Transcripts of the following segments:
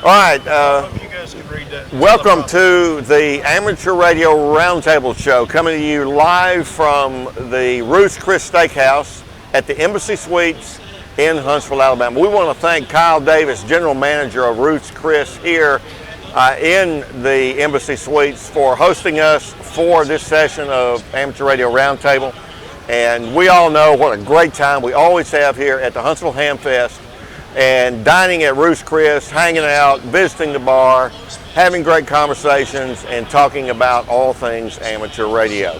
All right. You guys can read that. Welcome to the Amateur Radio Roundtable Show, coming to you live from the Ruth Chris Steakhouse at the Embassy Suites in Huntsville, Alabama. We want to thank Kyle Davis, General Manager of Ruth Chris here in the Embassy Suites, for hosting us for this session of Amateur Radio Roundtable. And we all know what a great time we always have here at the Huntsville Ham Fest, and dining at Ruth Chris, hanging out, visiting the bar, having great conversations, and talking about all things amateur radio.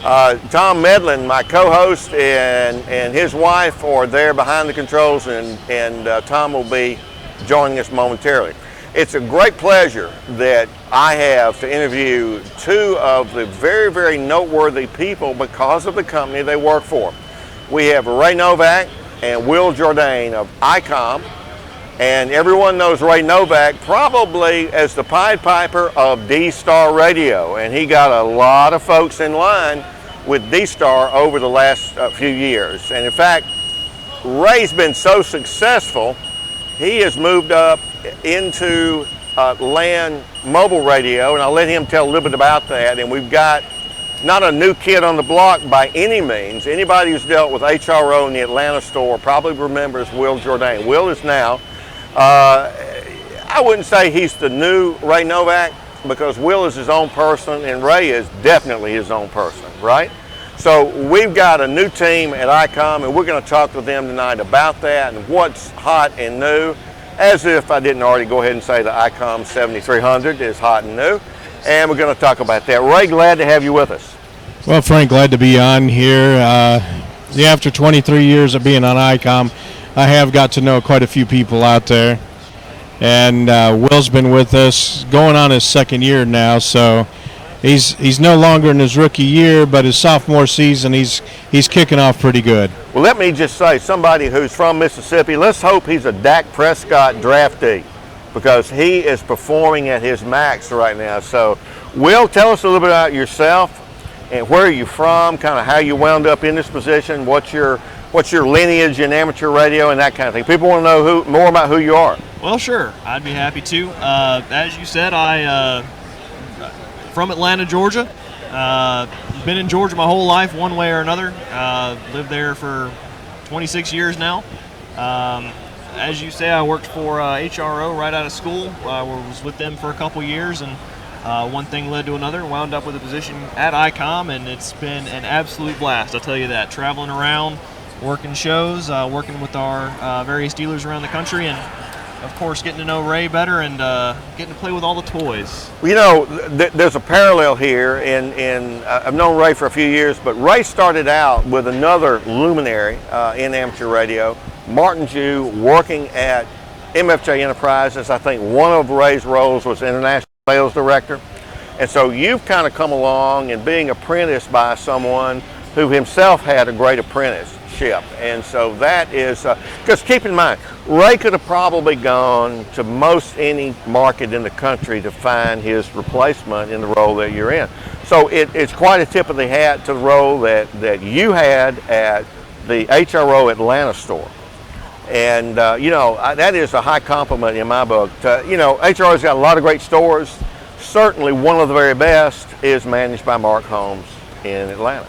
Tom Medlin, my co-host, and his wife are there behind the controls, and Tom will be joining us momentarily. It's a great pleasure that I have to interview two of the very, very noteworthy people because of the company they work for. We have Ray Novak and Will Jourdain of ICOM, and everyone knows Ray Novak probably as the Pied Piper of D-Star Radio, and he got a lot of folks in line with D-Star over the last few years. And in fact, Ray's been so successful, he has moved up into land mobile radio, and I'll let him tell a little bit about that. And we've got not a new kid on the block by any means. Anybody who's dealt with HRO in the Atlanta store probably remembers Will Jourdain. Will is now, I wouldn't say he's the new Ray Novak, because Will is his own person and Ray is definitely his own person, right? So we've got a new team at ICOM, and we're going to talk with them tonight about that and what's hot and new, as if I didn't already go ahead and say the ICOM 7300 is hot and new. And we're going to talk about that. Ray, glad to have you with us. Well, Frank, glad to be on here. After 23 years of being on ICOM, I have got to know quite a few people out there. And Will's been with us going on his second year now, so he's no longer in his rookie year, but his sophomore season, he's kicking off pretty good. Well, let me just say, somebody who's from Mississippi, let's hope he's a Dak Prescott draftee, because he is performing at his max right now. So, Will, tell us a little bit about yourself and where are you from, kind of how you wound up in this position, what's your lineage in amateur radio and that kind of thing. People want to know more about who you are. Well, sure, I'd be happy to. As you said, I from Atlanta, Georgia. Been in Georgia my whole life, one way or another. Lived there for 26 years now. As you say, I worked for HRO right out of school. Was with them for a couple years, and one thing led to another. Wound up with a position at ICOM, and it's been an absolute blast, I'll tell you that. Traveling around, working shows, working with our various dealers around the country, and of course getting to know Ray better and getting to play with all the toys. Well, you know, there's a parallel here, and I've known Ray for a few years, but Ray started out with another luminary in amateur radio, Martin Jew, working at MFJ Enterprises. I think one of Ray's roles was International Sales Director. And so you've kind of come along and being apprenticed by someone who himself had a great apprenticeship. And so that is, because keep in mind, Ray could have probably gone to most any market in the country to find his replacement in the role that you're in. So it's quite a tip of the hat to the role that you had at the HRO Atlanta store. And, that is a high compliment in my book. HRO's got a lot of great stores. Certainly one of the very best is managed by Mark Holmes in Atlanta.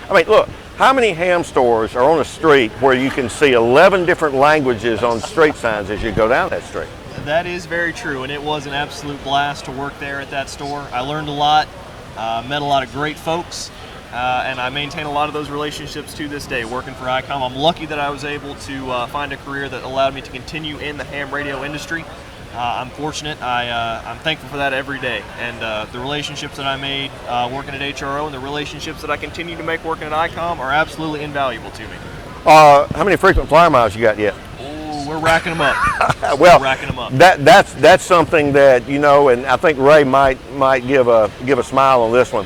I mean, look, how many ham stores are on a street where you can see 11 different languages on street signs as you go down that street? That is very true, and it was an absolute blast to work there at that store. I learned a lot, met a lot of great folks. And I maintain a lot of those relationships to this day, working for ICOM. I'm lucky that I was able to find a career that allowed me to continue in the ham radio industry. I'm fortunate. I'm thankful for that every day. And the relationships that I made working at HRO and the relationships that I continue to make working at ICOM are absolutely invaluable to me. How many frequent flyer miles you got yet? Oh, we're racking them up. Well, we're racking them up. That's something that, and I think Ray might give a smile on this one.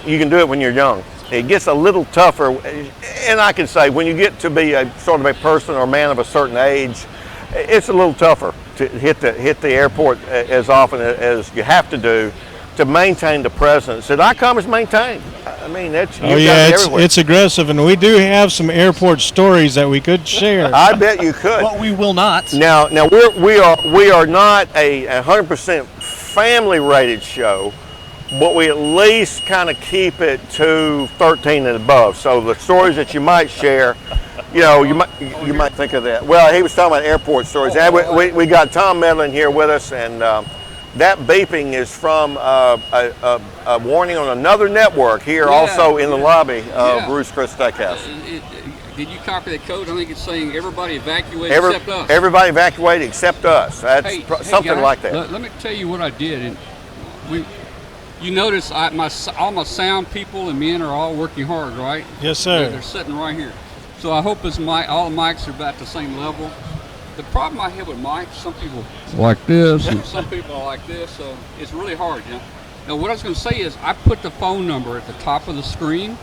You can do it when you're young. It gets a little tougher, and I can say when you get to be a sort of a person or man of a certain age, it's a little tougher to hit the airport as often as you have to do. to maintain the presence that ICOM has maintained. I mean, that's it's aggressive, and we do have some airport stories that we could share. I bet you could. But we will not. Now we are not a 100% family rated show, but we at least kind of keep it to 13 and above. So the stories that you might share, you might think of that. Well, he was talking about airport stories. And we got Tom Medlin here with us, and that beeping is from a warning on another network here, also in the lobby of Ruth Chris Steakhouse. Did you copy that code? I think it's saying everybody evacuated except us. Everybody evacuated except us. That's something guys, like that. Let me tell you what I did. And you notice all my sound people and men are all working hard, right? Yes, sir. They're sitting right here. So I hope all the mics are about the same level. The problem I have with mics, some people like this, and some people are like this, so it's really hard, Now, what I was going to say is I put the phone number at the top of the screen,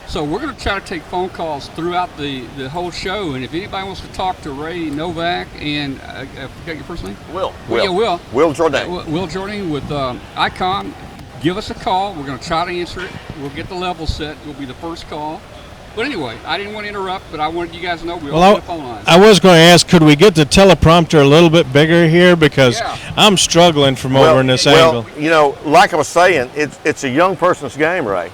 so we're going to try to take phone calls throughout the whole show, and if anybody wants to talk to Ray Novak and, I forgot your first name? Will. Will Jordan. Will Jordan with ICOM, give us a call. We're going to try to answer it. We'll get the level set. We'll be the first call. But anyway, I didn't want to interrupt, but I wanted you guys to know we opened the phone lines. I was going to ask, could we get the teleprompter a little bit bigger here? Because I'm struggling from over in this angle. Like I was saying, it's a young person's game, Ray.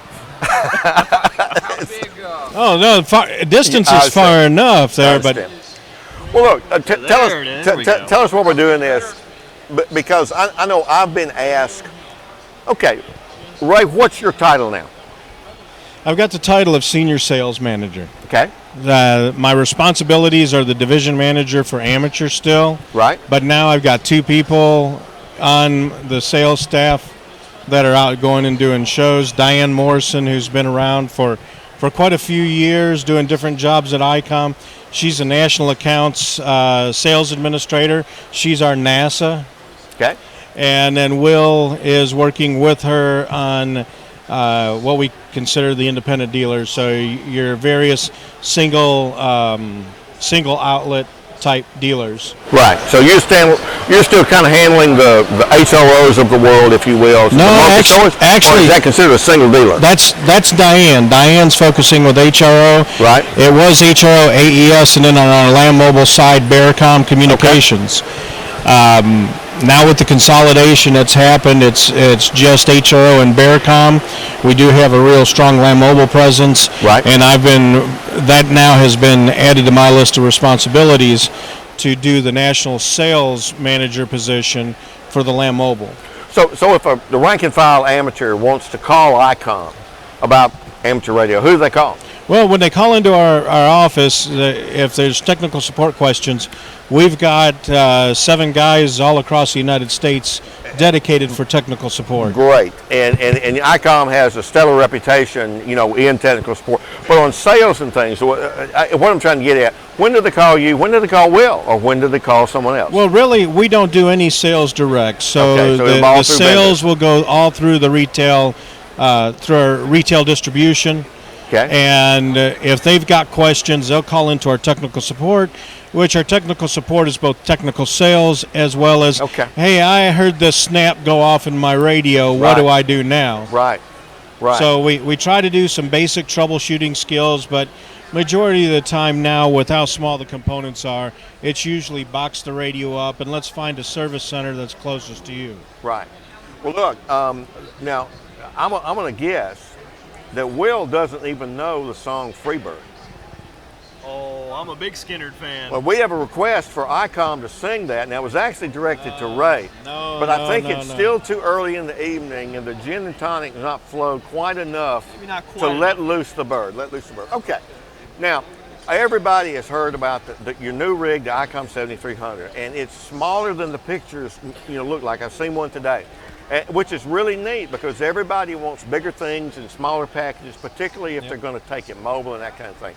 Distance is far enough there, but... Well, look, tell us what we're doing this, because I know I've been asked, okay, Ray, what's your title now? I've got the title of Senior Sales Manager. Okay. My responsibilities are the division manager for amateur still. Right. But now I've got 2 people on the sales staff that are out going and doing shows. Diane Morrison, who's been around for quite a few years doing different jobs at ICOM. She's a national accounts sales administrator. She's our NASA. Okay. And then Will is working with her on what we consider the independent dealers. So your various single outlet type dealers. Right. So you're still kind of handling the HROs of the world, if you will. So no, actually, or is that considered a single dealer? That's Diane. Diane's focusing with HRO. Right. It was HRO, AES, and then on our Land Mobile side, Bearcom Communications. Okay. Now with the consolidation that's happened, it's just HRO and Bearcom. We do have a real strong Land Mobile presence, right? And that now has been added to my list of responsibilities to do the national sales manager position for the Land Mobile. So if the rank and file amateur wants to call ICOM about amateur radio, who do they call? Well, when they call into our office, if there's technical support questions, we've got 7 guys all across the United States dedicated for technical support. Great. And ICOM has a stellar reputation, in technical support. But on sales and things, what I'm trying to get at, when do they call you, when do they call Will, or when do they call someone else? Well, really, we don't do any sales direct. So the sales will go all through the retail, through our retail distribution. Okay. And if they've got questions, they'll call into our technical support, which our technical support is both technical sales as well as, hey, I heard this snap go off in my radio. What do I do now? Right. So we try to do some basic troubleshooting skills, but majority of the time now, with how small the components are, it's usually box the radio up and let's find a service center that's closest to you. Right. Well, look, now I'm going to guess that Will doesn't even know the song Freebird. Oh, I'm a big Skynyrd fan. Well, we have a request for ICOM to sing that, and that was actually directed to Ray. But I think it's still too early in the evening, and the gin and tonic has not flowed quite enough to let loose the bird. Okay. Now, everybody has heard about your new rig, the ICOM 7300, and it's smaller than the pictures look like. I've seen one today. Which is really neat because everybody wants bigger things and smaller packages, particularly if they're going to take it mobile and that kind of thing.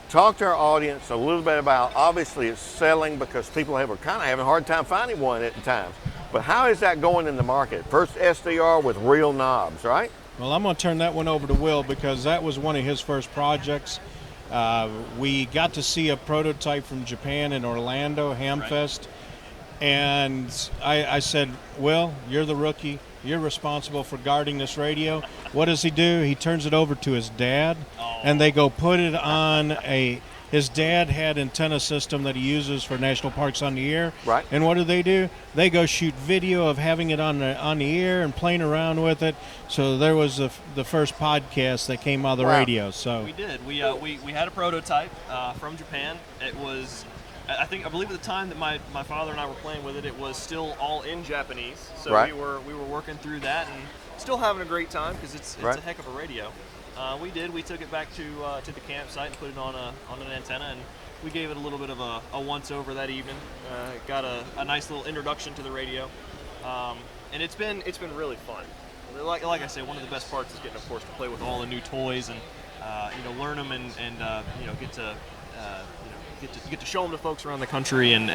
Talk to our audience a little bit about, obviously it's selling because people are kind of having a hard time finding one at times. But how is that going in the market? First SDR with real knobs, right? Well, I'm going to turn that one over to Will because that was one of his first projects. We got to see a prototype from Japan in Orlando, Hamfest. And I said, Will, you're the rookie. You're responsible for guarding this radio. What does he do? He turns it over to his dad, and they go put it on his dad had antenna system that he uses for national parks on the air. Right. And what do? They go shoot video of having it on the air and playing around with it. So there was the first podcast that came out of the radio. So we did. We had a prototype from Japan. It was, I believe at the time that my father and I were playing with it, it was still all in Japanese. So right. we were working through that and still having a great time because it's right. a heck of a radio. We took it back to the campsite and put it on an antenna, and we gave it a little bit of a once over that evening. Got a nice little introduction to the radio, and it's been really fun. Like I said, one of the best parts is getting, of course, to play with all the new toys and learn them and get to show them to folks around the country and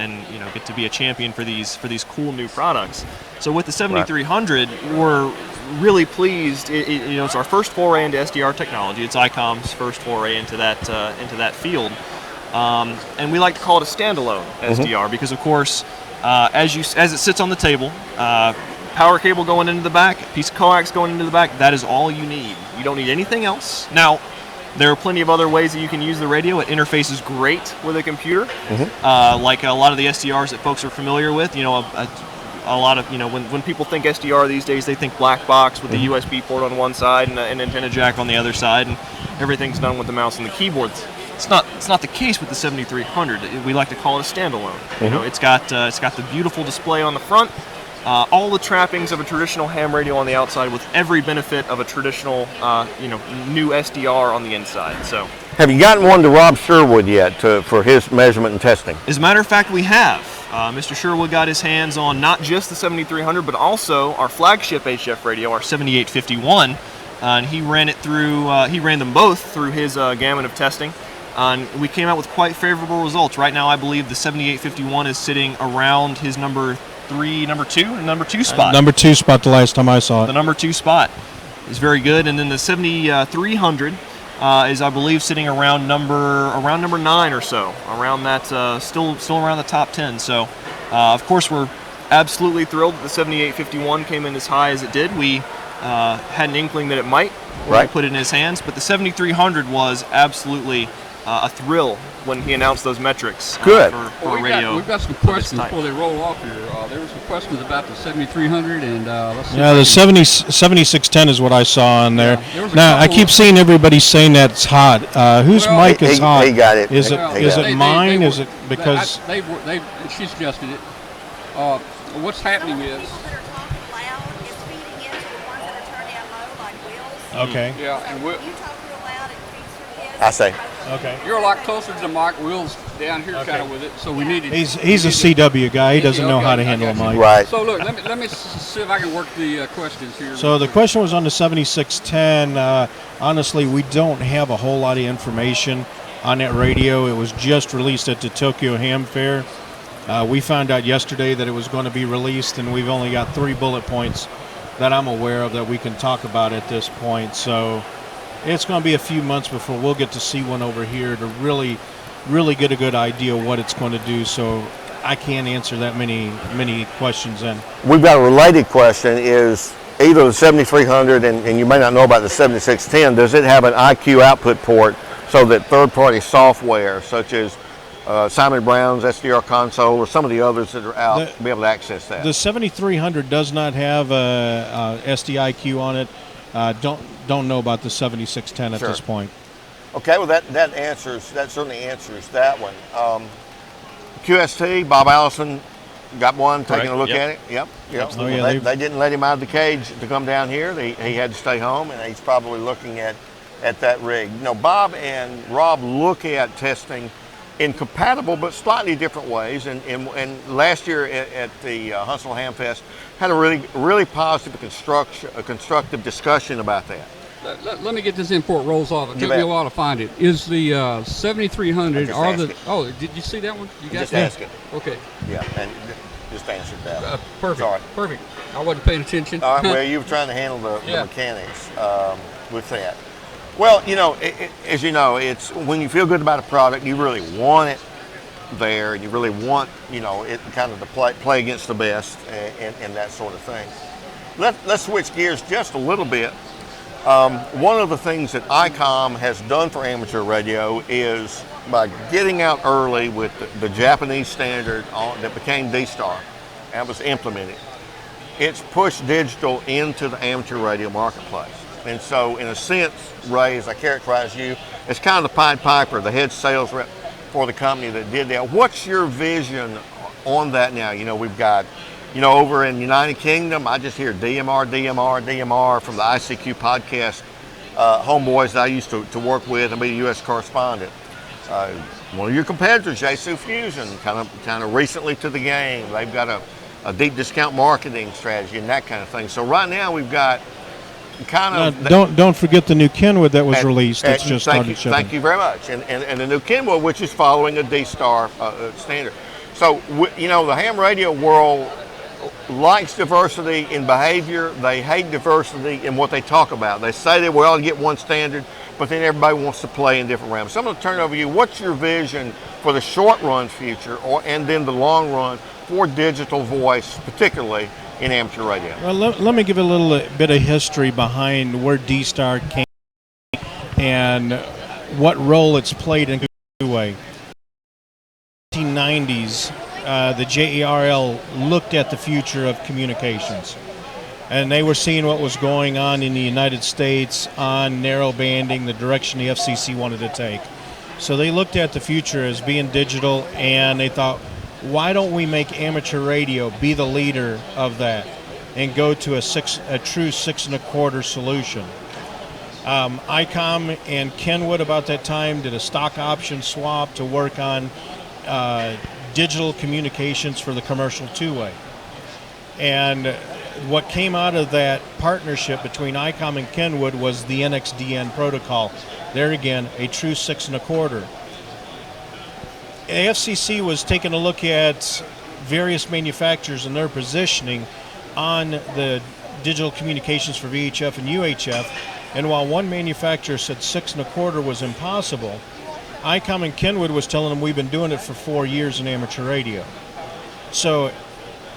get to be a champion for these cool new products. So with the 7300, we're really pleased. It's our first foray into SDR technology. It's ICOM's first foray into that field, and we like to call it a standalone SDR because, of course, as it sits on the table, power cable going into the back, piece of coax going into the back. That is all you need. You don't need anything else. Now, there are plenty of other ways that you can use the radio. It interfaces great with a computer, like a lot of the SDRs that folks are familiar with. A lot of when people think SDR these days, they think black box with the USB port on one side and an antenna jack on the other side, and everything's done with the mouse and the keyboards. It's not the case with the 7300. We like to call it a standalone. It's got the beautiful display on the front. All the trappings of a traditional ham radio on the outside with every benefit of a traditional, new SDR on the inside. So, have you gotten one to Rob Sherwood yet for his measurement and testing? As a matter of fact, we have. Mr. Sherwood got his hands on not just the 7300, but also our flagship HF radio, our 7851, and he ran it through. He ran them both through his gamut of testing. And we came out with quite favorable results. Right now, I believe the 7851 is sitting around his number two spot. Number 2 spot the last time I saw it. The number 2 spot is very good, and then the 7300 is, I believe, sitting around number 9 or so, around that, still around the top 10. So, of course, we're absolutely thrilled that the 7851 came in as high as it did. We had an inkling that it might when we put it in his hands, but the 7300 was absolutely a thrill when he announced those metrics. Good. For radio. We've got some questions before they roll off here. There were some questions about the 7300 and let's see. Yeah, the 7610 is what I saw on there. Yeah, now I keep seeing everybody saying that it's hot. Whose mic is hot? He got it. Is it mine? Is it because she suggested it? What's happening is. Okay. Yeah, and I say. Okay. You're a lot closer to Mike. Will's down here kind of with it, so we needed. He's a CW guy. He doesn't know how to handle a mic. Right. So look, let me see if I can work the questions here. So the question was on the 7610. Honestly, we don't have a whole lot of information on that radio. It was just released at the Tokyo Ham Fair. We found out yesterday that it was going to be released, and we've only got 3 bullet points that I'm aware of that we can talk about at this point. So it's going to be a few months before we'll get to see one over here to really get a good idea of what it's going to do. So I can't answer that many questions. And we've got a related question: is either the 7300 and you may not know about the 7610. Does it have an IQ output port so that third-party software such as Simon Brown's SDR console or some of the others that are out be able to access that? The 7300 does not have a SDIQ on it. Don't know about the 7610 at this point. Okay, well that certainly answers that one. QST, Bob Allison got one, taking a look at it. Yep. Oh, yeah, they didn't let him out of the cage to come down here. He had to stay home, and he's probably looking at that rig. Bob and Rob look at testing in compatible but slightly different ways. And last year at the Huntsville Ham Fest had a really positive, constructive discussion about that. Let me get this in before it rolls off. It took me a while to find it. Is the 7300 are the? Oh, did you see that one? You got just ask it. Okay. Yeah, and just answered that. Perfect. Sorry. Perfect. I wasn't paying attention. All right. Well, you were trying to handle the mechanics with that. Well, as you know, it's when you feel good about a product, you really want it. there, and you really want, it kind of to play against the best and that sort of thing. Let's switch gears just a little bit. One of the things that ICOM has done for amateur radio is by getting out early with the Japanese standard that became D-Star and was implemented. It's pushed digital into the amateur radio marketplace. And so in a sense, Ray, as I characterize you, it's kind of the Pied Piper, the head sales rep for the company that did that. What's your vision on that now? We've got, over in United Kingdom, I just hear DMR from the ICQ podcast homeboys that I used to work with and be a U.S. correspondent. One of your competitors, Yaesu Fusion, kind of recently to the game. They've got a deep discount marketing strategy and that kind of thing. So right now we've got kind of... Don't forget the new Kenwood that was released. That's just started shipping. Thank you very much. And the new Kenwood, which is following a D-Star standard. So, the ham radio world likes diversity in behavior. They hate diversity in what they talk about. They say that we ought to get one standard, but then everybody wants to play in different realms. So I'm going to turn it over to you. What's your vision for the short run future and then the long run for digital voice, particularly in amateur radio? Well, let me give a little bit of history behind where D-Star came and what role it's played in two-way. 1990s, the JERL looked at the future of communications, and they were seeing what was going on in the United States on narrow banding, the direction the FCC wanted to take. So they looked at the future as being digital, and they thought, why don't we make amateur radio be the leader of that and go to a true 6 1/4 solution? ICOM and Kenwood about that time did a stock option swap to work on digital communications for the commercial two-way. And what came out of that partnership between ICOM and Kenwood was the NXDN protocol. There again, a true 6 1/4. The FCC was taking a look at various manufacturers and their positioning on the digital communications for VHF and UHF, and while one manufacturer said 6 1/4 was impossible, ICOM and Kenwood was telling them we've been doing it for 4 years in amateur radio. So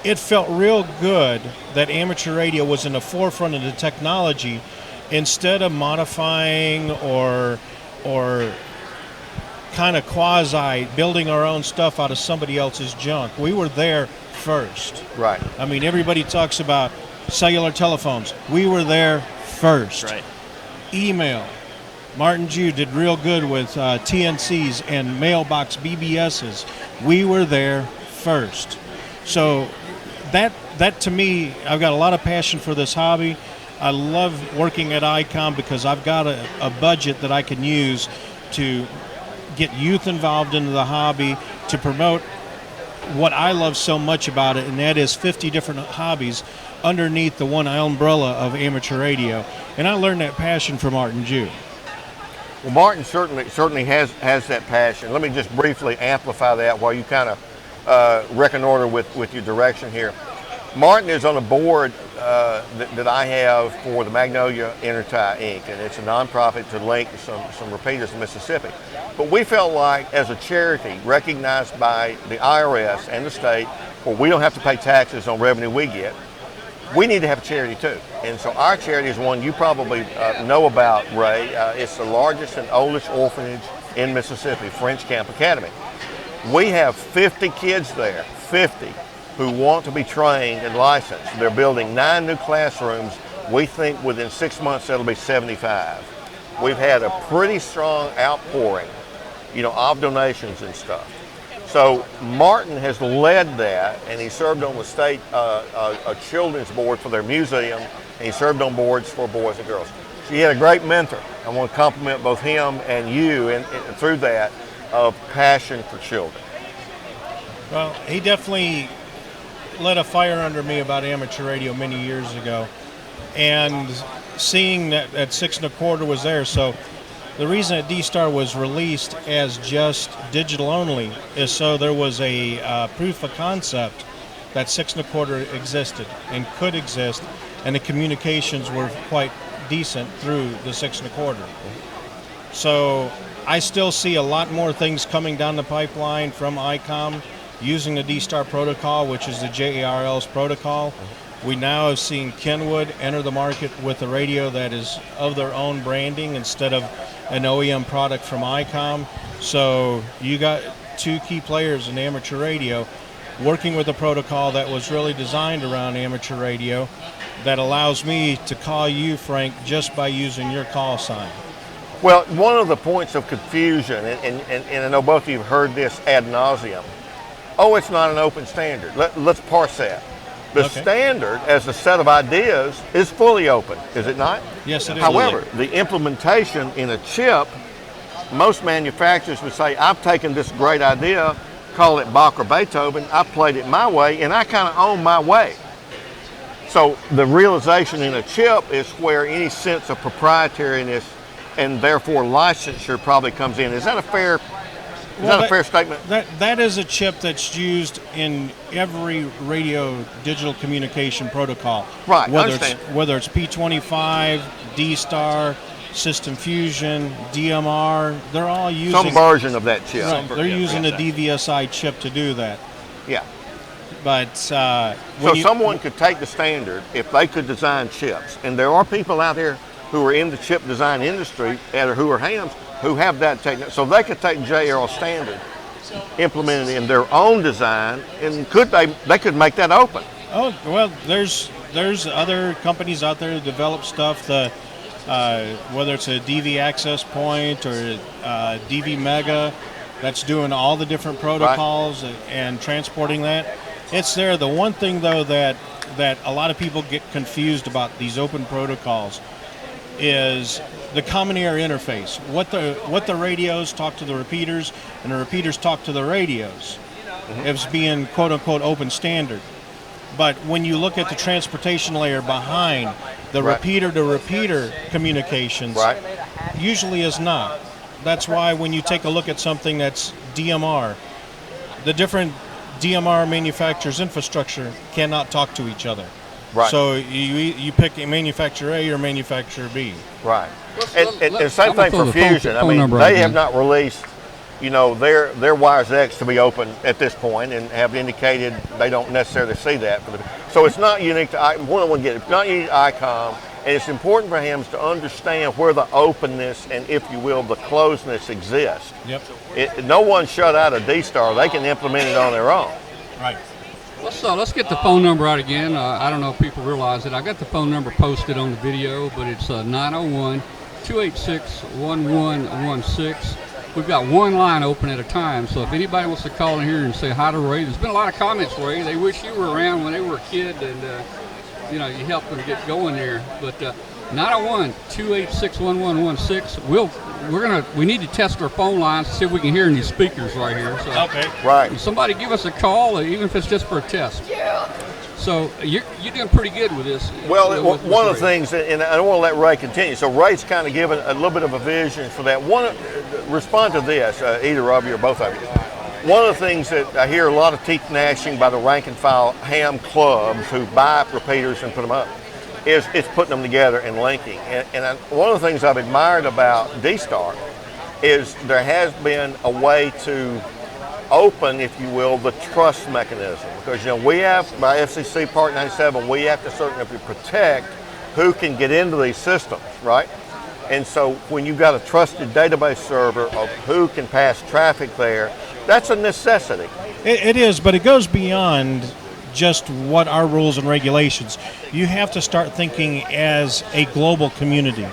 it felt real good that amateur radio was in the forefront of the technology instead of modifying or kind of quasi building our own stuff out of somebody else's junk. We were there first. Right. I mean, everybody talks about cellular telephones. We were there first. Right. Email. Martin Jew did real good with TNCs and mailbox BBSs. We were there first. So that to me, I've got a lot of passion for this hobby. I love working at ICOM because I've got a budget that I can use to get youth involved into the hobby, to promote what I love so much about it, and that is 50 different hobbies underneath the one umbrella of amateur radio. And I learned that passion from Martin Jew. Well, Martin certainly has that passion. Let me just briefly amplify that while you kind of reconnoiter with your direction here. Martin is on a board that I have for the Magnolia Intertie Inc., and it's a nonprofit to link some repeaters in Mississippi. But we felt like, as a charity recognized by the IRS and the state, where we don't have to pay taxes on revenue we get, we need to have a charity too. And so our charity is one you probably know about, Ray. It's the largest and oldest orphanage in Mississippi, French Camp Academy. We have 50 kids there, 50, who want to be trained and licensed. They're building 9 new classrooms. We think within 6 months that'll be 75. We've had a pretty strong outpouring, of donations and stuff. So Martin has led that, and he served on the state a children's board for their museum, and he served on boards for boys and girls. So he had a great mentor. I want to compliment both him and you, and through that, of passion for children. Well, he definitely lit a fire under me about amateur radio many years ago, and seeing that 6 1/4 was there. So the reason that D-Star was released as just digital only is so there was a proof of concept that 6 1/4 existed and could exist, and the communications were quite decent through the 6 1/4. So I still see a lot more things coming down the pipeline from ICOM using the D-Star protocol, which is the JARL's protocol. We now have seen Kenwood enter the market with a radio that is of their own branding instead of an OEM product from ICOM. So you got two key players in amateur radio working with a protocol that was really designed around amateur radio that allows me to call you, Frank, just by using your call sign. Well, one of the points of confusion, and I know both of you have heard this ad nauseum, it's not an open standard. Let's parse that. The standard, as a set of ideas, is fully open, is it not? Yes, it is. However, the implementation in a chip, most manufacturers would say, I've taken this great idea, call it Bach or Beethoven, I played it my way, and I kind of own my way. So the realization in a chip is where any sense of proprietariness and therefore licensure probably comes in. Is that a fair statement? That is a chip that's used in every radio digital communication protocol. Right, Whether it's P25, D-Star, System Fusion, DMR, they're all using some version of that chip. Right, they're using the DVSI chip to do that. Yeah. But so someone could take the standard if they could design chips, and there are people out there who are in the chip design industry who are hams who have that technique. So they could take JRL standard, implement it in their own design, and they could make that open. Oh well, there's other companies out there that develop stuff. Whether it's a DV access point or DV Mega, that's doing all the different protocols and transporting that. It's there. The one thing though that a lot of people get confused about these open protocols is the common air interface. What the radios talk to the repeaters and the repeaters talk to the radios as being quote unquote open standard. But when you look at the transportation layer behind the repeater to repeater communications, usually is not. That's why when you take a look at something that's DMR, the different DMR manufacturers' infrastructure cannot talk to each other. Right. So you pick a manufacturer A or manufacturer B. Right. And same thing for Fusion. I mean, they have not released, their Wires X to be open at this point, and have indicated they don't necessarily see that. So it's not unique to it's not unique to ICOM, and it's important for hams to understand where the openness and, if you will, the closedness exists. Yep. No one shut out a D-Star. They can implement it on their own. Right. Let's get the phone number out again. I don't know if people realize it. I got the phone number posted on the video, but it's 901-286-1116. We've got one line open at a time, so if anybody wants to call in here and say hi to Ray, there's been a lot of comments, Ray. They wish you were around when they were a kid, and you helped them get going there. But 901-286-1116. We need to test our phone lines to see if we can hear any speakers right here. So okay. Right. Somebody give us a call, even if it's just for a test. Yeah. So you're doing pretty good with this. Well, one of the things, and I don't want to let Ray continue. So Ray's kind of given a little bit of a vision for that. Respond to this, either of you or both of you. One of the things that I hear a lot of teeth gnashing by the rank and file ham clubs who buy repeaters and put them up is it's putting them together and linking. And one of the things I've admired about D-Star is there has been a way to open, if you will, the trust mechanism. Because, we have, by FCC Part 97, we have to certainly protect who can get into these systems, right? And so when you've got a trusted database server of who can pass traffic there, that's a necessity. It is, but it goes beyond just what our rules and regulations. You have to start thinking as a global community.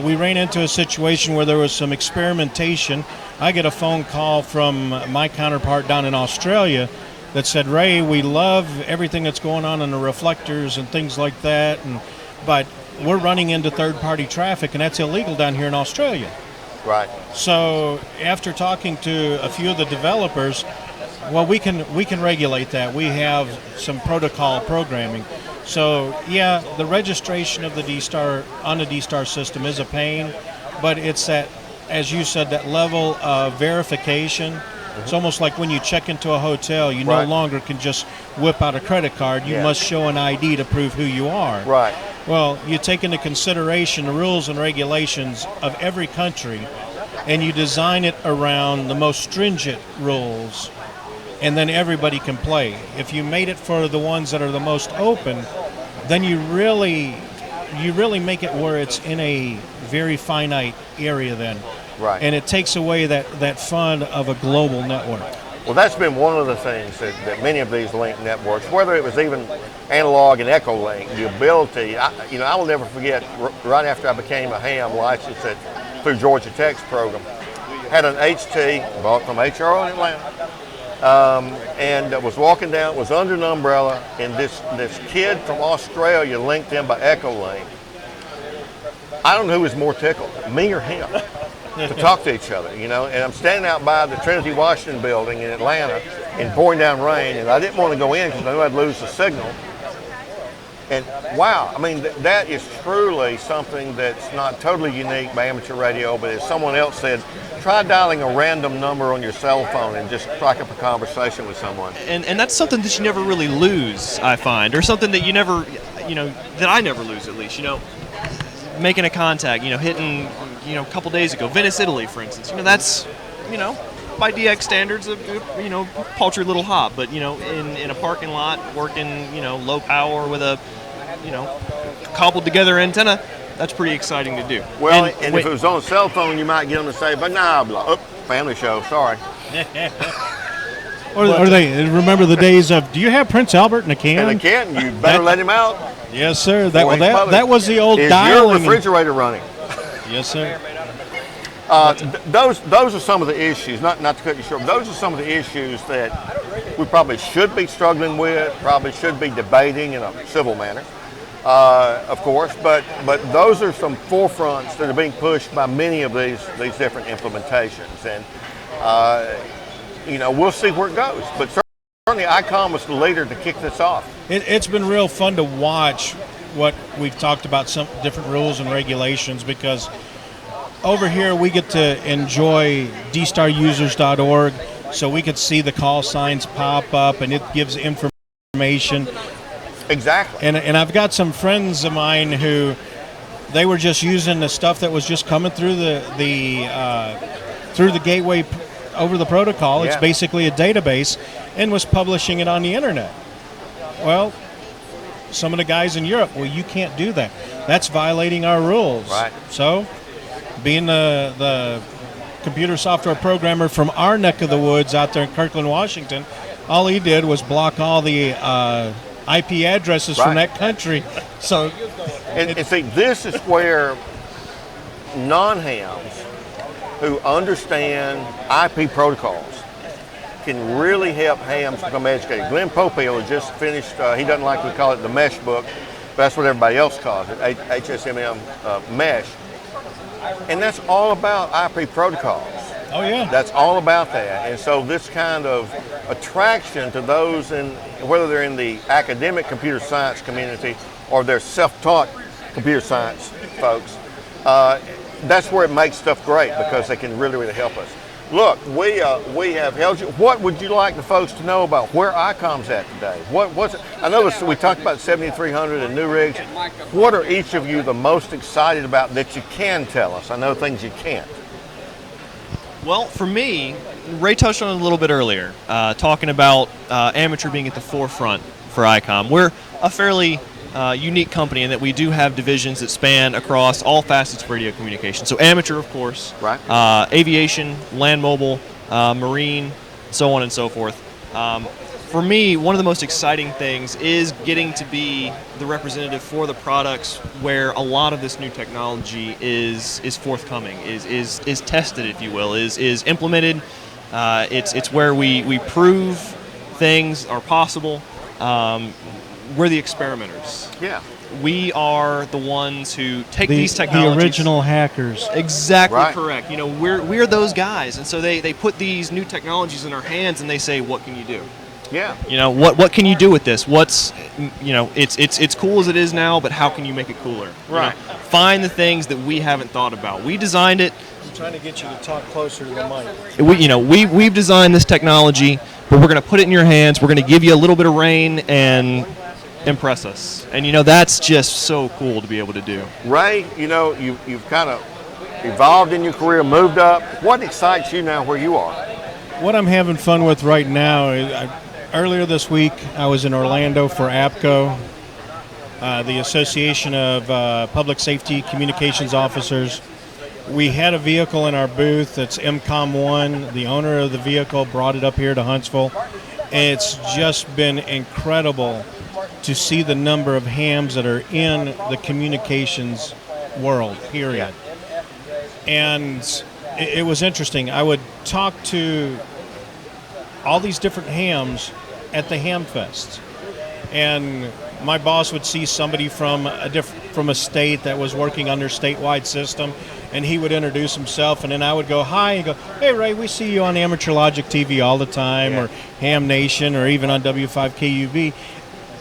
We ran into a situation where there was some experimentation. I get a phone call from my counterpart down in Australia that said, Ray, we love everything that's going on in the reflectors and things like that, but we're running into third-party traffic, and that's illegal down here in Australia. Right. So after talking to a few of the developers, well, we can regulate that. We have some protocol programming. So yeah, the registration of the D-Star on the D-Star system is a pain, but it's that, as you said, that level of verification. It's almost like when you check into a hotel, you no longer can just whip out a credit card. You must show an ID to prove who you are. Right. Well, you take into consideration the rules and regulations of every country, and you design it around the most stringent rules, and then everybody can play. If you made it for the ones that are the most open, then you really make it where it's in a very finite area then. Right. And it takes away that fun of a global network. Well, that's been one of the things that many of these link networks, whether it was even analog and echo link, the ability, I will never forget, right after I became a ham licensed through Georgia Tech's program, had an HT bought from HRO in Atlanta, and was walking down, was under an umbrella, and this kid from Australia linked in by echo link. I don't know who was more tickled, me or him, to talk to each other, and I'm standing out by the Trinity Washington building in Atlanta and pouring down rain, and I didn't want to go in because I knew I'd lose the signal. And wow, I mean, that is truly something that's not totally unique by amateur radio, but as someone else said, try dialing a random number on your cell phone and just strike up a conversation with someone. And that's something that you never really lose, I find, or something that you never, that I never lose at least, making a contact, hitting, a couple days ago, Venice, Italy, for instance, that's, by DX standards, a paltry little hop, but, in a parking lot, working, low power with a, cobbled together antenna, that's pretty exciting to do. Well, and if it was on a cell phone, you might get them to say, but nah, family show, sorry. Or they remember the days of, do you have Prince Albert in a can? In a can, you better let him out. Yes, sir. That was the old Is dialing. Is your refrigerator running? Yes, sir. Those are some of the issues, not to cut you short, but those are some of the issues that we probably should be struggling with, probably should be debating in a civil manner, of course, but those are some forefronts that are being pushed by many of these different implementations, and we'll see where it goes, but certainly ICOM was the leader to kick this off. It's been real fun to watch what we've talked about, some different rules and regulations, because over here we get to enjoy dstarusers.org, so we could see the call signs pop up and it gives information. Exactly. And I've got some friends of mine who they were just using the stuff that was just coming through through the gateway over the protocol. It's basically a database, and was publishing it on the internet. Well, some of the guys in Europe, you can't do that. That's violating our rules. Right. So, being the computer software programmer from our neck of the woods out there in Kirkland, Washington, all he did was block all the IP addresses from that country. So, and see, this is where non-hams who understand IP protocols can really help hams become educated. Glenn Popeil has just finished, he doesn't like to call it the mesh book, but that's what everybody else calls it, HSMM mesh. And that's all about IP protocols. Oh, yeah. That's all about that. And so this kind of attraction to those, whether they're in the academic computer science community or they're self-taught computer science folks, that's where it makes stuff great, because they can really, really help us. Look, we have held you. What would you like the folks to know about where ICOM's at today? I know we talked about 7300 and new rigs. What are each of you the most excited about that you can tell us? I know things you can't. Well, for me, Ray touched on it a little bit earlier, talking about amateur being at the forefront for ICOM. We're a fairly unique company in that we do have divisions that span across all facets of radio communication. So amateur, of course, right. Aviation, land mobile, marine, so on and so forth. For me, one of the most exciting things is getting to be the representative for the products where a lot of this new technology is forthcoming, is tested, if you will, is implemented. It's where we prove things are possible. We're the experimenters. Yeah. We are the ones who take these technologies. The original hackers. Exactly right. Correct. We're those guys, and so they put these new technologies in our hands, and they say, "What can you do?" Yeah. What can you do with this? It's cool as it is now, but how can you make it cooler? Right. Find the things that we haven't thought about. We designed it. I'm trying to get you to talk closer to the mic. We've designed this technology, but we're going to put it in your hands. We're going to give you a little bit of rain and impress us. And, that's just so cool to be able to do. Ray, you've kind of evolved in your career, moved up. What excites you now where you are? What I'm having fun with right now is earlier this week I was in Orlando for APCO, the Association of Public Safety Communications Officers. We had a vehicle in our booth that's MCOM-1. The owner of the vehicle brought it up here to Huntsville. And it's just been incredible to see the number of hams that are in the communications world, period. And it was interesting. I would talk to all these different hams at the Ham Fest. And my boss would see somebody from a state that was working on their statewide system, and he would introduce himself, and then I would go, hi, and go, hey, Ray, we see you on Amateur Logic TV all the time, or Ham Nation, or even on W5KUB.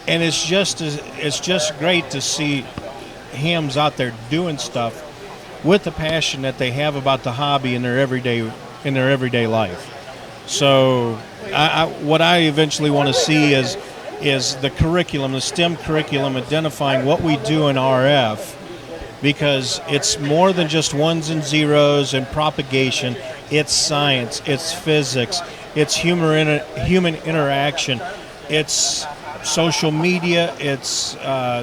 And it's just great to see hams out there doing stuff with the passion that they have about the hobby in their everyday life. So what I eventually want to see is the curriculum, the STEM curriculum, identifying what we do in RF, because it's more than just ones and zeros and propagation. It's science, it's physics, it's human interaction, it's social media, it's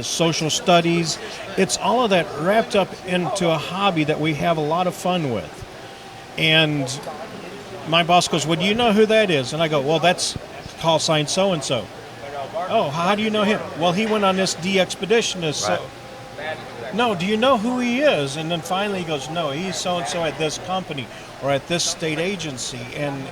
social studies. It's all of that wrapped up into a hobby that we have a lot of fun with. And my boss goes, well, do you know who that is? And I go, well, that's call sign so-and-so. Oh, how do you know him? Well, he went on this expedition. No, do you know who he is? And then finally he goes, no, he's so-and-so at this company or at this state agency. And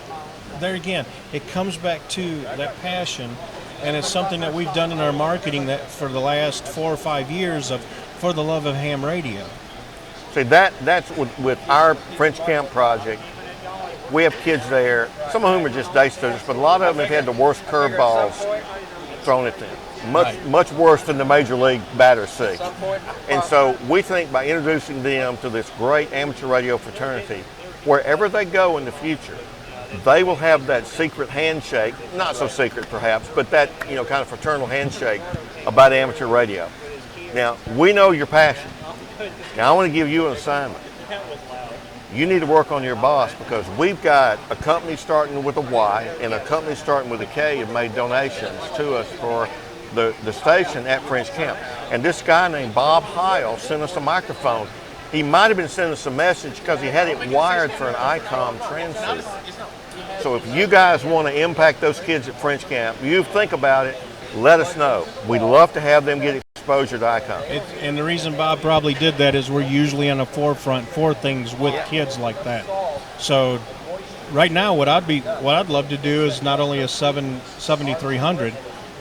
there again, it comes back to that passion, and it's something that we've done in our marketing that for the last 4 or 5 years of For the Love of Ham Radio. See, that's with our French Camp project. We have kids there, some of whom are just day students, but a lot of them have had the worst curveballs thrown at them. Much worse than the Major League batters see. And so we think by introducing them to this great amateur radio fraternity, wherever they go in the future, they will have that secret handshake, not so secret perhaps, but that kind of fraternal handshake about amateur radio. Now, we know your passion. Now, I want to give you an assignment. You need to work on your boss, because we've got a company starting with a Y and a company starting with a K have made donations to us for the station at French Camp. And this guy named Bob Heil sent us a microphone. He might have been sending us a message because he had it wired for an ICOM transceiver. So if you guys want to impact those kids at French Camp, you think about it, let us know. We'd love to have them get exposure to ICOM. And the reason Bob probably did that is we're usually on the forefront for things with kids like that. So right now, what I'd love to do is not only a 7300,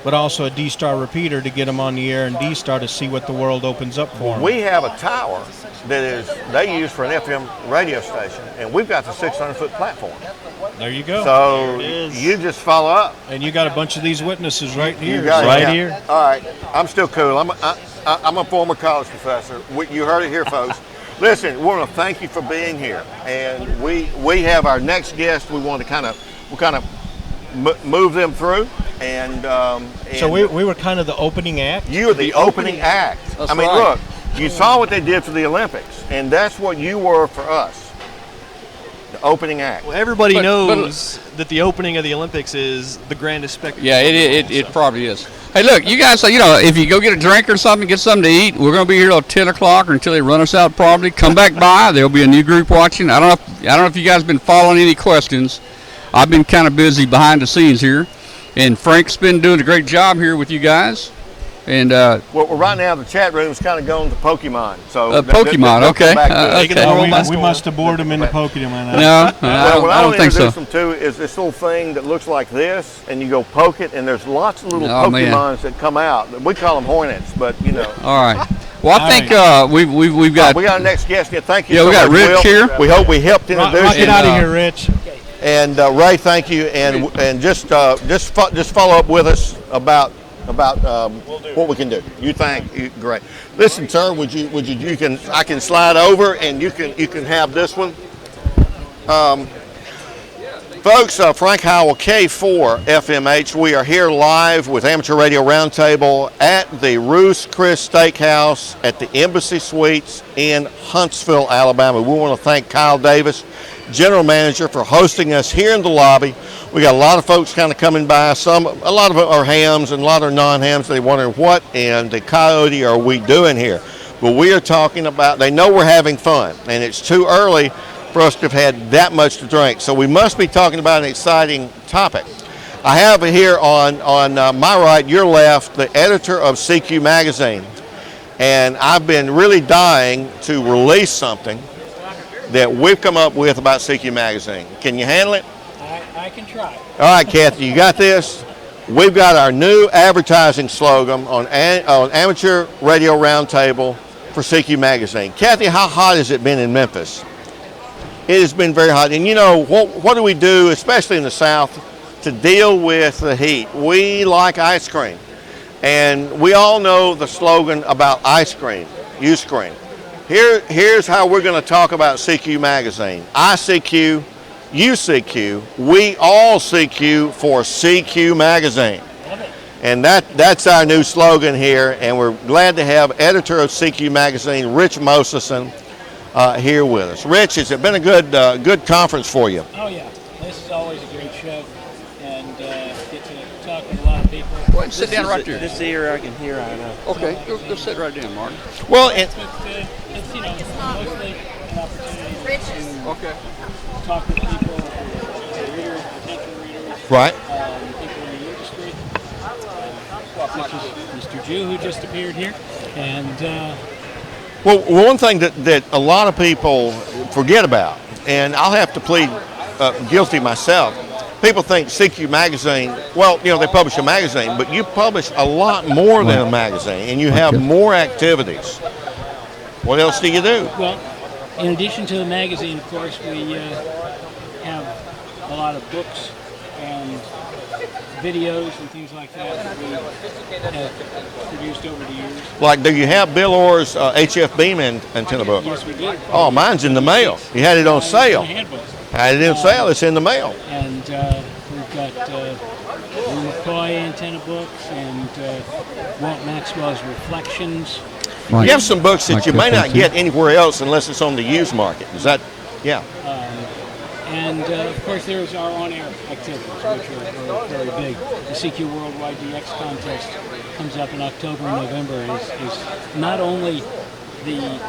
but also a D-Star repeater to get them on the air and D-Star to see what the world opens up for them. We have a tower they use for an FM radio station, and we've got the 600-foot platform. There you go. So you just follow up. And you got a bunch of these witnesses right here. Here. All right. I'm still cool. I'm a former college professor. You heard it here, folks. Listen, we want to thank you for being here. And we have our next guest. We want to kind of move them through. And so we were kind of the opening act? You were the opening act. That's right. Look, you saw what they did for the Olympics, and that's what you were for us. The opening act. Well, everybody knows that the opening of the Olympics is the grandest spectacle. Yeah, it probably is. Hey, look, you guys, if you go get a drink or something, get something to eat, we're going to be here till 10 o'clock or until they run us out probably. Come back by. There'll be a new group watching. I don't know if you guys have been following any questions. I've been kind of busy behind the scenes here. And Frank's been doing a great job here with you guys. And well, right now the chat room's kind of going to Pokemon. So Pokemon, okay. We must have bored them into Pokemon. No, what I don't think so. Them to is this little thing that looks like this, and you go poke it, and there's lots of little Pokemons that come out. We call them Hornets, but All right. Well, I think we've got. We got our next guest here. Thank you. Yeah, so we got much, Rich Will. here. We hope we helped introduce you. Get out of here, Rich. And Ray, thank you, and just follow up with us about what we can do. Great. Listen, sir, I can slide over, and you can have this one. Folks, Frank Howell, K4 FMH. We are here live with Amateur Radio Roundtable at the Ruth Chris Steakhouse at the Embassy Suites in Huntsville, Alabama. We want to thank Kyle Davis, General Manager, for hosting us here in the lobby. We got a lot of folks kind of coming by. A lot of them are hams and a lot are non-hams. They wonder what in the coyote are we doing here? But we are talking about, they know we're having fun, and it's too early for us to have had that much to drink. So we must be talking about an exciting topic. I have here on my right, your left, the editor of CQ Magazine. And I've been really dying to release something that we've come up with about CQ Magazine. Can you handle it? I can try. All right, Kathy, you got this? We've got our new advertising slogan on Amateur Radio Roundtable for CQ Magazine. Kathy, how hot has it been in Memphis? It has been very hot. And you know, what do we do, especially in the South, to deal with the heat? We like ice cream. And we all know the slogan about ice cream, you scream. Here's how we're going to talk about CQ Magazine. I CQ, you CQ, we all CQ for CQ Magazine. And that's our new slogan here. And we're glad to have editor of CQ Magazine, Rich Moseson, here with us. Rich, has it been a good conference for you? Oh yeah, this is always a great show, and get to talk with a lot of people. Go ahead and sit down right there. This ear I can hear, I know. Okay, go sit right down, Martin. Well, It's mostly an opportunity to talk with people, readers, potential readers, right. people in the industry, such as Mr. Jew, who just appeared here, and. Well, one thing that a lot of people forget about, and I'll have to plead guilty myself, people think CQ Magazine, well, you know, they publish a magazine, but you publish a lot more than a magazine, and you have more activities. What else do you do? Well, in addition to the magazine, of course, we have a lot of books and videos and things like that we have produced over the years. Like, do you have Bill Orr's HF Beam antenna book? Yes, we did. Oh, mine's in the mail. You had it on sale. Had it on sale. It's in the mail. And we've got Lou McCoy antenna books and Walt Maxwell's Reflections. You have some books that you may not get anywhere else unless it's on the used market. Is that, yeah. And of course, there's our on-air activities, which are very big. The CQ Worldwide DX contest comes up in October and November. Is not only the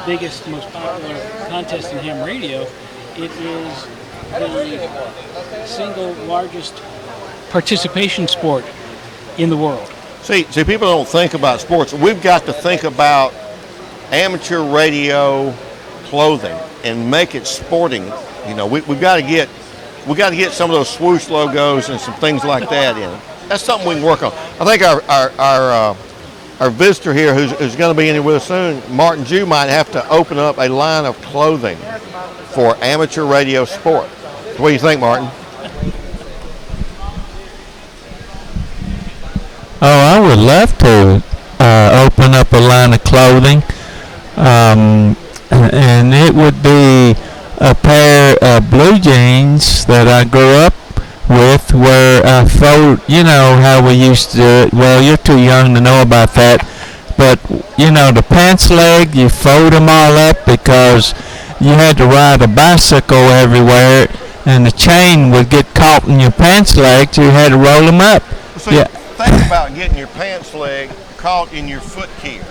biggest, most popular contest in ham radio, it is the single largest participation sport in the world. See, people don't think about sports. We've got to think about amateur radio clothing and make it sporting. You know, we've got to get some of those swoosh logos and some things like that in. That's something we can work on. I think our visitor here, who's going to be in here with us soon, Martin Jew, might have to open up a line of clothing for amateur radio sport. What do you think, Martin? Oh, I would love to open up a line of clothing, and it would be a pair of blue jeans that I grew up with, where I fold, you know how we used to do it. Well, you're too young to know about that, but you know, the pants leg, you fold them all up because you had to ride a bicycle everywhere, and the chain would get caught in your pants leg, so you had to roll them up. So yeah. Think about getting your pants leg caught in your foot gear.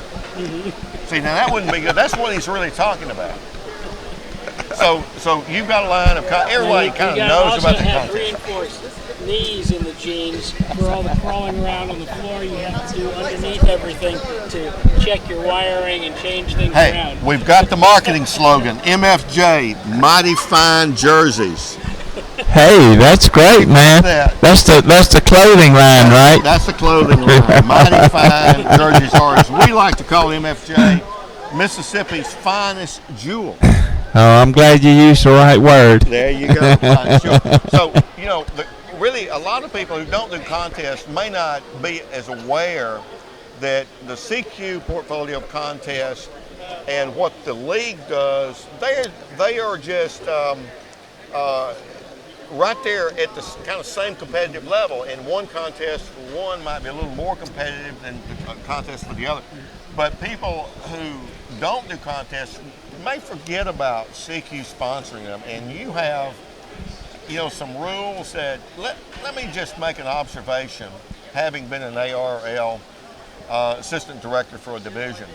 See, now that wouldn't be good. That's what he's really talking about. So you've got a line of everybody kind of knows about the contest. Reinforced knees in the jeans for all the crawling around on the floor. You have to do underneath everything to check your wiring and change things around. We've got the marketing slogan, MFJ, Mighty Fine Jerseys. Hey, that's great, man. That's the clothing line, right? That's the clothing line. Mighty Fine Jerseys are, as we like to call MFJ, Mississippi's finest jewel. Oh, I'm glad you used the right word. There you go. So, you know, really a lot of people who don't do contests may not be as aware that the CQ portfolio of contests and what the league does, they are just right there at the kind of same competitive level. And one contest for one might be a little more competitive than a contest for the other. But people who don't do contests may forget about CQ sponsoring them. And you have, some rules that, let me just make an observation, having been an ARL assistant director for a division.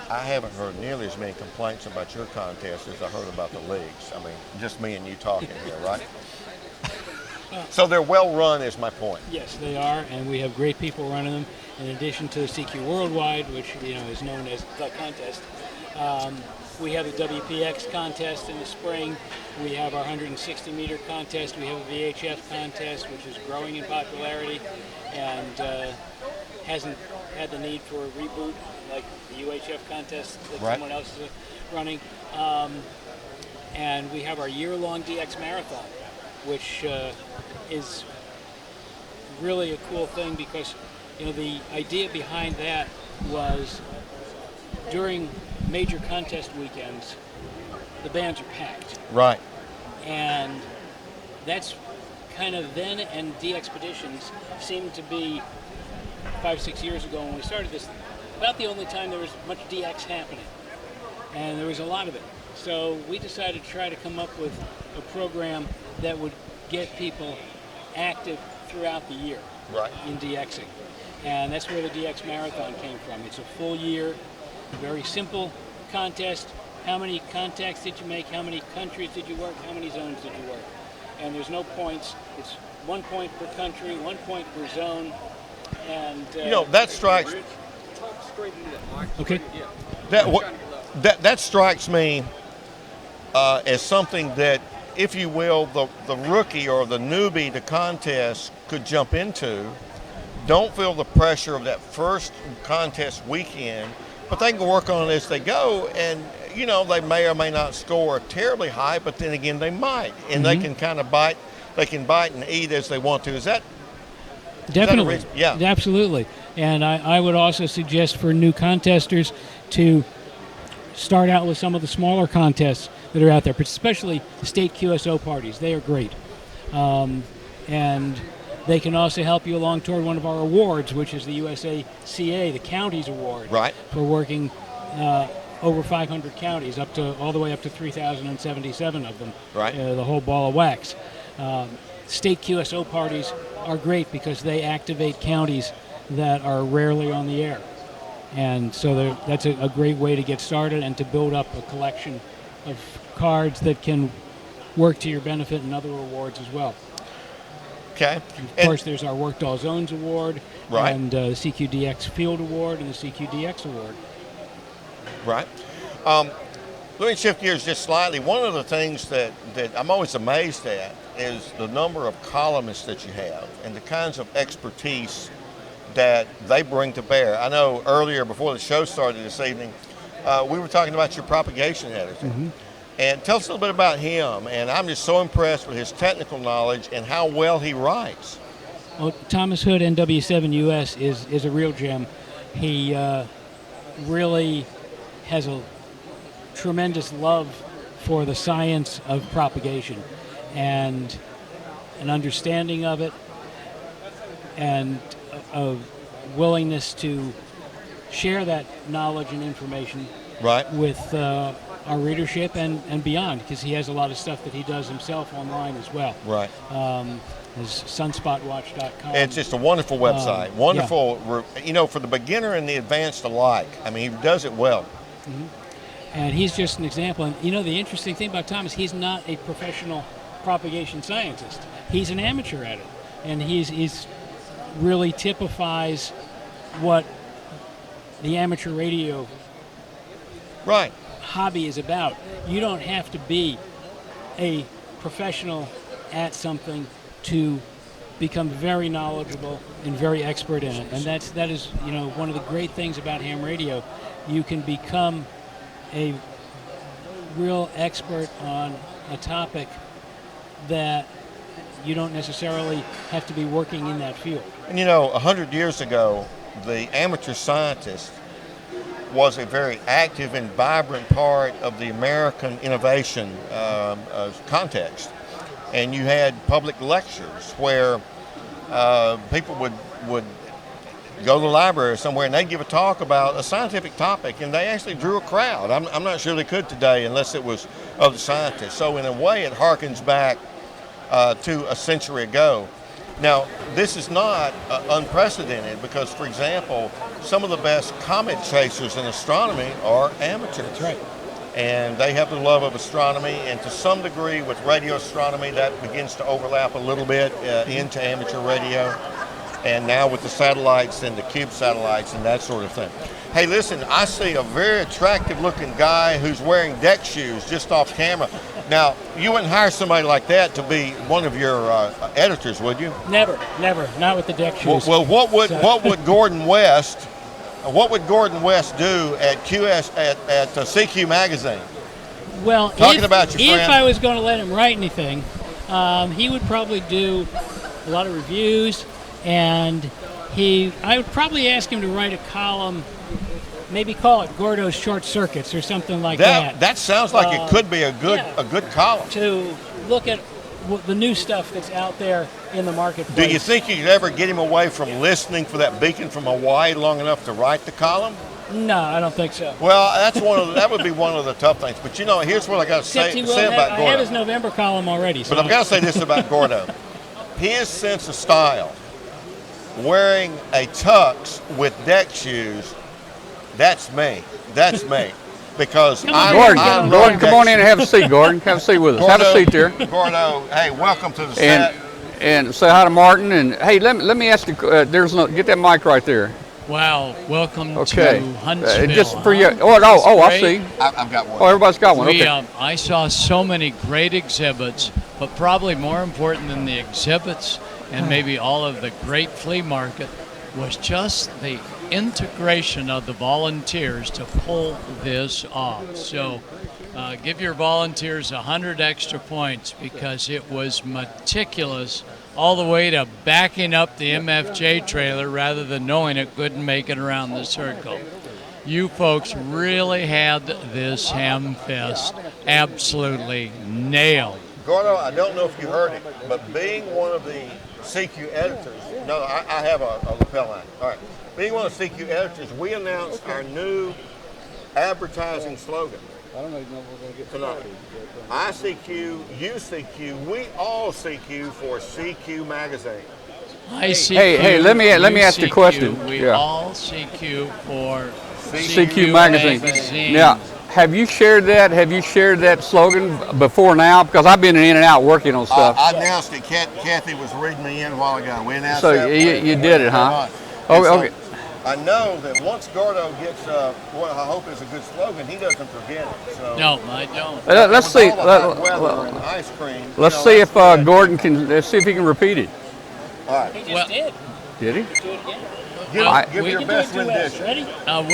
I haven't heard nearly as many complaints about your contest as I heard about the leagues. I mean, just me and you talking here, right? So they're well run is my point. Yes, they are, and we have great people running them. In addition to the CQ Worldwide, which is known as the contest, we have the WPX contest in the spring. We have our 160-meter contest. We have a VHF contest, which is growing in popularity and hasn't had the need for a reboot like the UHF contest that someone else is running. And we have our year-long DX Marathon, which is really a cool thing because the idea behind that was during major contest weekends, the bands are packed. Right. And that's kind of then, and DXpeditions seemed to be 5-6 years ago when we started this, about the only time there was much DX happening. And there was a lot of it. So we decided to try to come up with a program that would get people active throughout the year in DXing. And that's where the DX Marathon came from. It's a full year, very simple contest. How many contacts did you make? How many countries did you work? How many zones did you work? And there's no points. It's 1 point per country, 1 point per zone. And that strikes. Okay. That strikes me as something that, if you will, the rookie or the newbie to contest could jump into. Don't feel the pressure of that first contest weekend, but they can work on it as they go. And they may or may not score terribly high, but then again they might, and they can kind of bite. They can bite and eat as they want to. Is that? Definitely. Yeah. Absolutely. And I would also suggest for new contesters to start out with some of the smaller contests that are out there, but especially the state QSO parties. They are great. And they can also help you along toward one of our awards, which is the USACA, the Counties Award. Right. For working over 500 counties, all the way up to 3,077 of them. Right. The whole ball of wax. State QSO parties are great because they activate counties that are rarely on the air. And so that's a great way to get started and to build up a collection of cards that can work to your benefit and other awards as well. Okay. Of course, there's our Worked All Zones Award, and the CQDX Field Award, and the CQDX Award. Right. Let me shift gears just slightly. One of the things that I'm always amazed at is the number of columnists that you have and the kinds of expertise that they bring to bear. I know earlier, before the show started this evening, we were talking about your propagation editor. And tell us a little bit about him. And I'm just so impressed with his technical knowledge and how well he writes. Well, Thomas Hood, NW7US, is a real gem. He really has a tremendous love for the science of propagation and an understanding of it and a willingness to share that knowledge and information with our readership and beyond, because he has a lot of stuff that he does himself online as well. Right. Is sunspotwatch.com. It's just a wonderful website. Wonderful, for the beginner and the advanced alike. I mean, he does it well. And he's just an example. And the interesting thing about Thomas, he's not a professional propagation scientist. He's an amateur at it, and he's really typifies what the amateur radio hobby is about. You don't have to be a professional at something to become very knowledgeable and very expert in it. And that is one of the great things about ham radio. You can become a real expert on a topic that you don't necessarily have to be working in that field. And 100 years ago, the amateur scientist was a very active and vibrant part of the American innovation context. and you had public lectures where people would go to the library or somewhere and they'd give a talk about a scientific topic, and they actually drew a crowd. I'm not sure they could today unless it was other scientists. So in a way, it harkens back to a century ago. Now, this is not unprecedented because, for example, some of the best comet chasers in astronomy are amateurs. That's right. And they have the love of astronomy, and to some degree with radio astronomy that begins to overlap a little bit into amateur radio. And now with the satellites and the cube satellites and that sort of thing. Hey, listen, I see a very attractive looking guy who's wearing deck shoes just off camera. Now, you wouldn't hire somebody like that to be one of your editors, would you? Never, not with the deck shoes. Well, what would Gordon West do at CQ magazine? Well, Talking about your if friend. I was going to let him write anything, he would probably do a lot of reviews, and I would probably ask him to write a column, maybe call it Gordo's Short Circuits or something like that. That sounds like it could be a good column. To look at the new stuff that's out there in the marketplace. Do you think you could ever get him away from listening for that beacon from Hawaii long enough to write the column? No, I don't think so. Well, that would be one of the tough things. But here's what I got to say about I Gordo. have his November column already. So But I've got to say this about Gordo. His sense of style, wearing a tux with deck shoes, that's me. That's me. Because Gordon, come on in and have a seat, Gordon. Have a seat with us. Gordo, have a seat there. Gordo, hey, welcome to the set. And say hi to Martin. And hey, let me ask you. Get that mic right there. Wow, welcome Okay. to Huntsville. Just for you. I see. I've got one. Oh, everybody's got one. Okay. I saw so many great exhibits, but probably more important than the exhibits and maybe all of the great flea market was just the integration of the volunteers to pull this off. So give your volunteers 100 extra points because it was meticulous all the way to backing up the MFJ trailer rather than knowing it couldn't make it around the circle. You folks really had this ham fest absolutely nailed. Gordo, I don't know if you heard it, but being one of the CQ editors, no, I have a lapel line. All right. Being one of the CQ editors, we announced our new advertising slogan. I don't even know if we're going to get tonight. I CQ, you CQ, we all CQ for CQ magazine. I CQ, Hey, let me ask you a question. We all CQ for CQ magazine. Now, have you shared that slogan before now? Because I've been in and out working on stuff. I announced it. Kathy was reading me in a while ago. We announced So that. you did it, huh? Okay. I know that once Gordo gets what I hope is a good slogan, he doesn't forget it. So No, I don't. Let's see. Ice cream. Let's see if Gordon can. Let's see if he can repeat it. All right. He just did. Did he? Do it again. Give your best rendition. Ready? 1,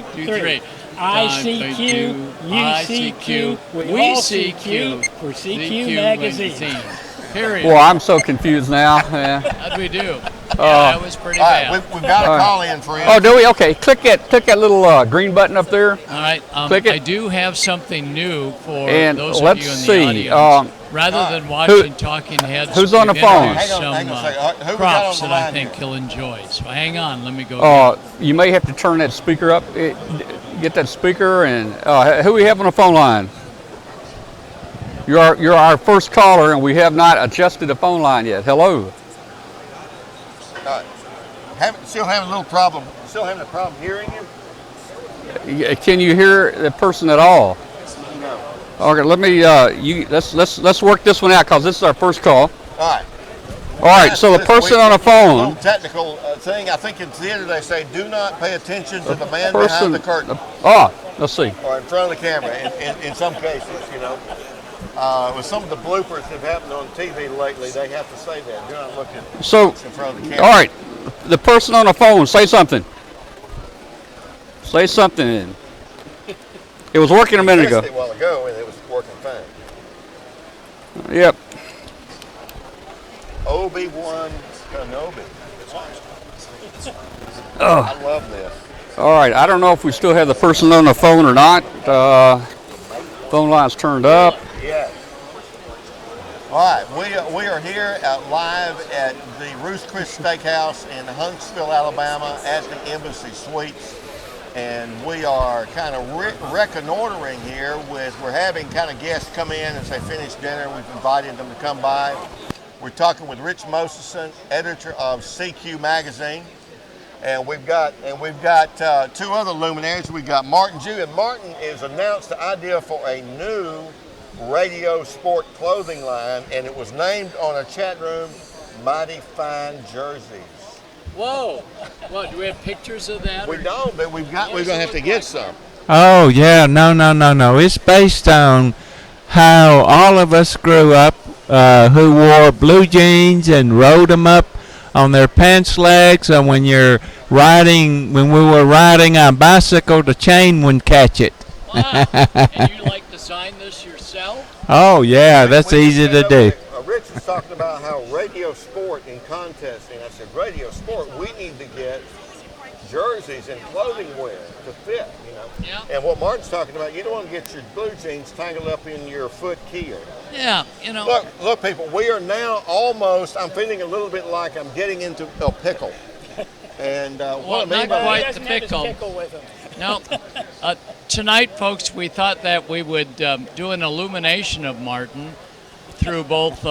2, 3. I CQ, you CQ, we all CQ for CQ magazine. Period. Boy, I'm so confused now. Yeah. How'd we do? That was pretty All bad. right, we've got a call in for him. Oh, do we? Okay, click that little green button up there. All right. Click it. I do have something new for And those let's of you in see, the audience. Rather than watching talking heads, who's on the we've phone? introduced Hang on a second. some Who we got props on the that I line think here? he'll enjoy. So hang on. Let me go. You may have to turn that speaker up. Get that speaker and who we have on the phone line? You're our first caller, and we have not adjusted the phone line yet. Hello. Still having a little problem. Still having a problem hearing you? Can you hear the person at all? No. Okay, let me. Let's work this one out because this is our first call. All right. All right. So the person on the A phone. little technical thing. I think in theater they say, "Do not pay attention to the man behind the curtain." Let's see. Or in front of the camera. In some cases, with some of the bloopers that have happened on TV lately, they have to say that. Do not look in front of the camera. All right. The person on the phone, say something. Say something. It was working a minute ago. I tested it a while ago, and it was working fine. Yep. Obi-Wan Kenobi. I love this. All right. I don't know if we still have the person on the phone or not. Phone line's turned up. Yes. All right, we are here live at the Ruth Chris Steakhouse in Huntsville, Alabama, at the Embassy Suites, and we are kind of reconnoitering here. We're having kind of guests come in as they finish dinner. We've invited them to come by. We're talking with Rich Moseson, editor of CQ magazine, and we've got two other luminaries. We've got Martin Jew, and Martin has announced the idea for a new radio sport clothing line, and it was named on a chat room Mighty Fine Jerseys. Whoa! What, do we have pictures of that? We don't, but we're going to have to get some. Oh, yeah. No. It's based on how all of us grew up who wore blue jeans and rode them up on their pants legs, and when we were riding a bicycle, the chain wouldn't catch it. Wow. And you like design this yourself? Oh, yeah, that's easy to do. Rich was talking about how radio sport in contesting. I said, radio sport, we need to get jerseys and clothing wear to fit, you know. Yeah. And what Martin's talking about, you don't want to get your blue jeans tangled up in your foot keel. Yeah, you know. Look, people, we are now almost, I'm feeling a little bit like I'm getting into a pickle. And what I mean not by quite the pickle. No. Tonight, folks, we thought that we would do an illumination of Martin through both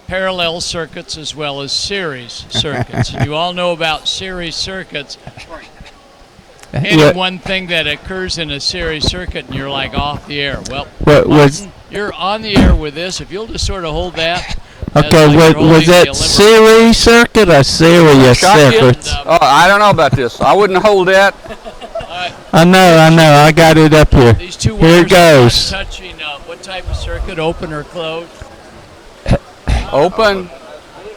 parallel circuits as well as series circuits. And you all know about series circuits. Any one thing that occurs in a series circuit and you're like off the air. Well, Martin, you're on the air with this. If you'll just sort of hold that. Okay, was that series circuit or serious circuits? Oh, I don't know about this. I wouldn't hold that. I know. I got it up here. These two Here it goes. Touching what type of circuit, open or closed? Open.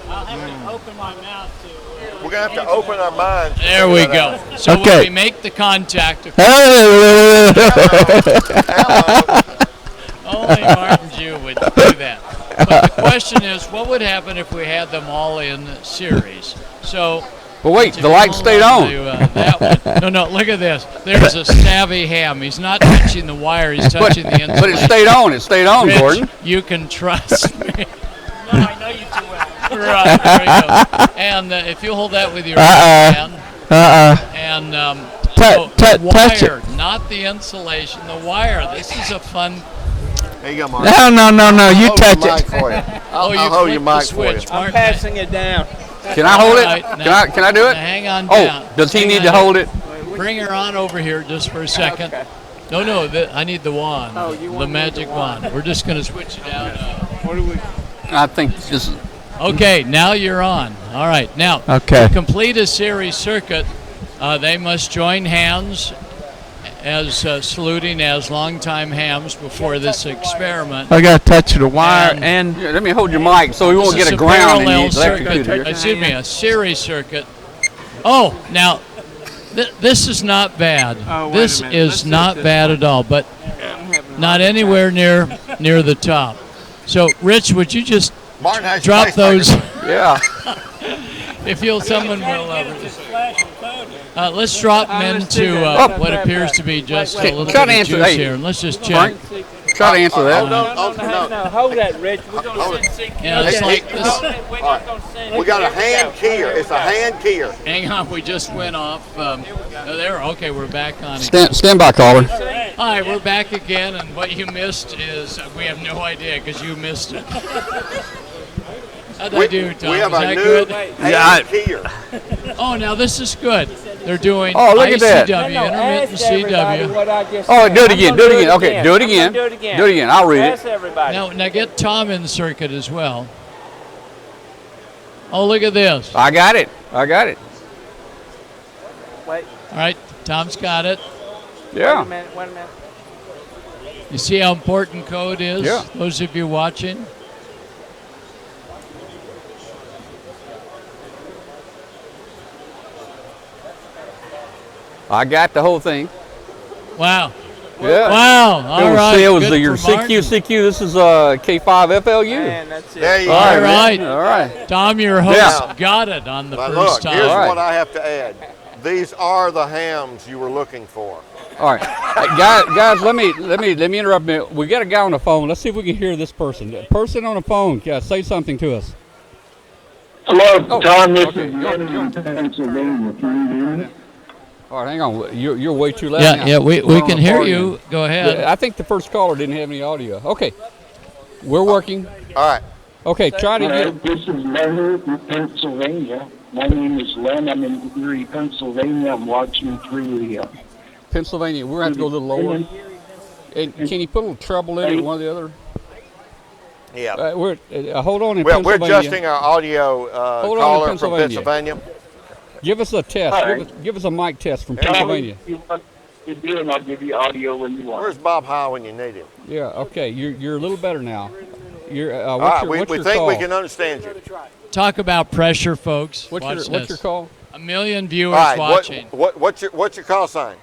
I'll have to open my mouth to. we're going to have to open our minds. There we go. So when we make the contact, only Martin Jew would do that. But the question is, what would happen if we had them all in series? So. But wait, the light stayed on. That one. No, look at this. There's a savvy ham. He's not touching the wire. He's touching the insulation. But it stayed on. It stayed on, Rich, Gordon. You can trust me. No, I know you too well. Right, there you go. And if you hold that with your right hand. And the wire, not the insulation, the wire. This is a fun. There you go, Mark. No, you touch it. I'll you hold your mic for you. I'm passing it down. Can I hold it? Right, Can I do it? Hang on down. Oh, does he need to hold it? Bring her on over here just for a second. Okay. No, I need the wand. Oh, you want the me magic the wand. wand. We're just going to switch it out. What do we? I think it's just. Okay, now you're on. All right, now Okay. to complete a series circuit, they must join hands as saluting as longtime hams before this experiment. I got to touch the wire and Yeah, let me hold your mic so we won't This get is a ground in the parallel circuit. electrocutor here. Excuse me, a series circuit. Oh, now this is not bad. Oh, wait this a minute. is Let's do not this bad at all, but not anywhere near the top. So, Rich, would you just Martin has drop those? Yeah. If you'll, someone will. Let's drop them into what appears to be just a little Try to bit of answer- juice hey, here, and let's just check. Frank, try to answer that. No, hold that, Rich. We're going Hold to it. send Yeah, it's like this. We're not going to send We got a hand keyer. It's a hand keyer. Hang on, we just went off. There, okay, we're back on. Stand by, caller. Hi, we're back again, and what you missed is we have no idea because you missed it. How'd I do, Tom? We have Is a that new good? hand keyer. Oh, now this is good. They're doing Oh, look at that. ICW, intermittent CW. Oh, do it again. Do it again. Okay, do it again. Do it again. Do it again. I'll read Ask it. everybody. Now get Tom in the circuit as well. Oh, look at this. I got it. Wait. All right, Tom's got it. Yeah. Wait a minute. You see how important code is? Yeah. Those of you watching? I got the whole thing. Wow. Yeah. Wow. All right. It was Good your for Martin. CQ. This is K5FLU. Man, that's it. There you All go. right. All right. Tom, your host, Yeah. got it on the Now first look, time. here's All right. what I have to add. These are the hams you were looking for. All right, hey, guys, let me interrupt me. We got a guy on the phone. Let's see if we can hear this person. The person on the phone, say something to us. Hello, Tom. This okay. is Lenny in Pennsylvania. Can you hear me? All right, hang on. You're way too loud now. Yeah, we can hear you. Go ahead. I think the first caller didn't have any audio. Okay, we're working. All right. Okay, try to get. This is Lenny in Pennsylvania. My name is Len. I'm in Erie, Pennsylvania. I'm watching through the. Pennsylvania. We're going to have to go a little lower. And can you put a little treble in it, one or the other? Yeah. Hold on in We're Pennsylvania. adjusting our audio Hold on in caller from Pennsylvania. Pennsylvania. Give us a test. All right. Give us a mic test from Pennsylvania. You want to do, and I'll give you audio when you want. Where's Bob High when you need him? Yeah. Okay. You're a little better now. All right, we what's your think call? we can understand you. Talk about pressure, folks. What's your call? 1 million viewers All right, watching. what's your call sign?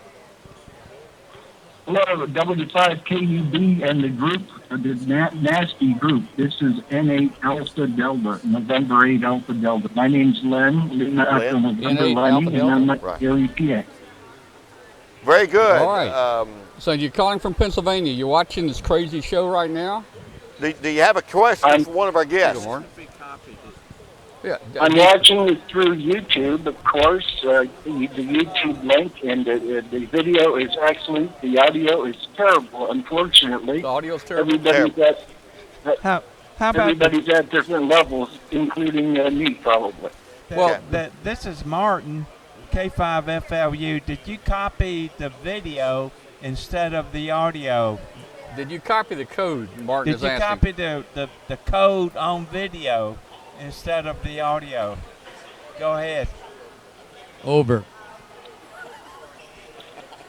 Hello, W5KUB and the group, the nasty group. This is N8 Alpha Delta, November 8 Alpha Delta. My name's Len. Len. November N8 Lenny, and I'm Right. at Erie, PA. Very good. All right. So you're calling from Pennsylvania. You're watching this crazy show right now? Do you have a question for one of our guests? Yeah. I'm watching it through YouTube, of course. The YouTube link, and the video is excellent. The audio is terrible, unfortunately. The audio's terrible. Everybody's at different levels, including me, probably. Well, this is Martin, K5FLU. Did you copy the video instead of the audio? Did you copy the code, Martin Did is you asking? copy the code on video instead of the audio? Go ahead. Over.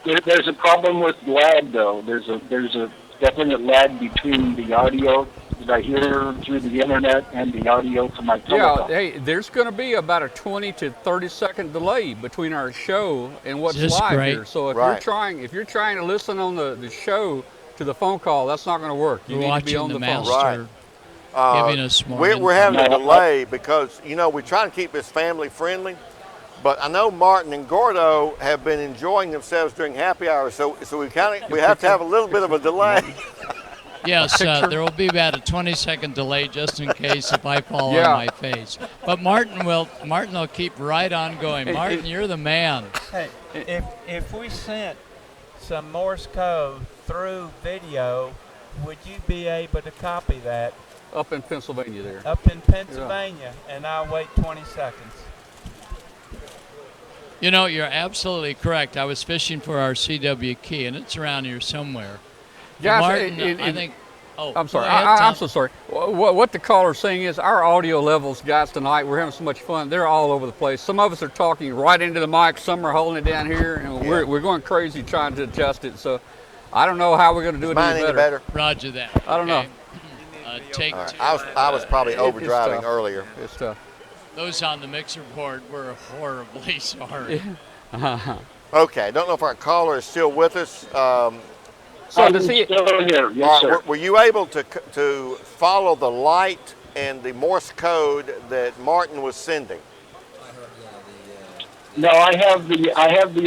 There's a problem with lag, though. There's a definite lag between the audio that I hear through the internet and the audio from my telephone. Yeah, hey, there's going to be about a 20 to 30 second delay between our show and what's Just live great. here. So if Right. you're trying to listen on the show to the phone call, that's not going to work. You We're need to watching be on the the phone. master Right. giving us more. We're having a No. delay because, we're trying to keep this family friendly. But I know Martin and Gordo have been enjoying themselves during happy hour, so we have to have a little bit of a delay. Yes, there will be about a 20-second delay just in case if I fall Yeah. on my face. But Martin will keep right on going. Martin, you're the man. Hey, if we sent some Morse code through video, would you be able to copy that Up in Pennsylvania there. up in Pennsylvania? And I'll wait 20 seconds. You're absolutely correct. I was fishing for our CW key, and it's around here somewhere. Guys, Martin, I think. Oh, I'm sorry. go ahead, I'm Tom. so sorry. What the caller's saying is our audio levels, guys, tonight, we're having so much fun. They're all over the place. Some of us are talking right into the mic. Some are holding it down here, and we're going crazy trying to adjust it. So I don't know how we're going to do it Mine any any better. better? Roger that. I don't know. Okay. Take All right. two. I was probably It's overdriving tough. earlier. It's tough. Those on the mixer board were horribly sorry. Okay, I don't know if our caller is still with us. So I'm does he? still here. Yes, All sir. right, were you able to follow the light and the Morse code that Martin was sending? No, I have the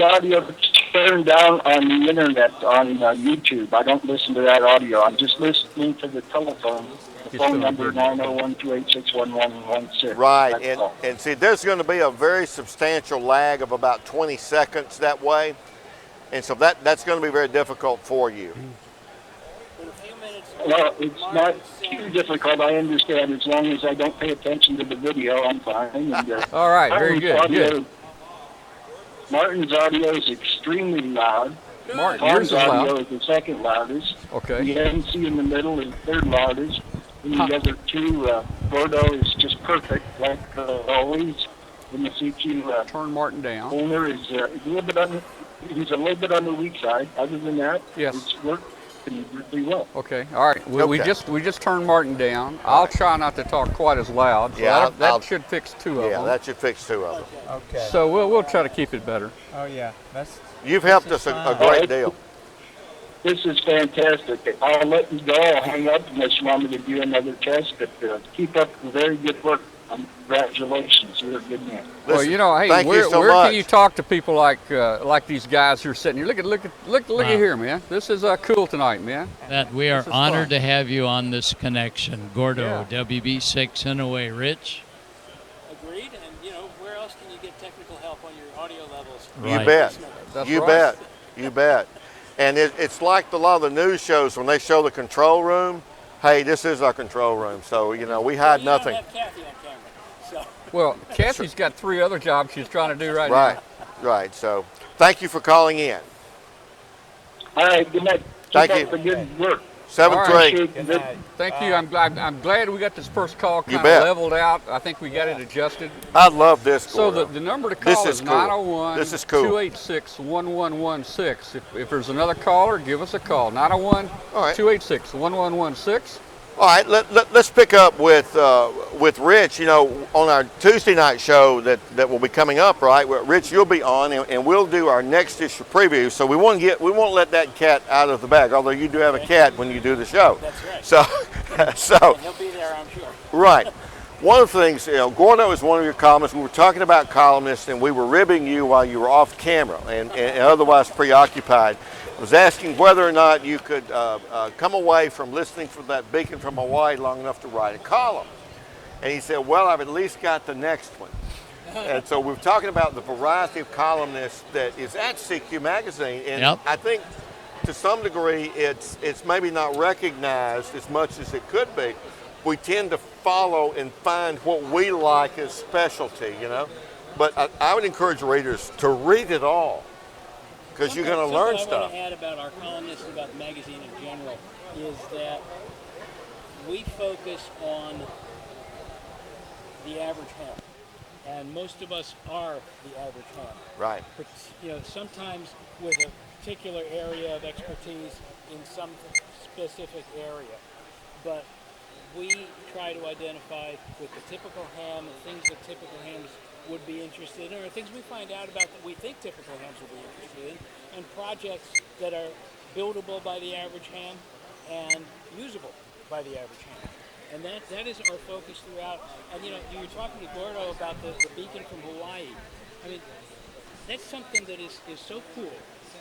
audio turned down on the internet on YouTube. I don't listen to that audio. I'm just listening to the telephone. The phone number 901-286-1116. Right, That's all. and see, there's going to be a very substantial lag of about 20 seconds that way, and so that's going to be very difficult for you. Well, it's not too difficult. I understand. As long as I don't pay attention to the video, I'm fine. And, All right, very good. Good. Martin's audio is extremely loud. Martin, yours Tom's is audio loud. is the second loudest. Okay. The MC in the middle is third loudest. And the other two, Gordo is just perfect, like always. And the CQ Turn Martin down. owner is a little bit on the weak side. Other than that, Yes. it's worked really well. Okay. All right. We Okay. just turned Martin down. I'll try not to talk quite as loud. So Yeah, that should fix two of Yeah, them. that should fix two of them. Okay. So we'll try to keep it better. Oh yeah, that's. You've helped This us is a fine. great deal. This is fantastic. I'll let you go. I'll hang up unless you want me to do another test. But keep up the very good work. Congratulations. You're a good man. Well, Listen, you know, hey, thank you where, so where much. can you talk to people like these guys who are sitting here? Look at here, man. This is cool tonight, man. That we are This is honored fun. to have you on this connection. Gordo, Yeah. WB6 in a way. Rich? Agreed, and where else can you get technical help on your audio levels? You Right. bet. That's You right. bet. You bet. And it's like a lot of the news shows when they show the control room. Hey, this is our control room. So, we hide nothing. Don't have Kathy on camera, so. Well, Kathy's got 3 other jobs she's trying to do right Right. now. Right. So, thank you for calling in. All right, good night. Thank Keep you. up the good work. 7-3. Appreciate Good it. night. Thank you. I'm glad we got this first call You kind bet. of leveled out. I think we got it adjusted. I love this. So Gordo. the number to This call is is cool. 901 This is cool. 286 1116. If there's another caller, give us a call. 901 All right. 286 1116. All right, let's pick up with Rich. On our Tuesday night show that will be coming up, right? Rich, you'll be on, and we'll do our next issue preview. So we won't let that cat out of the bag. Although you do have a cat when you do the show. That's right. So He'll be there, I'm sure. right. One of the things, Gordo is one of your columnists. We were talking about columnists, and we were ribbing you while you were off camera and otherwise preoccupied. I was asking whether or not you could come away from listening for that beacon from Hawaii long enough to write a column. And he said, well, I've at least got the next one. And so we're talking about the variety of columnists that is at CQ Magazine. And Yep. I think to some degree it's maybe not recognized as much as it could be. We tend to follow and find what we like as specialty, But I would encourage readers to read it all, because you're going to learn Something I want stuff. to add about our columnists and about the magazine in general is that we focus on the average ham, and most of us are the average ham. Right. But, sometimes with a particular area of expertise in some specific area, but we try to identify with the typical ham things that typical hams would be interested in, or things we find out about that we think typical hams will be interested in, and projects that are buildable by the average ham and usable by the average ham. And that is our focus throughout. And you were talking to Gordo about the beacon from Hawaii. I mean, that's something that is so cool.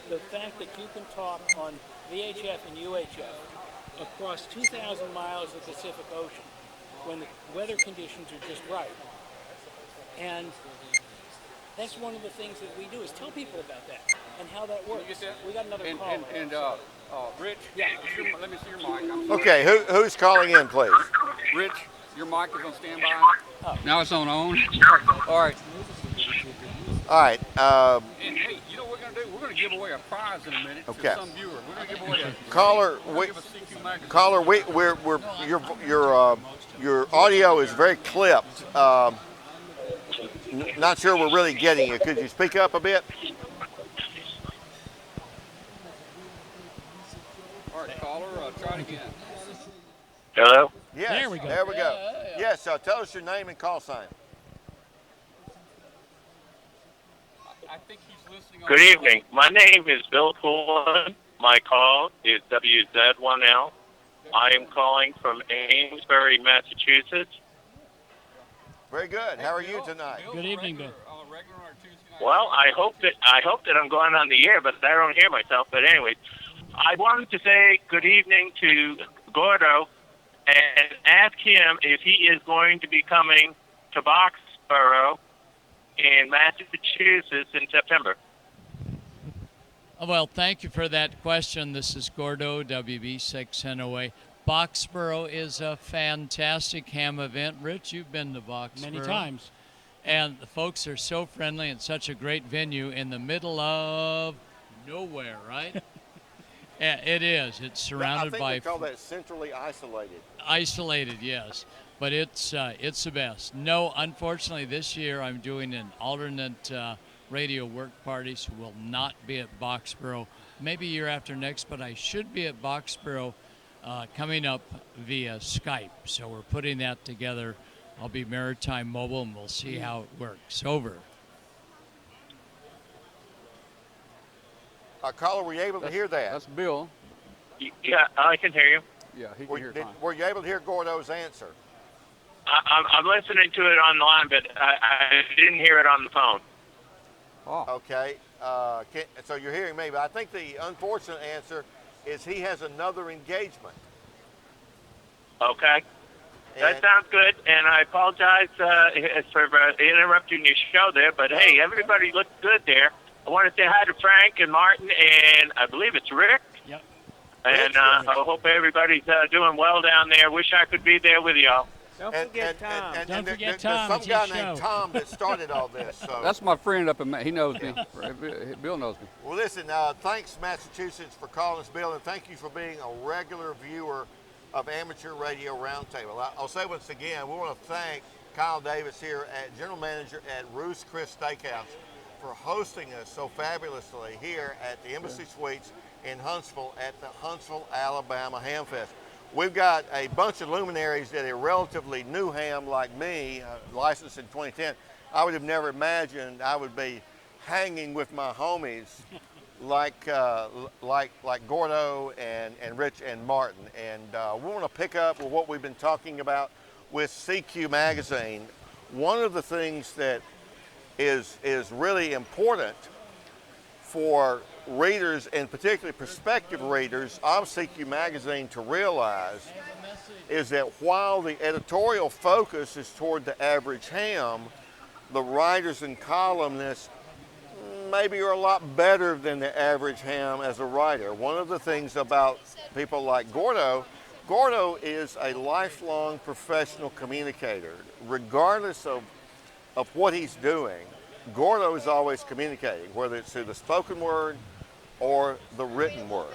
The fact that you can talk on VHF and UHF across 2,000 miles of the Pacific Ocean when the weather conditions are just right. And that's one of the things that we do is tell people about that and how that works. We got another call. And Rich, Yeah. let me see your mic. I'm sorry. Okay, who's calling in, please? Rich, your mic is on standby. Oh. Now it's on. All right. All right. And hey, you know what we're going to do? We're going to give away a prize in a minute Okay. to some viewer. We're going to give away a Caller, we're gonna give a CQ magazine. caller, your audio is very clipped. Not sure we're really getting you. Could you speak up a bit? All right, caller, try it again. Hello? Yes. There we go. There we go. Yes. Tell us your name and call sign. I think he's listening. On Good evening. My name is Bill Coolin. My call is WZ1L. I am calling from Amesbury, Massachusetts. Very good. How are you tonight? Good evening, Bill. Regular on Tuesday night. Well, I hope that I'm going on the air, but I don't hear myself. But anyways, I wanted to say good evening to Gordo and ask him if he is going to be coming to Boxborough in Massachusetts in September. Well, thank you for that question. This is Gordo, WB6 NOA. Boxborough is a fantastic ham event. Rich, you've been to Boxborough. Many times. And the folks are so friendly and such a great venue in the middle of nowhere, right? Yeah, it is. It's surrounded I think by they call that centrally isolated. isolated, yes, but it's the best. No, unfortunately, this year I'm doing an alternate radio work party, so will not be at Boxborough. Maybe year after next, but I should be at Boxborough coming up via Skype. So we're putting that together. I'll be Maritime Mobile, and we'll see how it works. Over. Caller, were you able to hear that? That's Bill. Yeah, I can hear you. Yeah, he can hear fine. Were you able to hear Gordo's answer? I'm listening to it on the line, but I didn't hear it on the phone. Okay. So you're hearing me, but I think the unfortunate answer is he has another engagement. Okay. That sounds good, and I apologize for interrupting your show there, but hey, everybody looked good there. I want to say hi to Frank and Martin, and I believe it's Rick. Yep. And I hope everybody's doing well down there. Wish I could be there with y'all. Don't forget Tom. Don't forget There's Tom. some It's guy his named show. Tom that started all this. So. That's my friend up in Maine. He knows me. Bill knows me. Well, listen, thanks, Massachusetts, for calling us, Bill, and thank you for being a regular viewer of Amateur Radio Roundtable. I'll say once again, we want to thank Kyle Davis here, General Manager at Ruth Chris Steakhouse, for hosting us so fabulously here at the Embassy Suites in Huntsville at the Huntsville, Alabama Ham Fest. We've got a bunch of luminaries that are relatively new ham like me, licensed in 2010. I would have never imagined I would be hanging with my homies like Gordo and Rich and Martin. And we want to pick up with what we've been talking about with CQ Magazine. One of the things that is really important for readers, and particularly prospective readers of CQ Magazine, to realize is that while the editorial focus is toward the average ham, the writers and columnists maybe are a lot better than the average ham as a writer. One of the things about people like Gordo is a lifelong professional communicator. Regardless of what he's doing, Gordo is always communicating, whether it's through the spoken word or the written word.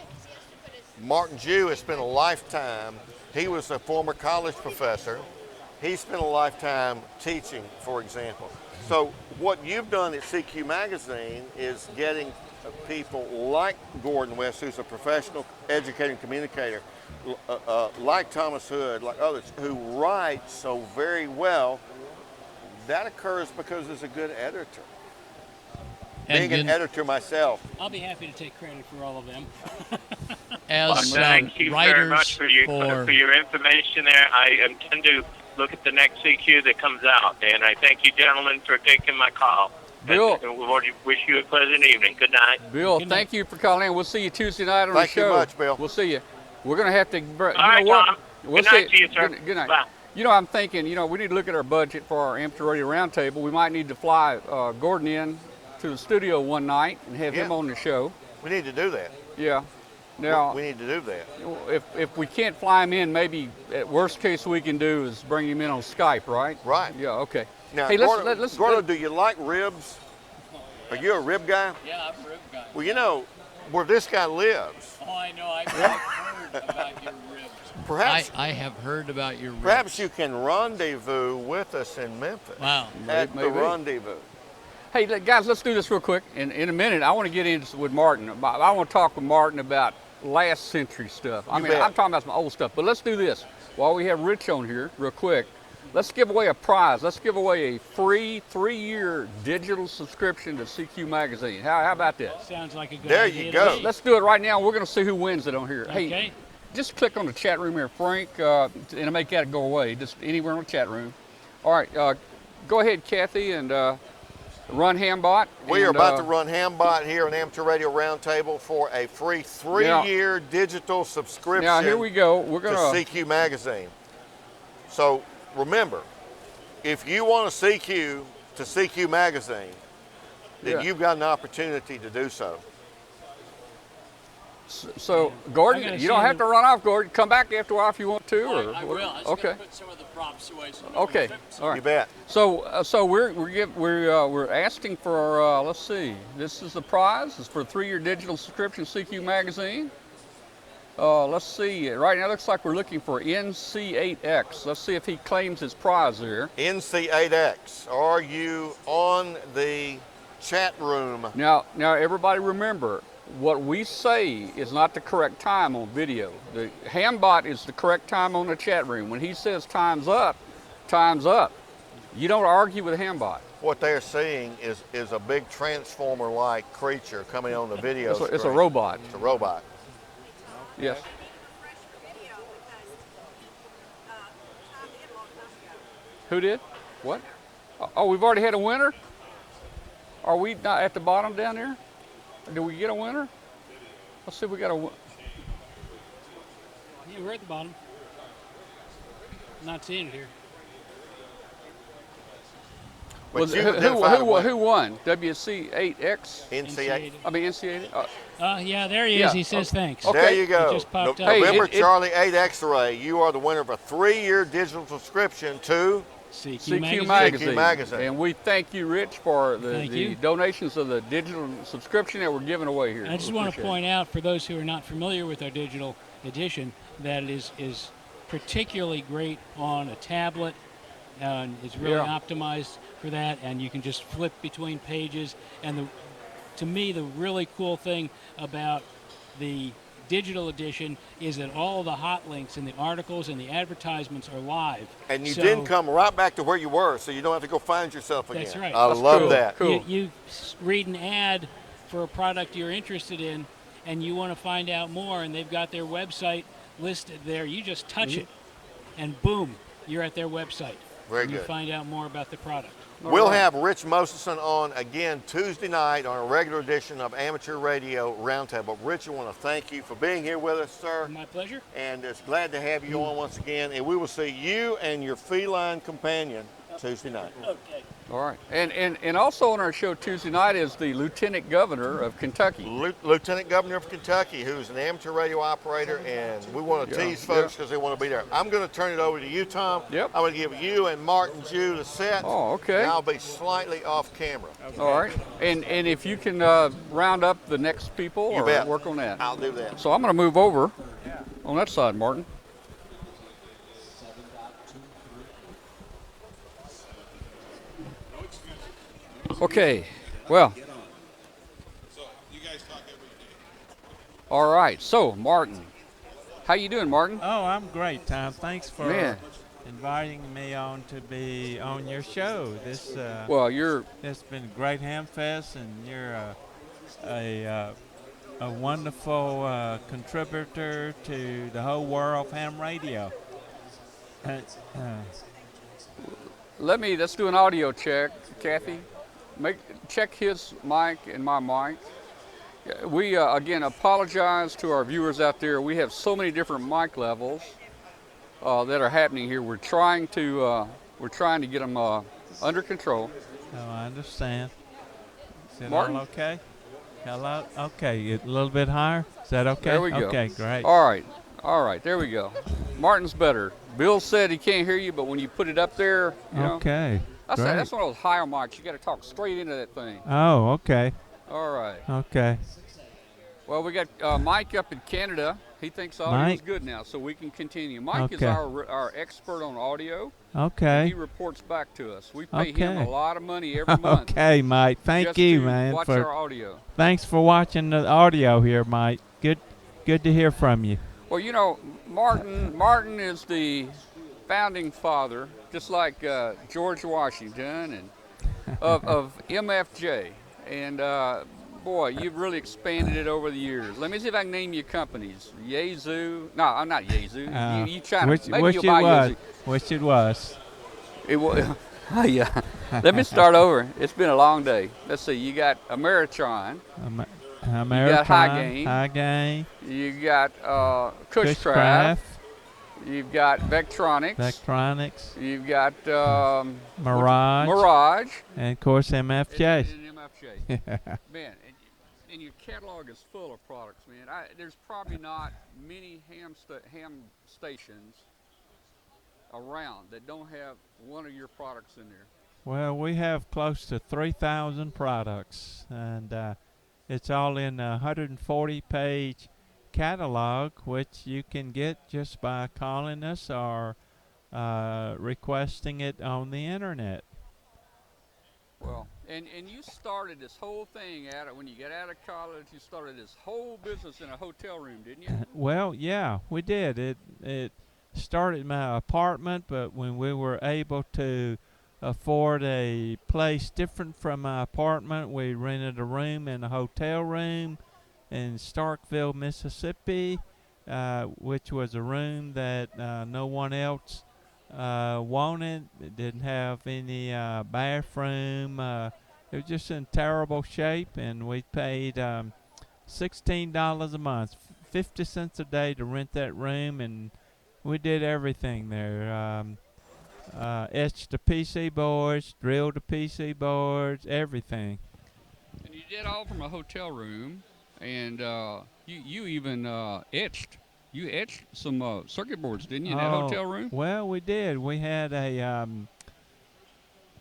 Martin Jew has spent a lifetime, he was a former college professor, he spent a lifetime teaching, for example. So what you've done at CQ Magazine is getting people like Gordon West, who's a professional educator and communicator, like Thomas Hood, like others, who write so very well. That occurs because there's a good editor. Being an editor myself. I'll be happy to take credit for all of them. As thank you very much for your information there. I intend to look at the next CQ that comes out, and I thank you, gentlemen, for taking my call. Bill, and we wish you a pleasant evening. Good night. Bill, thank you for calling in. We'll see you Tuesday night on the show. Thank you much, Bill. We'll see you. We're going to have to. All right, Tom. We'll good night to you, sir. Good night. Bye. You know, I'm thinking, we need to look at our budget for our Amateur Radio Roundtable. We might need to fly Gordon in to the studio one night and have him on the show. We need to do that. Yeah. Now, we need to do that. If we can't fly him in, maybe at worst case we can do is bring him in on Skype, right? Right. Yeah, okay. Now, hey, Gordo, do you like ribs? Are you a rib guy? Yeah, I'm a rib guy. Well, you know where this guy lives. Oh, I know. I've heard about your ribs. Perhaps I have heard about your ribs. Perhaps you can rendezvous with us in Memphis. Wow. At the rendezvous. Hey, guys, let's do this real quick. In a minute, I want to get into with Martin. I want to talk with Martin about last century stuff. I'm talking about some old stuff. But let's do this. While we have Rich on here, real quick, let's give away a prize. Let's give away a free 3-year digital subscription to CQ Magazine. How about that? Sounds like a good there idea. There you go. Let's do it right now. We're going to see who wins it on here. Okay. Hey, just click on the chat room here, Frank, and make that go away. Just anywhere in the chat room. All right, go ahead, Kathy, and run Hambot. We are about to run Hambot here on Amateur Radio Roundtable for a free 3-year digital subscription. Now, here we go. We're going to CQ Magazine. So remember, if you want to CQ Magazine, then you've got an opportunity to do so. So, Gordon, you don't have to run off, Gordon. Come back after a while if you want to. Or, I will. I was okay. going to put some of the props away. So okay. All right. You bet. So we're asking for let's see. This is the prize. It's for a 3-year digital subscription CQ Magazine. Let's see. Right now, it looks like we're looking for NC8X. Let's see if he claims his prize there. NC8X. Are you on the chat room? Now, everybody remember, what we say is not the correct time on video. The Hambot is the correct time on the chat room. When he says time's up, time's up. You don't argue with Hambot. What they're seeing is a big transformer-like creature coming on the video screen. It's a robot. It's a robot. Yes. Who did? What? Oh, we've already had a winner? Are we not at the bottom down there? Or did we get a winner? Let's see if we got a winner. Yeah, we're at the bottom. Not seeing it here. Well, who won? WC8X? NC8. I mean, NC8. Yeah, there he is. He says thanks. Okay. There you go. It just popped up. November Charlie 8 X-Ray. You are the winner of a 3-year digital subscription to CQ Magazine. And we thank you, Rich, for the donations of the digital subscription that we're giving away here. I just want to point out, for those who are not familiar with our digital edition, that it is particularly great on a tablet. It's really optimized for that, and you can just flip between pages. And to me, the really cool thing about the digital edition is that all the hot links and the articles and the advertisements are live. And you didn't come right back to where you were, so you don't have to go find yourself again. That's right. I love that. Cool. You read an ad for a product you're interested in, and you want to find out more, and they've got their website listed there. You just touch it, and boom, you're at their website. Very and good. You find out more about the product. We'll have Rich Moseson on again Tuesday night on a regular edition of Amateur Radio Roundtable. Rich, I want to thank you for being here with us, sir. My pleasure. And it's glad to have you on once again. And we will see you and your feline companion Tuesday night. Okay. All right. And also on our show Tuesday night is the Lieutenant Governor of Kentucky. Lieutenant Governor of Kentucky, who's an amateur radio operator, and we want to tease folks because they want to be there. I'm going to turn it over to you, Tom. Yep. I'm going to give you and Martin Jew the set. Oh, okay. And I'll be slightly off camera. Okay. All right. And if you can round up the next people or work on that. I'll do that. So I'm going to move over on that side, Martin. Okay, well, all right, so Martin, how you doing, Martin? Oh, I'm great, Tom. Thanks for inviting me on to be on your show. This it's been a great ham fest, and you're a wonderful contributor to the whole world of ham radio. Let's do an audio check, Kathy. Check his mic and my mic. We again apologize to our viewers out there. We have so many different mic levels that are happening here. We're trying to get them under control. Oh, I understand. Is it Martin? all okay? Hello? Okay, a little bit higher? Is that okay? There we go. Okay, great. All right, there we go. Martin's better. Bill said he can't hear you, but when you put it up there, you know. Okay. That's one of those higher mics. You got to talk straight into that thing. Oh, okay. All right. Okay. Well, we got Mike up in Canada. He thinks audio is good now, so we can continue. Mike is our expert on audio. Okay. He reports back to us. We pay him a lot of money every month. Okay, Mike. Thank you, man. Watch our audio. Thanks for watching the audio here, Mike. Good to hear from you. Well, you know, Martin is the founding father, just like George Washington and of MFJ. And boy, you've really expanded it over the years. Let me see if I can name you companies. Yazoo. No, I'm not Yazoo. You try to maybe you'll buy Yazoo. Which it was. It was. Yeah. Let me start over. It's been a long day. Let's see. You got Ameritron. You got High Gain. You got Cushcraft. You've got Vectronics. You've got Mirage. And of course MFJ. And MFJ. Man, and your catalog is full of products, man. There's probably not many ham stations around that don't have one of your products in there. Well, we have close to 3,000 products, and it's all in a 140-page catalog, which you can get just by calling us or requesting it on the internet. Well, and you started this whole thing when you got out of college. You started this whole business in a hotel room, didn't you? Well, yeah, we did. It started in my apartment, but when we were able to afford a place different from my apartment, we rented a room in a hotel room in Starkville, Mississippi, which was a room that no one else wanted. It didn't have any bathroom. It was just in terrible shape, and we paid $16 a month, 50 cents a day to rent that room, and we did everything there. Etched the PC boards, drilled the PC boards, everything. And you did all from a hotel room, and you even etched. You etched some circuit boards, didn't you, in that hotel room? Well, we did. We had a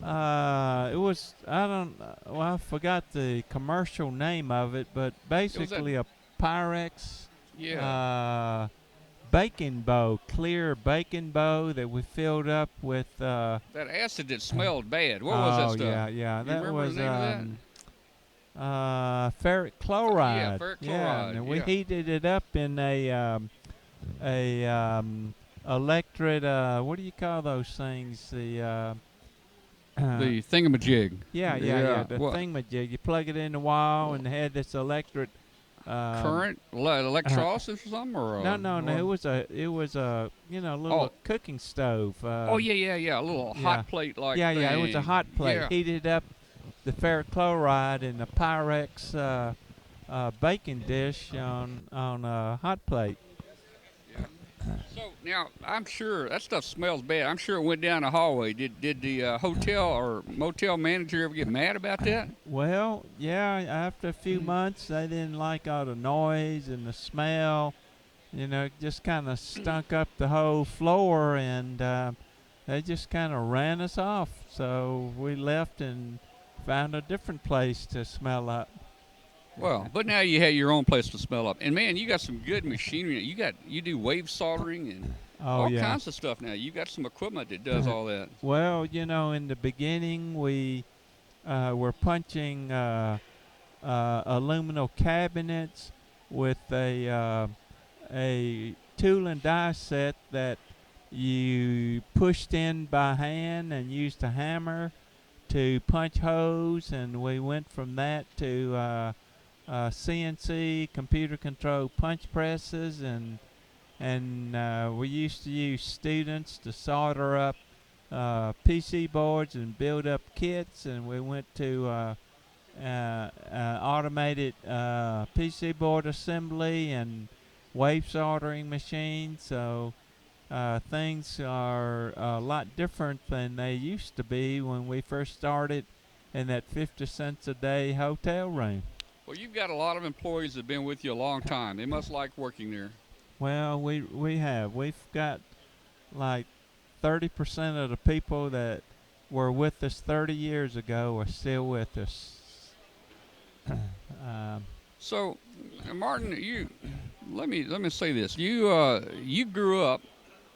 it was I forgot the commercial name of it, but basically a Pyrex baking bow, clear baking bow that we filled up with that acid that smelled bad. What was that stuff? Yeah, you that was the name of that? ferric chloride. Yeah, ferric chloride. Yeah, and we heated it up in a electric. What do you call those things? The thingamajig. Yeah. The thingamajig. You plug it in the wall and had this electric current, electrolysis or something, or no. It was a little cooking stove. A little hot plate like. Yeah. It was a hot plate. Yeah. Heated up the ferric chloride in a Pyrex baking dish on a hot plate. So now I'm sure that stuff smells bad. I'm sure it went down the hallway. Did the hotel or motel manager ever get mad about that? Well, yeah. After a few months, they didn't like all the noise and the smell. It just kind of stunk up the whole floor, and they just kind of ran us off. So we left and found a different place to smell up. Well, but now you have your own place to smell up, and man, you got some good machinery. You do wave soldering and all kinds of stuff now. You got some equipment that does all that. Well, in the beginning we were punching aluminum cabinets with a tool and die set that you pushed in by hand and used a hammer to punch holes, and we went from that to CNC computer-controlled punch presses, and we used to use students to solder up PC boards and build up kits, and we went to automated PC board assembly and wave soldering machines. So things are a lot different than they used to be when we first started in that 50 cents a day hotel room. Well, you've got a lot of employees that have been with you a long time. They must like working there. Well, we have. We've got like 30% of the people that were with us 30 years ago are still with us. So, Martin, let me say this. You grew up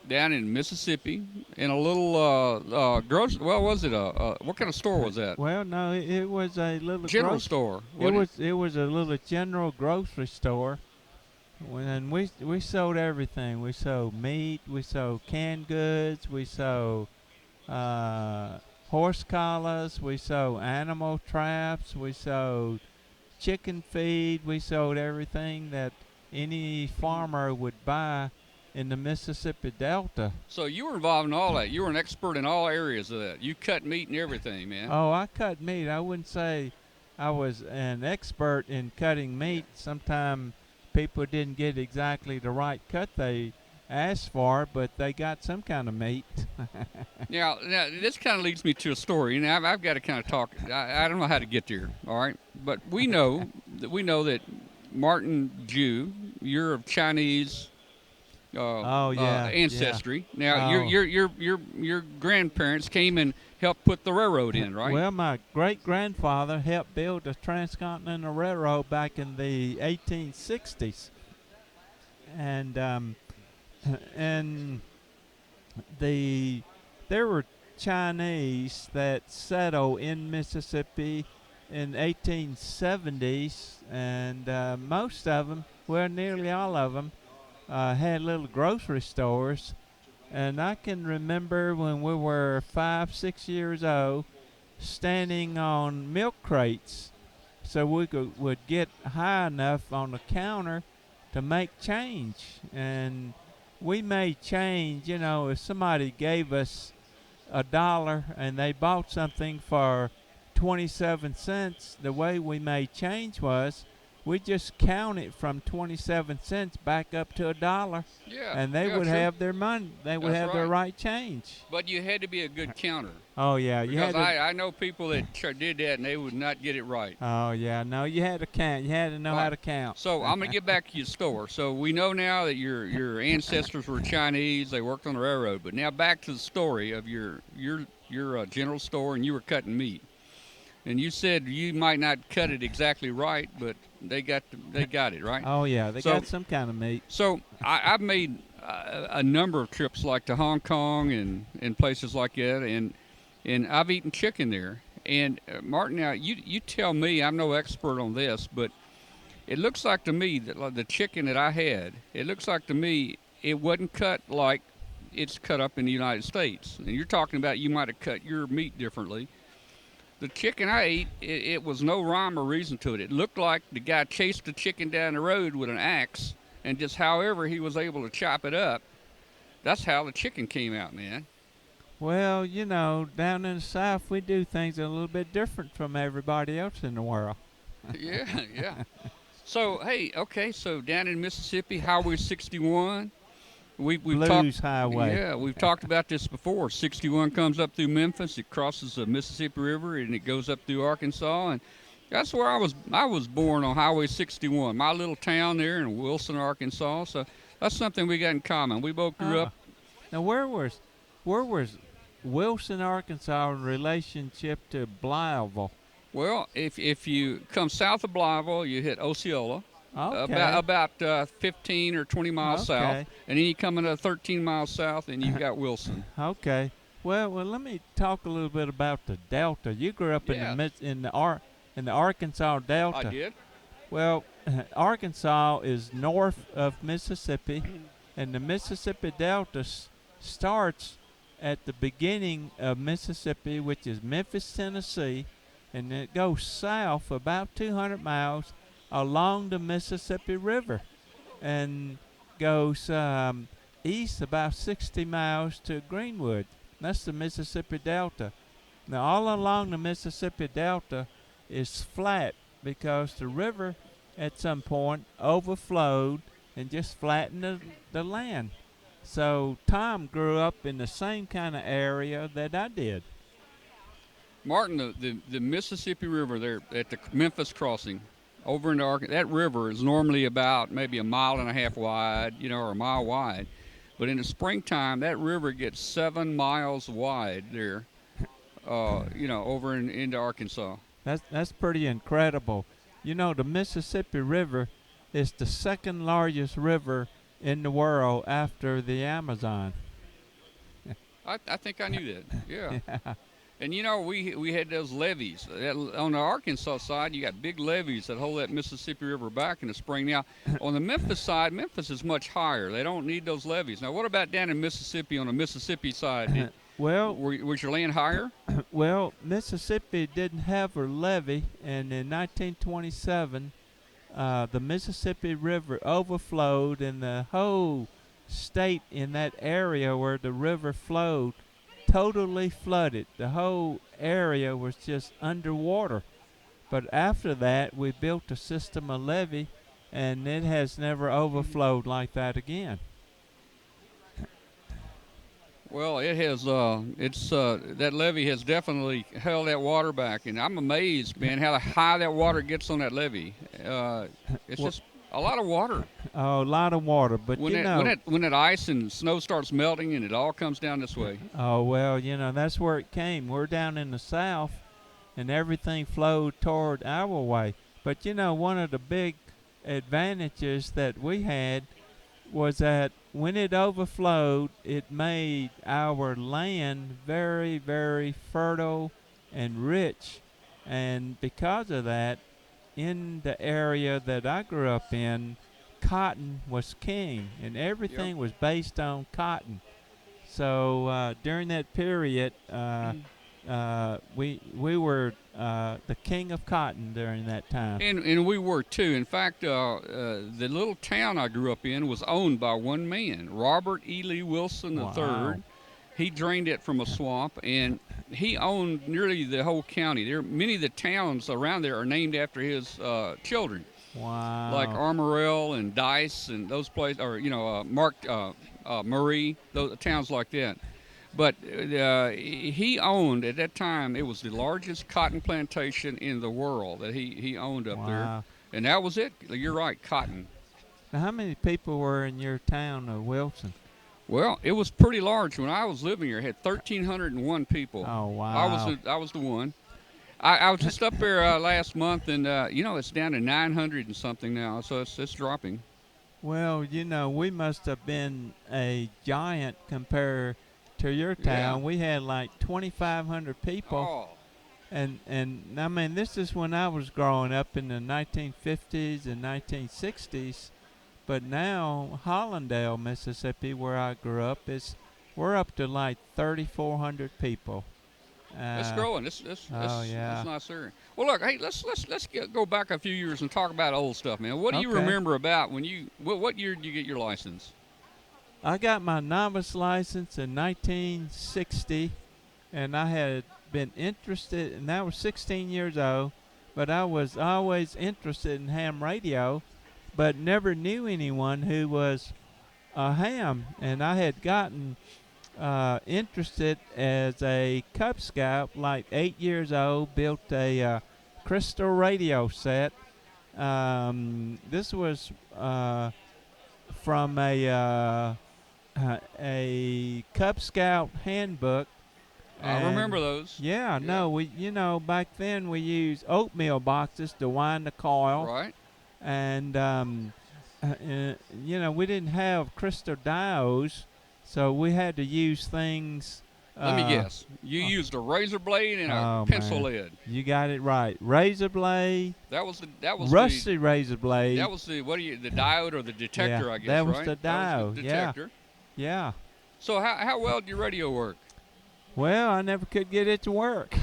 down in Mississippi in a little grocery. Well, was it what kind of store was that? Well, no, it was a little general store. It was a little general grocery store, and we sold everything. We sold meat, we sold canned goods, we sold horse collars, we sold animal traps, we sold chicken feed, we sold everything that any farmer would buy in the Mississippi Delta. So you were involved in all that. You were an expert in all areas of that. You cut meat and everything, man. Oh, I cut meat. I wouldn't say I was an expert in cutting meat. Sometimes people didn't get exactly the right cut they asked for, but they got some kind of meat. Now, this kind of leads me to a story, and I've got to kind of talk. I don't know how to get there, all right? But we know that Martin Jew, you're of Chinese ancestry. Yeah. Now, your grandparents came and helped put the railroad in, right? Well, my great-grandfather helped build the Transcontinental Railroad back in the 1860s. And there were Chinese that settled in Mississippi in 1870s, and most of them, well, nearly all of them, had little grocery stores. And I can remember when we were 5-6 years old, standing on milk crates so we would get high enough on the counter to make change. And we may change, if somebody gave us $1 and they bought something for 27 cents, the way we may change was we just count it from 27 cents back up to $1. Yeah. And they would have their money. They would have their right change. But you had to be a good counter. Oh, yeah. Because I know people that did that and they would not get it right. Oh, yeah. No, you had to count. You had to know how to count. So I'm going to get back to your store. So we know now that your ancestors were Chinese. They worked on the railroad. But now back to the story of your general store, and you were cutting meat. And you said you might not cut it exactly right, but they got it, right? Oh, yeah. They got some kind of meat. So I've made a number of trips like to Hong Kong and places like that, and I've eaten chicken there. And Martin, now you tell me, I'm no expert on this, but it looks like to me that like the chicken that I had, it looks like to me it wasn't cut like it's cut up in the United States. And you're talking about you might have cut your meat differently. The chicken I ate, it was no rhyme or reason to it. It looked like the guy chased the chicken down the road with an axe, and just however he was able to chop it up, that's how the chicken came out, man. Well, down in the South, we do things a little bit different from everybody else in the world. Yeah. So, hey, okay, so down in Mississippi, Highway 61, we've Blues Highway. Yeah, we've talked about this before. 61 comes up through Memphis, it crosses the Mississippi River, and it goes up through Arkansas, and that's where I was born on Highway 61, my little town there in Wilson, Arkansas. So that's something we got in common. We both grew up. Now, where was Wilson, Arkansas in relationship to Blytheville? Well, if you come south of Blytheville, you hit Osceola. Okay. About 15 or 20 miles south, and then you come another 13 miles south, and you've got Wilson. Okay. Well, let me talk a little bit about the Delta. You grew up in the Arkansas Delta. I did. Well, Arkansas is north of Mississippi, and the Mississippi Delta starts at the beginning of Mississippi, which is Memphis, Tennessee, and it goes south about 200 miles along the Mississippi River and goes east about 60 miles to Greenwood. That's the Mississippi Delta. Now, all along the Mississippi Delta is flat because the river at some point overflowed and just flattened the land. So Tom grew up in the same kind of area that I did. Martin, the Mississippi River there at the Memphis crossing, over in Arkansas, that river is normally about maybe 1.5 miles wide, or a mile wide. But in the springtime, that river gets 7 miles wide there, over into Arkansas. That's pretty incredible. The Mississippi River is the second largest river in the world after the Amazon. I think I knew that. Yeah. And we had those levees. On the Arkansas side, you got big levees that hold that Mississippi River back in the spring. Now, on the Memphis side, Memphis is much higher. They don't need those levees. Now, what about down in Mississippi on the Mississippi side? Was your land higher? Well, Mississippi didn't have a levee, and in 1927, the Mississippi River overflowed, and the whole state in that area where the river flowed totally flooded. The whole area was just underwater. But after that, we built a system of levee, and it has never overflowed like that again. Well, it has. That levee has definitely held that water back, and I'm amazed, man, how high that water gets on that levee. It's just a lot of water. Oh, a lot of water, but when that ice and snow starts melting and it all comes down this way. Oh well, that's where it came. We're down in the South, and everything flowed toward our way. But one of the big advantages that we had was that when it overflowed, it made our land very, very fertile and rich, and because of that, in the area that I grew up in, cotton was king, and everything was based on cotton. So during that period, we were the king of cotton during that time. And we were too. In fact, the little town I grew up in was owned by one man, Robert E. Lee Wilson III. He drained it from a swamp, and he owned nearly the whole county. Many of the towns around there are named after his children. Wow. Like Armorel and Dice and those places, or Murray, those towns like that. But he owned, at that time, it was the largest cotton plantation in the world that he owned up there. And that was it. You're right, cotton. Now, how many people were in your town of Wilson? Well, it was pretty large. When I was living here, it had 1,301 people. Oh, wow. I was the one. I was just up there last month, and, it's down to 900 and something now, so it's dropping. Well, we must have been a giant compared to your town. Yeah. We had like 2,500 people. Oh. And I mean, this is when I was growing up in the 1950s and 1960s. But now, Hollandale, Mississippi, where I grew up, we're up to like 3,400 people. It's growing. It's yeah. It's not serious. Well, look, hey, let's go back a few years and talk about old stuff, man. What do you remember about when what year did you get your license? I got my novice license in 1960, and I had been interested, and I was 16 years old, but I was always interested in ham radio, but never knew anyone who was a ham. And I had gotten interested as a Cub Scout, like 8 years old, built a crystal radio set. This was from a Cub Scout handbook. I remember those. Yeah, no, back then we used oatmeal boxes to wind the coil. Right. And, we didn't have crystal diodes, so we had to use things. Let me guess. You used a razor blade and a pencil lead. You got it right. Razor blade. That was rusty razor blade. That was the diode or the detector, I guess, that was right? the diode. That was the detector. Yeah. So how well did your radio work? Well, I never could get it to work.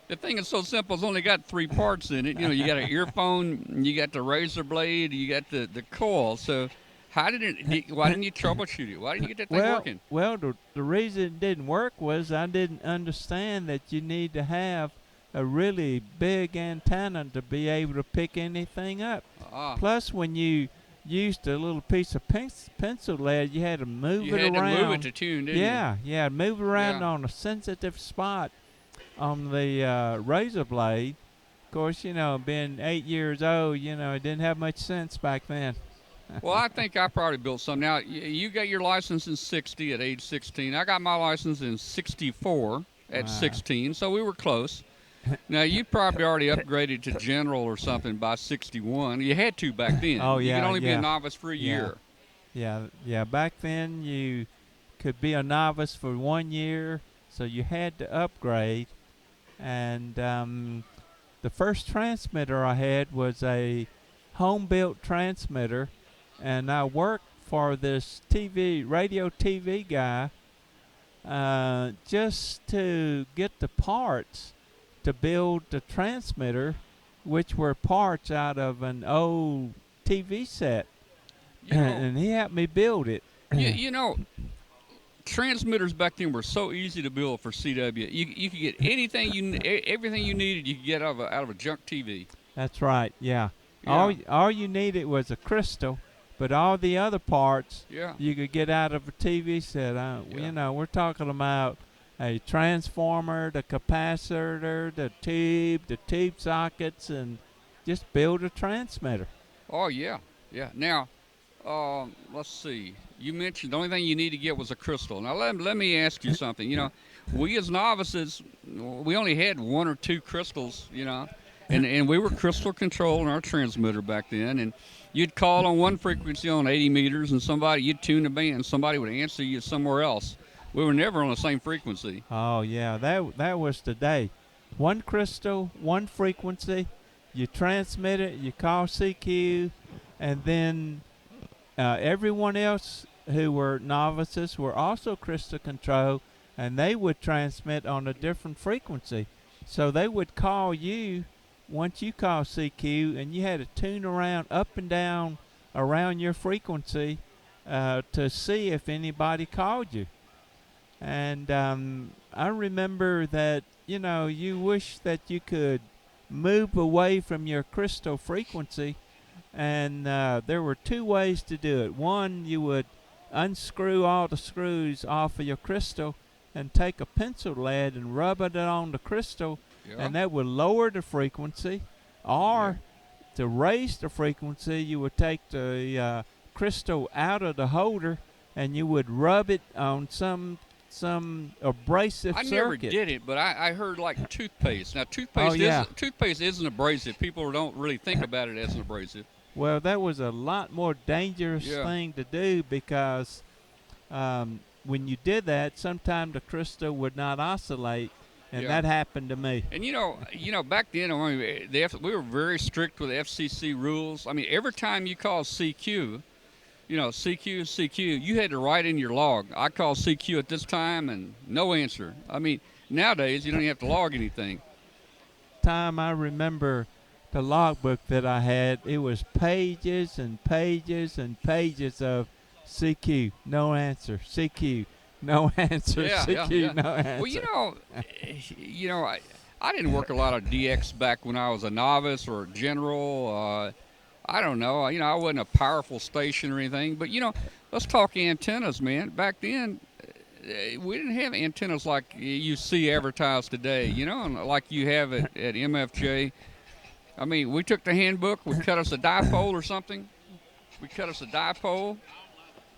The thing is so simple. It's only got 3 parts in it. You got an earphone, you got the razor blade, you got the coil. So why didn't you troubleshoot it? Why didn't you get that thing working? Well, the reason it didn't work was I didn't understand that you need to have a really big antenna to be able to pick anything up. Plus, when you used a little piece of pencil lead, you had to move it around. You had to move it to tune, didn't you? Yeah, move it around on a sensitive spot on the razor blade. Of course, being 8 years old, it didn't have much sense back then. Well, I think I probably built some. Now, you got your license in 60 at age 16. I got my license in 64 at 16, so we were close. Now, you probably already upgraded to general or something by 61. You had to back then. Oh, yeah. You could only be a novice for a year. Yeah. Back then, you could be a novice for 1 year, so you had to upgrade. And the first transmitter I had was a home-built transmitter, and I worked for this radio TV guy just to get the parts to build the transmitter, which were parts out of an old TV set. And he helped me build it. Transmitters back then were so easy to build for CW. You could get everything you needed. You could get out of a junk TV. That's right. Yeah. All you needed was a crystal, but all the other parts you could get out of a TV set. We're talking about a transformer, the capacitor, the tube sockets, and just build a transmitter. Oh yeah. Now, let's see. You mentioned the only thing you need to get was a crystal. Now let me ask you something. We as novices, we only had 1 or 2 crystals. And we were crystal controlling our transmitter back then. And you'd call on one frequency on 80 meters, and you'd tune the band. Somebody would answer you somewhere else. We were never on the same frequency. Oh yeah, that was the day. 1 crystal, 1 frequency. You transmit it. You call CQ, and then everyone else who were novices were also crystal control, and they would transmit on a different frequency. So they would call you once you call CQ, and you had to tune around up and down around your frequency to see if anybody called you. And I remember that, you wish that you could move away from your crystal frequency, and there were two ways to do it. One, you would unscrew all the screws off of your crystal and take a pencil lead and rub it on the crystal, and that would lower the frequency. Or to raise the frequency, you would take the crystal out of the holder and you would rub it on some abrasive circuit. I never did it, but I heard like toothpaste. Now toothpaste isn't abrasive. People don't really think about it as an abrasive. Well, that was a lot more dangerous thing to do, because when you did that, sometimes the crystal would not oscillate, and that happened to me. And back then, we were very strict with FCC rules. I mean, every time you call CQ, CQ, you had to write in your log, I call CQ at this time, and no answer. I mean, nowadays, you don't even have to log anything. Time I remember the logbook that I had, it was pages and pages and pages of CQ, no answer, CQ, no answer, CQ, no answer. Well, I didn't work a lot of DX back when I was a novice or a general. I don't know. I wasn't a powerful station or anything. But, let's talk antennas, man. Back then, we didn't have antennas like you see advertised today, like you have at MFJ. I mean, we took the handbook, we cut us a dipole or something. We cut us a dipole.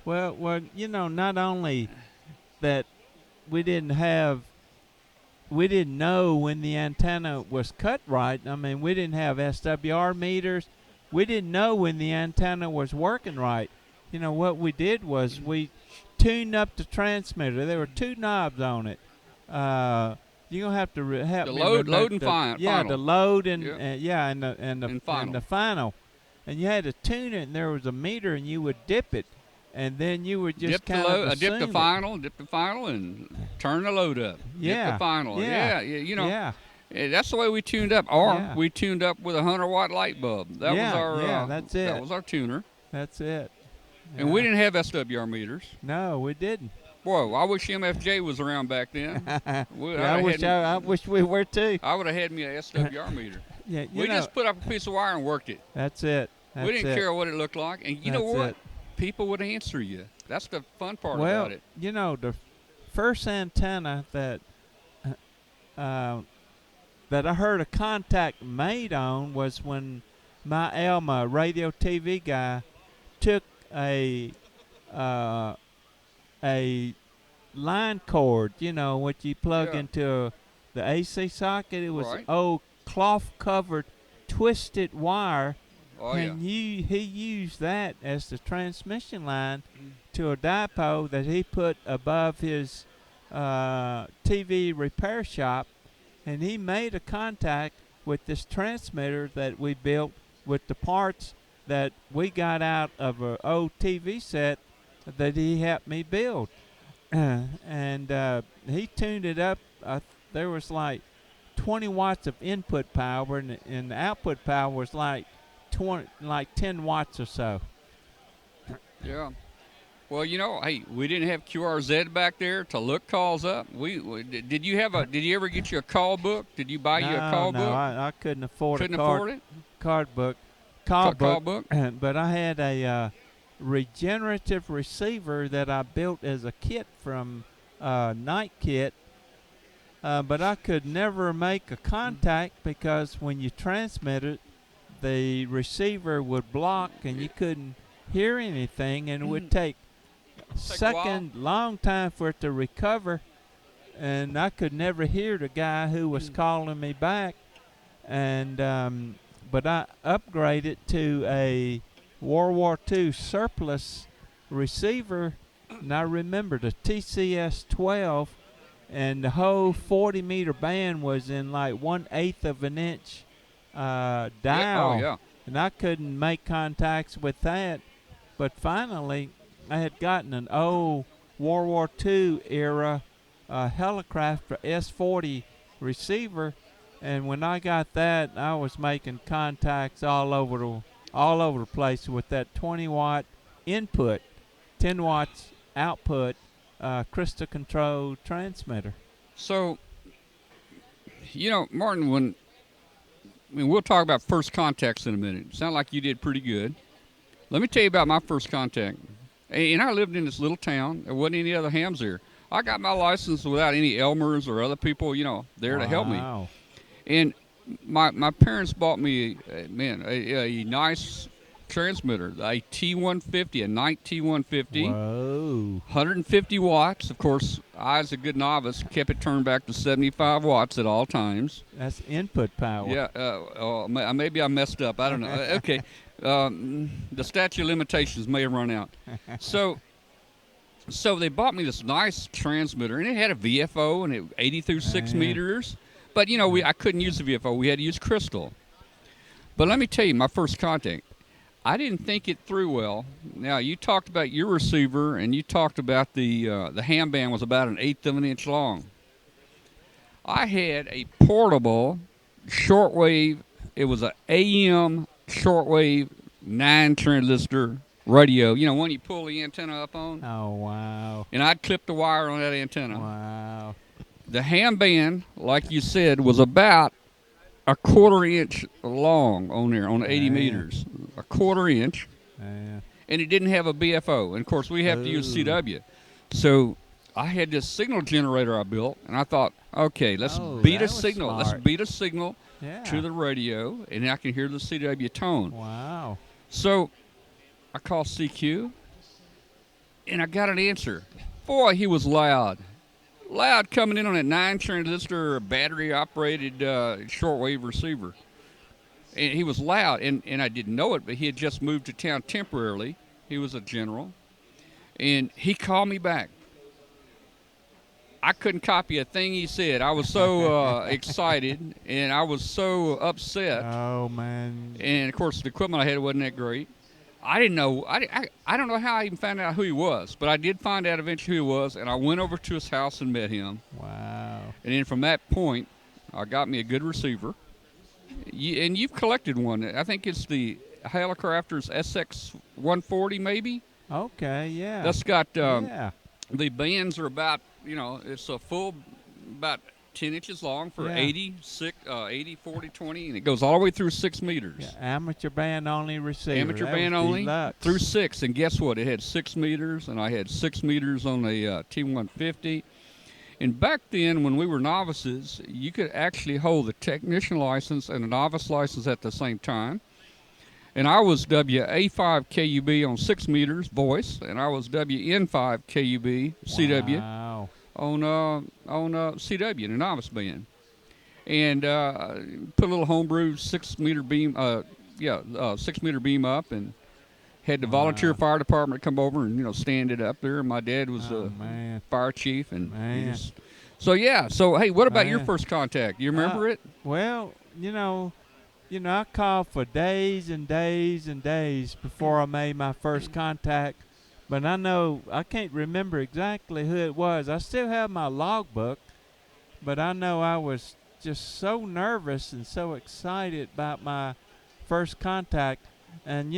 Well, not only that we didn't know when the antenna was cut right. I mean, we didn't have SWR meters. We didn't know when the antenna was working right. What we did was we tuned up the transmitter. There were two knobs on it. You're gonna have to help me. Load and final. Yeah, the load and the final. And you had to tune it, and there was a meter, and you would dip it, and then you would just dip the final, and turn the load up. Yeah. Dip the final. Yeah. That's the way we tuned up. Or we tuned up with a 100-watt light bulb. That was our. That's it. That was our tuner. That's it. And we didn't have SWR meters. No, we didn't. Boy, I wish MFJ was around back then. I wish we were too. I would have had me a SWR meter. We just put up a piece of wire and worked it. That's it. We didn't care what it looked like. And you know what? People would answer you. That's the fun part about it. The first antenna that I heard a contact made on was when my Elma, radio TV guy, took a line cord, what you plug into the AC socket. It was old cloth-covered, twisted wire, and he used that as the transmission line to a dipole that he put above his TV repair shop, and he made a contact with this transmitter that we built with the parts that we got out of an old TV set that he helped me build. And he tuned it up. There was like 20 watts of input power, and the output power was like 10 watts or so. Yeah. Well, hey, we didn't have QRZ back there to look calls up. Did you ever get you a call book? Did you buy you a call book? No, I couldn't afford it? Call book. But I had a regenerative receiver that I built as a kit from Night Kit. But I could never make a contact because when you transmit it, the receiver would block and you couldn't hear anything, and it would take long time for it to recover, and I could never hear the guy who was calling me back. And but I upgraded to a World War II surplus receiver, and I remember the TCS-12, and the whole 40-meter band was in like 1/8 of an inch dial, and I couldn't make contacts with that. But finally, I had gotten an old World War II era Helicraft S40 receiver, and when I got that, I was making contacts all over the place with that 20-watt input, 10 watts output, crystal control transmitter. So, Martin, we'll talk about first contacts in a minute. It sounded like you did pretty good. Let me tell you about my first contact. And I lived in this little town. There wasn't any other hams there. I got my license without any Elmers or other people, there to help me. And my parents bought me, a nice transmitter, a T150, a Knight T150. Whoa. 150 watts. Of course, I, as a good novice, kept it turned back to 75 watts at all times. That's input power. Yeah. Maybe I messed up. I don't know. Okay. The statute of limitations may have run out. So they bought me this nice transmitter, and it had a VFO, and it 80 through 6 meters. But, I couldn't use the VFO. We had to use crystal. But let me tell you, my first contact, I didn't think it through well. Now, you talked about your receiver, and you talked about the ham band was about 1/8 of an inch long. I had a portable shortwave. It was an AM shortwave 9 transistor radio. One you pull the antenna up on. Oh, wow. And I'd clip the wire on that antenna. Wow. The ham band, like you said, was about 1/4 inch long on there, on 80 meters. 1/4 inch. And it didn't have a BFO. And, of course, we have to use CW. So I had this signal generator I built, and I thought, okay, let's beat a signal. Smart. Let's beat a signal to the radio, and I can hear the CW tone. Wow. So I called CQ, and I got an answer. Boy, he was loud. Loud coming in on that 9 transistor battery-operated shortwave receiver. And he was loud, and I didn't know it, but he had just moved to town temporarily. He was a general. And he called me back. I couldn't copy a thing he said. I was so excited, and I was so upset. Oh, man. And, of course, the equipment I had wasn't that great. I didn't know. I don't know how I even found out who he was, but I did find out eventually who he was, and I went over to his house and met him. Wow. And then from that point, I got me a good receiver. And you've collected one. I think it's the Helicrafter's SX140 maybe. Okay, yeah. That's got, the bands are about, it's a full, about 10 inches long for 80, 40, 20, and it goes all the way through 6 meters. Yeah, amateur band only receiver. Amateur band only through 6. And guess what? It had 6 meters, and I had 6 meters on a T150. And back then, when we were novices, you could actually hold a technician license and a novice license at the same time. And I was WA5 KUB on 6 meters voice, and I was WN5 KUB CW on CW in a novice band. And put a little homebrew 6 meter beam, 6 meter beam up, and had the volunteer fire department come over and stand it up there. My dad was the fire chief, and so hey, what about your first contact? You remember it? Well, I called for days and days and days before I made my first contact, but I can't remember exactly who it was. I still have my logbook, but I know I was just so nervous and so excited about my first contact. And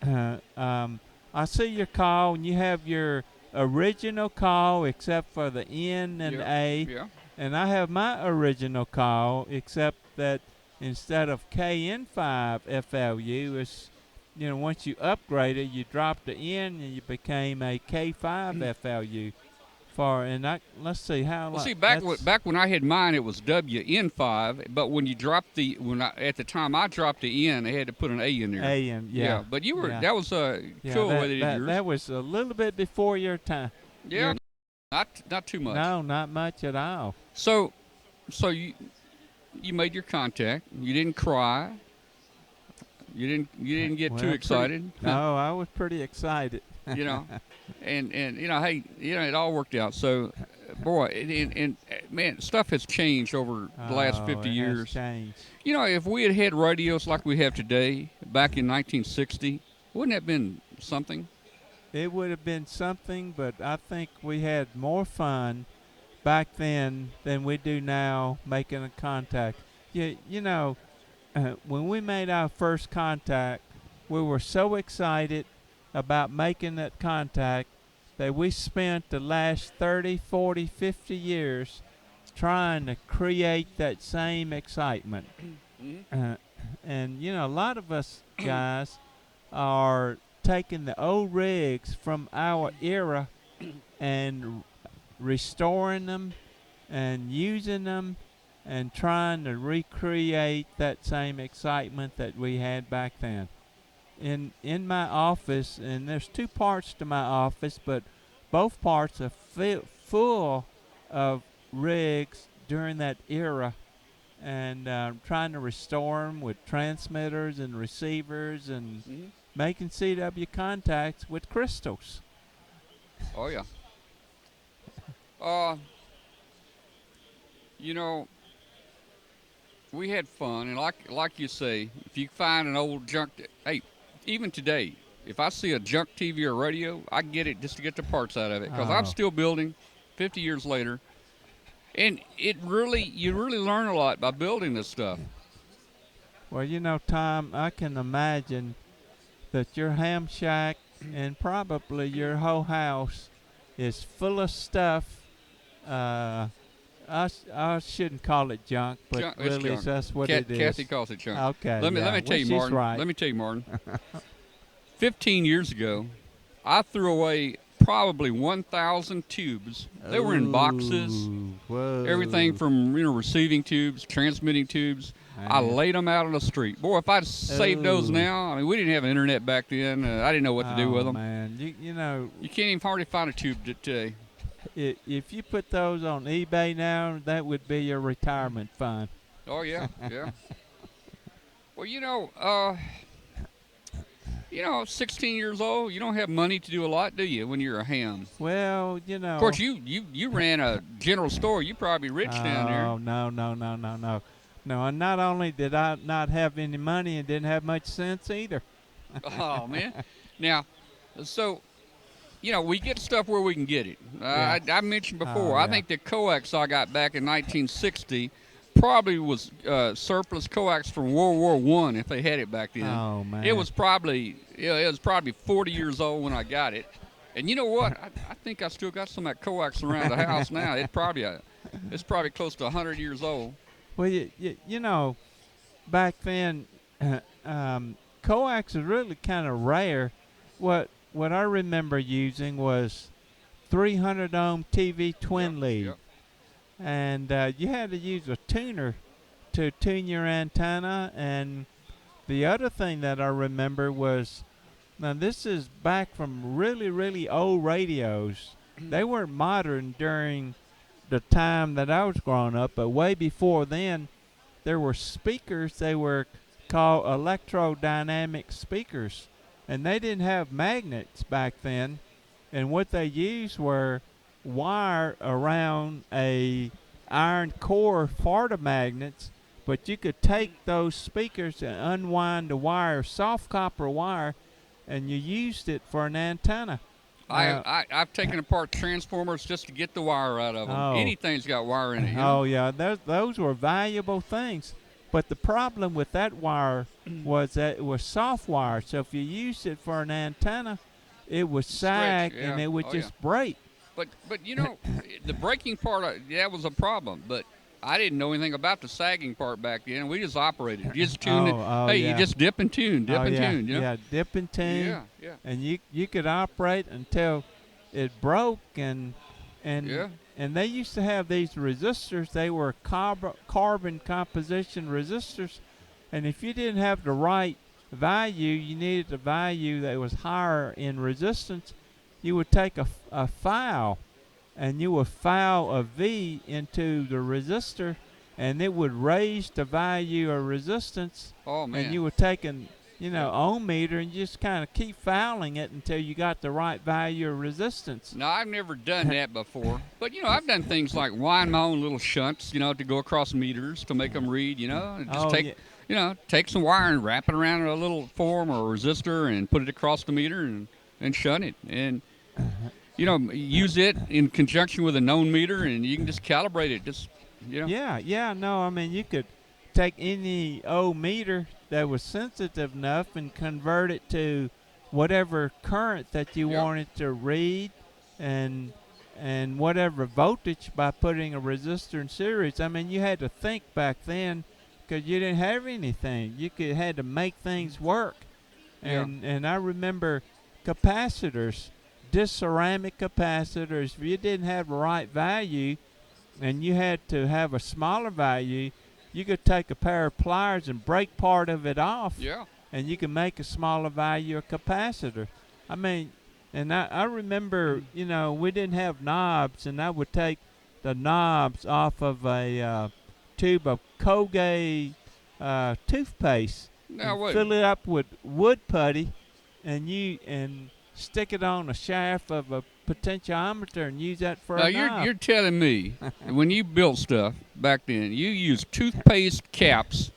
I see your call, and you have your original call except for the N and A. Yeah. And I have my original call, except that instead of KN5 FLU, it's, once you upgraded, you dropped the N and you became a K5 FLU. Let's see how. Well, back when I had mine, it was WN5. But when you dropped at the time I dropped the N, they had to put an A in there. AM, yeah. But you were that was cool way they did yours. That was a little bit before your time. Yeah, not too much. No, not much at all. So you made your contact. You didn't cry. You didn't get too excited. No, I was pretty excited. And hey, it all worked out. So, boy, and man, stuff has changed over the last 50 years. Has changed. If we had radios like we have today back in 1960, wouldn't that have been something? It would have been something, but I think we had more fun back then than we do now making a contact. You know, when we made our first contact, we were so excited about making that contact that we spent the last 30, 40, 50 years trying to create that same excitement. And, you know, a lot of us guys are taking the old rigs from our era and restoring them and using them and trying to recreate that same excitement that we had back then. In my office, and there's two parts to my office, but both parts are full of rigs during that era, and trying to restore them with transmitters and receivers and making CW contacts with crystals. Oh, yeah. You know, we had fun, and like you say, if you find an old junk, hey, even today, if I see a junk TV or radio, I get it just to get the parts out of it, because I'm still building 50 years later, and you really learn a lot by building this stuff. Well, you know, Tom, I can imagine that your ham shack and probably your whole house is full of stuff. I shouldn't call it junk, but really junk. That's what it is. Kathy calls it junk. Okay. Let me tell you, Martin. Right. Let me tell you, Martin. 15 years ago, I threw away probably 1,000 tubes. They were in boxes. Whoa. Everything from receiving tubes, transmitting tubes. Man. I laid them out on the street. Boy, if I'd saved those now, I mean, we didn't have internet back then. I didn't know what to do with them. Man, you know, you can't even hardly find a tube today. If you put those on eBay now, that would be your retirement fund. Oh yeah, yeah. Well, you know, 16 years old, you don't have money to do a lot, do you, when you're a ham? Well, you know. Of course, you ran a general store. You probably rich down there. Oh, no. No, and not only did I not have any money and didn't have much sense either. Oh, man. Now, so, you know, we get stuff where we can get it. I mentioned before, I think the coax I got back in 1960 probably was surplus coax from World War I if they had it back then. Oh, man. It was probably 40 years old when I got it. And you know what? I think I still got some of that coax around the house now. It's probably close to 100 years old. Well, you know, back then, coax was really kind of rare. What I remember using was 300 ohm TV twin lead. Yep. And you had to use a tuner to tune your antenna. And the other thing that I remember was, now this is back from really, really old radios. They weren't modern during the time that I was growing up, but way before then, there were speakers. They were called electrodynamic speakers, and they didn't have magnets back then. And what they used were wire around a iron core for the magnets, but you could take those speakers and unwind the wire, soft copper wire, and you used it for an antenna. I've taken apart transformers just to get the wire out of them. Anything's got wire in it. Yeah, those were valuable things. But the problem with that wire was that it was soft wire. So if you used it for an antenna, it would sag and it would just break. But you know, the breaking part, that was a problem. But I didn't know anything about the sagging part back then. We just operated. You just tuned it. You just dip and tune, tune. You know? Yeah, dip and tune. Yeah. And you could operate until it broke, and they used to have these resistors. They were carbon composition resistors, and if you didn't have the right value, you needed a value that was higher in resistance. You would take a file, and you would file a V into the resistor, and it would raise the value of resistance. Oh, man. And you would take an ohm meter and just kind of keep fouling it until you got the right value of resistance. No, I've never done that before. But, I've done things like wind my own little shunts, to go across meters to make them read, and just take some wire and wrap it around a little form or a resistor and put it across the meter and shunt it. And use it in conjunction with a known meter, and you can just calibrate it. Just, Yeah. No, I mean, you could take any old meter that was sensitive enough and convert it to whatever current that you wanted to read, and whatever voltage by putting a resistor in series. I mean, you had to think back then because you didn't have anything. You had to make things work. And I remember capacitors, ceramic capacitors. If you didn't have the right value and you had to have a smaller value, you could take a pair of pliers and break part of it off. Yeah. And you can make a smaller value of capacitor. I mean, and I remember, we didn't have knobs, and I would take the knobs off of a tube of Colgate toothpaste, fill it up with wood putty, and stick it on a shaft of a potentiometer and use that for a knob. You're telling me when you built stuff back then, you used toothpaste caps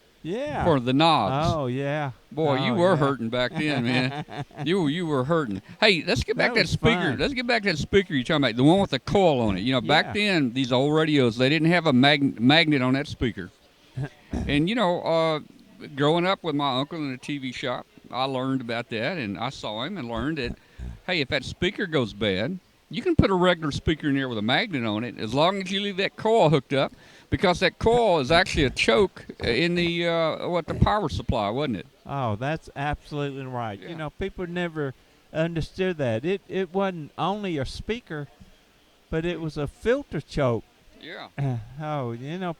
for the knobs. Oh, yeah. Boy, you were hurting back then, man. You were hurting. Hey, let's get back to that speaker. Fun. Let's get back to that speaker you're talking about, the one with the coil on it. Back then, these old radios, they didn't have a magnet on that speaker. And, growing up with my uncle in a TV shop, I learned about that, and I saw him and learned that, hey, if that speaker goes bad, you can put a regular speaker in there with a magnet on it as long as you leave that coil hooked up, because that coil is actually a choke in the power supply, wasn't it? Oh, that's absolutely right. Yeah. People never understood that. It wasn't only a speaker, but it was a filter choke. Yeah.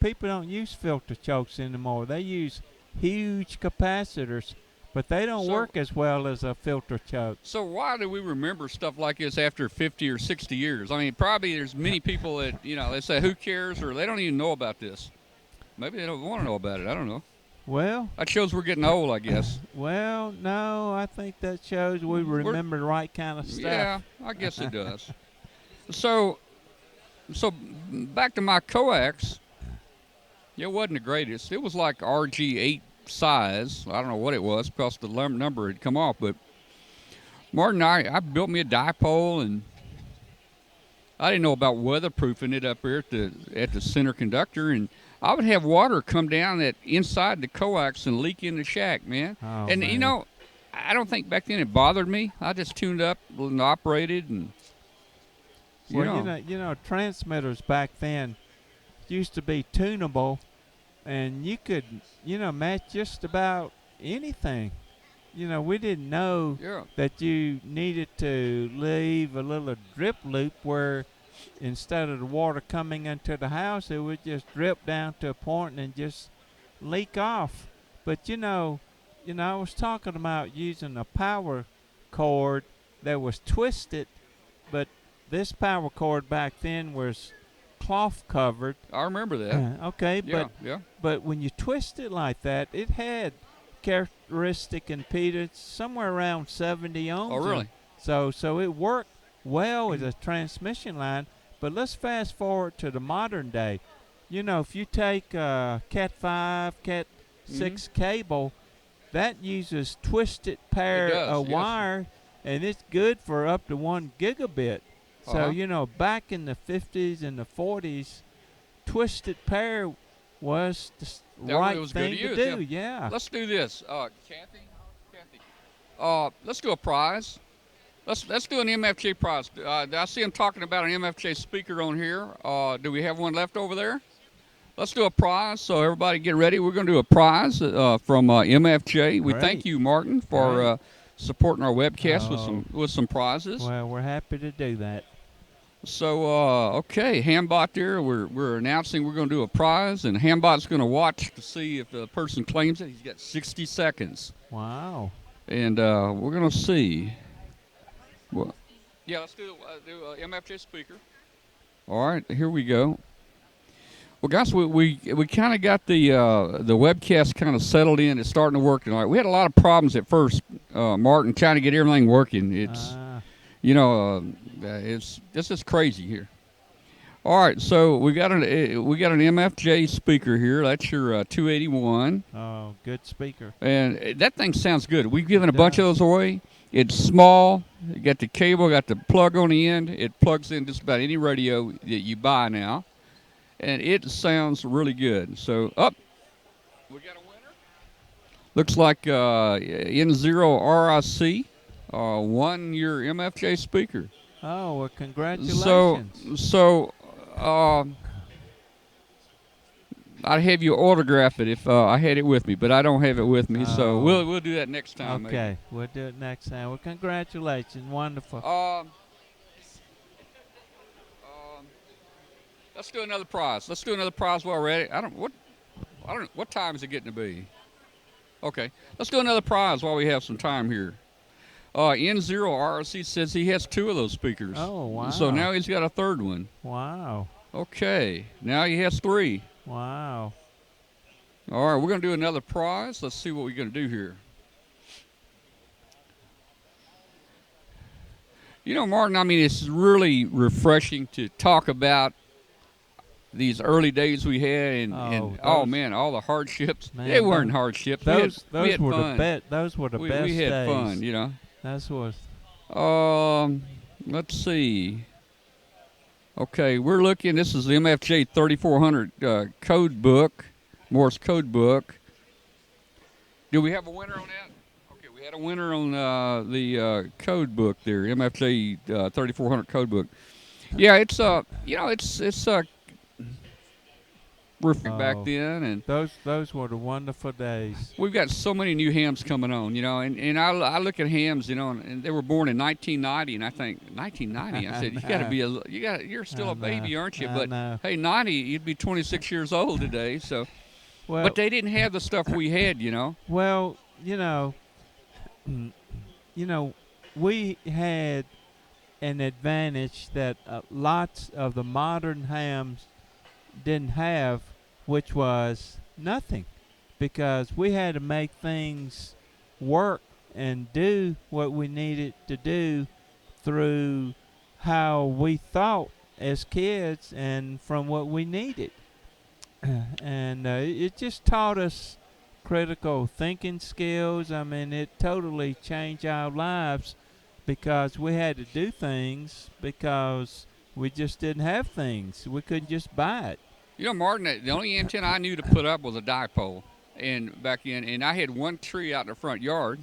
People don't use filter chokes anymore. They use huge capacitors, but they don't work as well as a filter choke. So why do we remember stuff like this after 50 or 60 years? I mean, probably there's many people that, they say, who cares, or they don't even know about this. Maybe they don't want to know about it. I don't know. Well, that shows we're getting old, I guess. Well, no, I think that shows we remember the right kind of stuff. Yeah, I guess it does. So back to my coax. It wasn't the greatest. It was like RG8 size. I don't know what it was because the number had come off. But Martin, I built me a dipole, and I didn't know about weatherproofing it up here at the center conductor, and I would have water come down inside the coax and leak in the shack, man. Oh, and man. I don't think back then it bothered me. I just tuned up and operated, and transmitters back then used to be tunable, and you could match just about anything. We didn't know that you needed to leave a little drip loop where instead of the water coming into the house, it would just drip down to a point and just leak off. But I was talking about using a power cord that was twisted, but this power cord back then was cloth covered. I remember that. Okay, yeah. But when you twist it like that, it had characteristic impedance somewhere around 70 ohms. Oh, really? So it worked well as a transmission line. But let's fast forward to the modern day. If you take Cat 5, Cat 6 cable, that uses twisted pair of wire, and it's good for up to 1 gigabit. So, back in the 50s and the 40s, twisted pair was the right thing to do. Yeah. Let's do this. Kathy, let's do a prize. Let's do an MFJ prize. I see him talking about an MFJ speaker on here. Do we have one left over there? Let's do a prize. So everybody get ready. We're going to do a prize from MFJ. We thank you, Martin, for supporting our webcast with some prizes. Well, we're happy to do that. So, okay, Hambot there, we're announcing we're going to do a prize, and Hambot's going to watch to see if the person claims it. He's got 60 seconds. Wow. And we're going to see. Well, yeah, let's do MFJ speaker. All right, here we go. Well, guys, we kind of got the webcast kind of settled in. It's starting to work tonight. We had a lot of problems at first, Martin, trying to get everything working. It's this is crazy here. All right, so we got an MFJ speaker here. That's your 281. Oh, good speaker. And that thing sounds good. We've given a bunch of those away. It's small. You got the cable, got the plug on the end. It plugs in just about any radio that you buy now, and it sounds really good. So, we got a winner. Looks like N0 RIC won your MFJ speaker. Oh, well, congratulations. So, I'd have you autograph it if I had it with me, but I don't have it with me, so we'll do that next time. Okay, maybe. we'll do it next time. Well, congratulations, wonderful. Let's do another prize. Let's do another prize while we're at it. I don't know what time is it getting to be. Okay, let's do another prize while we have some time here. N0 RC says he has 2 of those speakers. Oh, wow. So now he's got a 3rd one. Wow. Okay, now he has 3. Wow. All right, we're going to do another prize. Let's see what we're going to do here. You know, Martin, I mean, it's really refreshing to talk about these early days we had, and man, all the hardships. Man, they weren't hardships. Those we had were fun. Those were the best days. We had fun, you know. That's what. Let's see. Okay, we're looking. This is the MFJ 3400 code book, Morse code book. Do we have a winner on that? Okay, we had a winner on the code book there, MFJ 3400 code book. Yeah, it's back then, and those were the wonderful days. We've got so many new hams coming on, you know, and I look at hams, you know, and they were born in 1990, and I think 1990. I said you're still a baby, aren't you? But hey, 90, you'd be 26 years old today. So, but they didn't have the stuff we had, you know. Well, you know, we had an advantage that lots of the modern hams didn't have, which was nothing, because we had to make things work and do what we needed to do through how we thought as kids and from what we needed. And it just taught us critical thinking skills. I mean, it totally changed our lives because we had to do things because we just didn't have things. We couldn't just buy it. You know, Martin, the only antenna I knew to put up was a dipole, and I had one tree out in the front yard,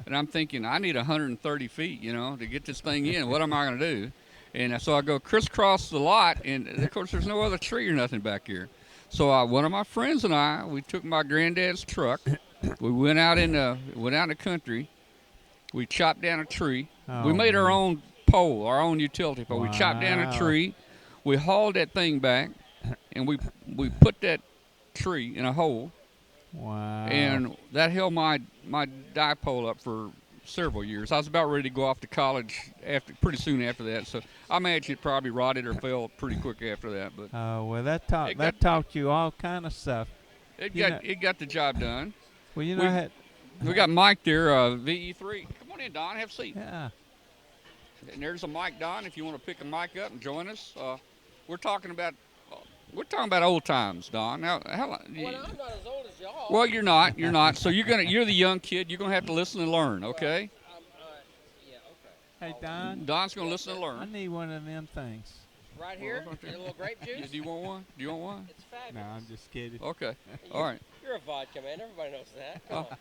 and I'm thinking I need 130 feet, you know, to get this thing in. What am I going to do? And so I go crisscross the lot, and of course there's no other tree or nothing back here. So one of my friends and I, we took my granddad's truck. We went out in the country. We chopped down a tree. We made our own pole, our own utility pole. Wow. We chopped down a tree. We hauled that thing back, and we put that tree in a hole. Wow. And that held my dipole up for several years. I was about ready to go off to college pretty soon after that. So I imagine it probably rotted or fell pretty quick after that. But well, that taught you all kind of stuff. It got the job done. Well, you know, we got Mike there, VE3. Come on in, Don. Have a seat. Yeah. And there's a mic, Don. If you want to pick a mic up and join us, we're talking about old times, Don. Now, I'm not as old as y'all. Well, you're not. You're not. So you're the young kid. You're gonna have to listen and learn. Okay. Yeah. Okay. Hey, Don. Don's gonna listen and learn. I need one of them things. Right here. A little grape juice. Do you want one? Do you want one? It's fabulous. No, I'm just kidding. Okay. All right. You're a vodka man. Everybody knows that. Come on.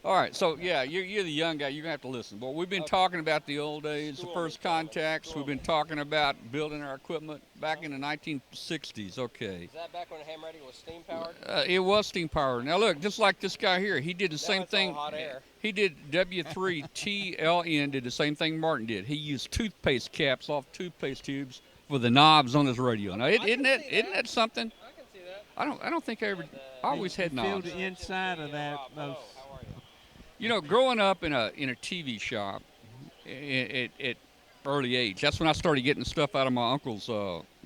All right, so yeah, you're the young guy. You're gonna have to listen. Well, we've been talking about the old days, the first contacts. We've been talking about building our equipment back in the 1960s. Okay. Is that back when the ham radio was steam powered? It was steam powered. Now look, just like this guy here, he did the same thing. All hot air. He did W3TLN. Did the same thing Martin did. He used toothpaste caps off toothpaste tubes for the knobs on his radio. Now, isn't that something? I can see that. I don't think I ever. I always had knobs. Feel the inside of that. Those. You know, growing up in a TV shop at early age, that's when I started getting stuff out of my uncle's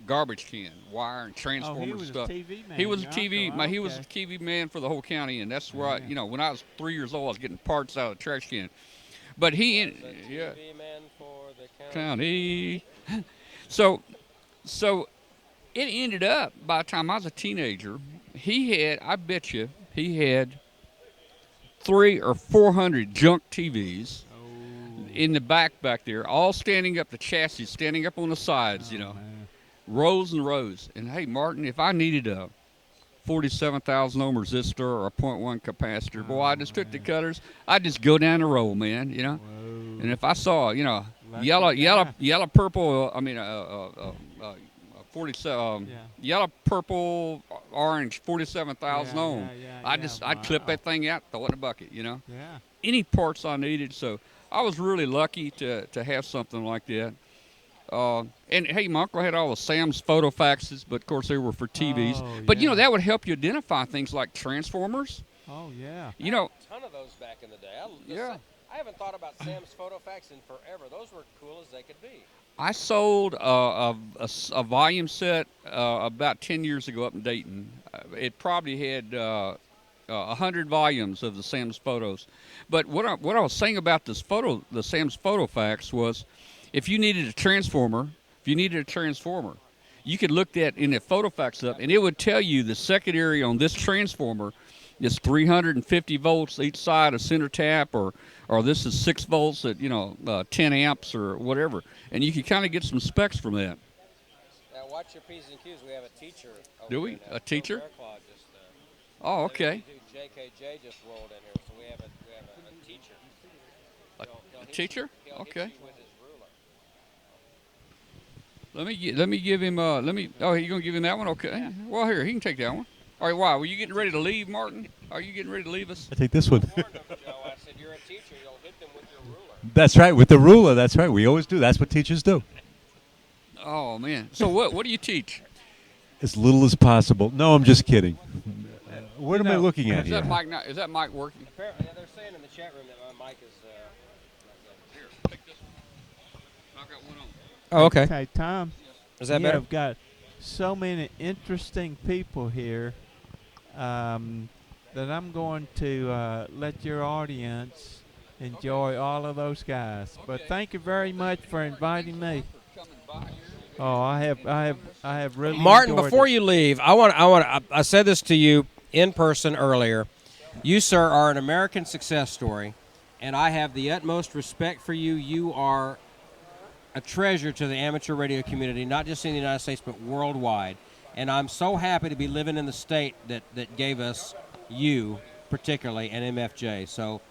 garbage can, wire and transformer stuff. He was a TV man. He was a TV man for the whole county, and that's where when I was 3 years old, I was getting parts out of the trash can. But TV man for the county. So it ended up by the time I was a teenager, I bet you he had 300 or 400 junk TVs in the back there, all standing up, the chassis standing up on the sides, rows and rows. And hey, Martin, if I needed a 47,000 ohm resistor or a 0.1 capacitor, boy, I just took the cutters. I just go down the row, man, Whoa. And if I saw, yellow, purple, 47, yellow, purple, orange, 47,000 ohm. I'd clip that thing out, throw it in a bucket, Yeah. Any parts I needed. So I was really lucky to have something like that. And hey, my uncle had all the Sam's photo faxes, but of course they were for TVs. But that would help you identify things like transformers. Oh yeah. I had a ton of those back in the day. I haven't thought about Sam's photo fax in forever. Those were cool as they could be. I sold a volume set about 10 years ago up in Dayton. It probably had 100 volumes of the Sam's photos. But what I was saying about the Sam's photo fax was, if you needed a transformer, you could look that in the photo fax up, and it would tell you the secondary on this transformer is 350 volts each side of center tap, or this is 6 volts at 10 amps or whatever, and you can kind of get some specs from that. Now watch your P's and Q's. We have a teacher. Do we? A teacher? Oh, okay. JKJ just rolled in here, so we have a teacher. A teacher? Okay. With his ruler. Let me give him. Oh, you're gonna give him that one? Okay. Yeah. Well, here, he can take that one. All right. Why? Were you getting ready to leave, Martin? Are you getting ready to leave us? I take this one. I said, you're a teacher. You'll hit them with your ruler. That's right, with the ruler. That's right. We always do. That's what teachers do. Oh man. So what do you teach? As little as possible. No, I'm just kidding. What am I looking at here? Is that mic working? Apparently, they're saying in the chat room that my mic is. Here, take this one. I got one on. Oh, okay. Okay, Tom. Is that better? I've got so many interesting people here that I'm going to let your audience enjoy all of those guys. But thank you very much for inviting me. Oh, I have really. Martin, before you leave, I said this to you in person earlier. You, sir, are an American success story, and I have the utmost respect for you. You are a treasure to the amateur radio community, not just in the United States, but worldwide. And I'm so happy to be living in the state that gave us you, particularly, and MFJ. So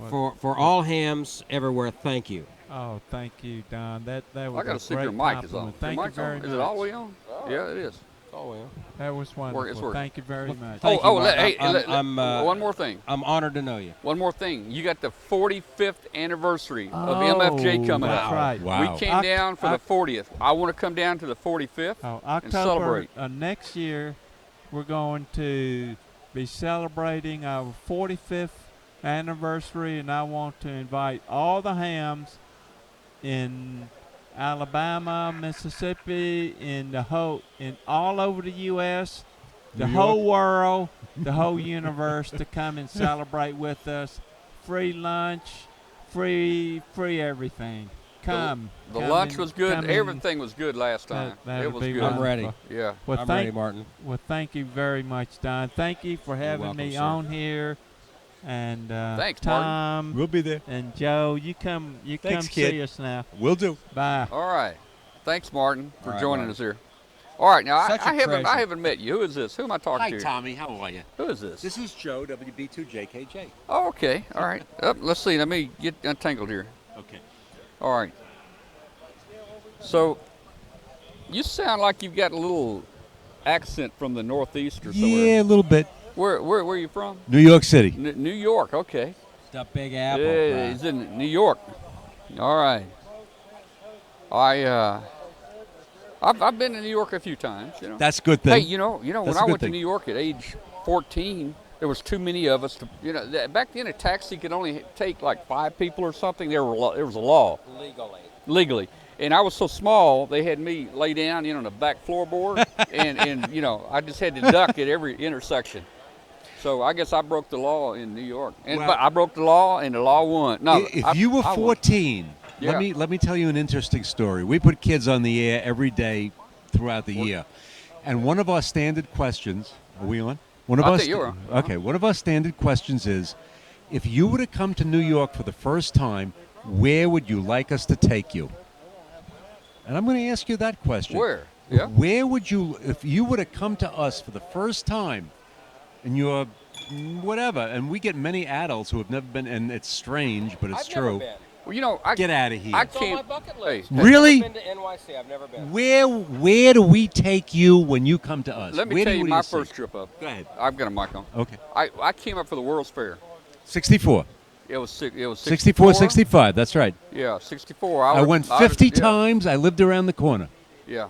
for all hams everywhere, thank you. Oh, thank you, Don. That was I got to see if your mic is on. Thank you very much. Is it all the way on? Oh. Yeah, it is. Oh, yeah. That was wonderful. Thank you very much. One more thing. I'm honored to know you. One more thing. You got the 45th anniversary of MFJ coming up. That's right. Wow. We came down for the 40th. I want to come down to the 45th and celebrate. October next year, we're going to be celebrating our 45th anniversary, and I want to invite all the hams in Alabama, Mississippi, in all over the U.S., the whole world, the whole universe to come and celebrate with us. Free lunch, free everything. Come. The lunch was good. Everything was good last time. It was good. I'm ready. Yeah. I'm ready, Martin. Well, thank you very much, Don. Thank you for having me on here. And thanks, Tom, Martin. We'll be there. And Joe, you come Thanks, see kid. us now. We'll do. Bye. All right. Thanks, Martin, for joining us here. All right, now I haven't met you. Who is this? Who am I talking to? Hi, Tommy. How are you? Who is this? This is Joe, WB2JKJ. Oh, okay. All right. Let's see. Let me get untangled here. Okay. All right. So, you sound like you've got a little accent from the Northeast or somewhere. Yeah, a little bit. Where are you from? New York City. New York, okay. The Big Apple. Yeah, he's in New York. All right. I've been to New York a few times, you know. That's a good thing. Hey, you know, when I went to New York at age 14, there was too many of us to, back then a taxi could only take like 5 people or something. There was a law. Legally. And I was so small, they had me lay down, on the back floorboard, and I just had to duck at every intersection. So I guess I broke the law in New York, but I broke the law, and the law won. No, if you were 14, let me tell you an interesting story. We put kids on the air every day throughout the year, and one of our standard questions. Are we on? I think you are. Okay. One of our standard questions is, if you were to come to New York for the first time, where would you like us to take you? And I'm going to ask you that question. Where? Yeah. Where would you, if you were to come to us for the first time, and you're whatever, and we get many adults who have never been, and it's strange, but it's true. Well, you know, Get out of here. I It's on my can't. bucket list. Really? I've never been to NYC. I've never been. Where do we take you when you come to us? Let me Where tell do you we my see? first trip up. Go ahead. I've got a mic on. Okay. I came up for the World's Fair. 64. It was 64, 65. That's right. Yeah, 64. I went 50 times. I lived around the corner. Yeah.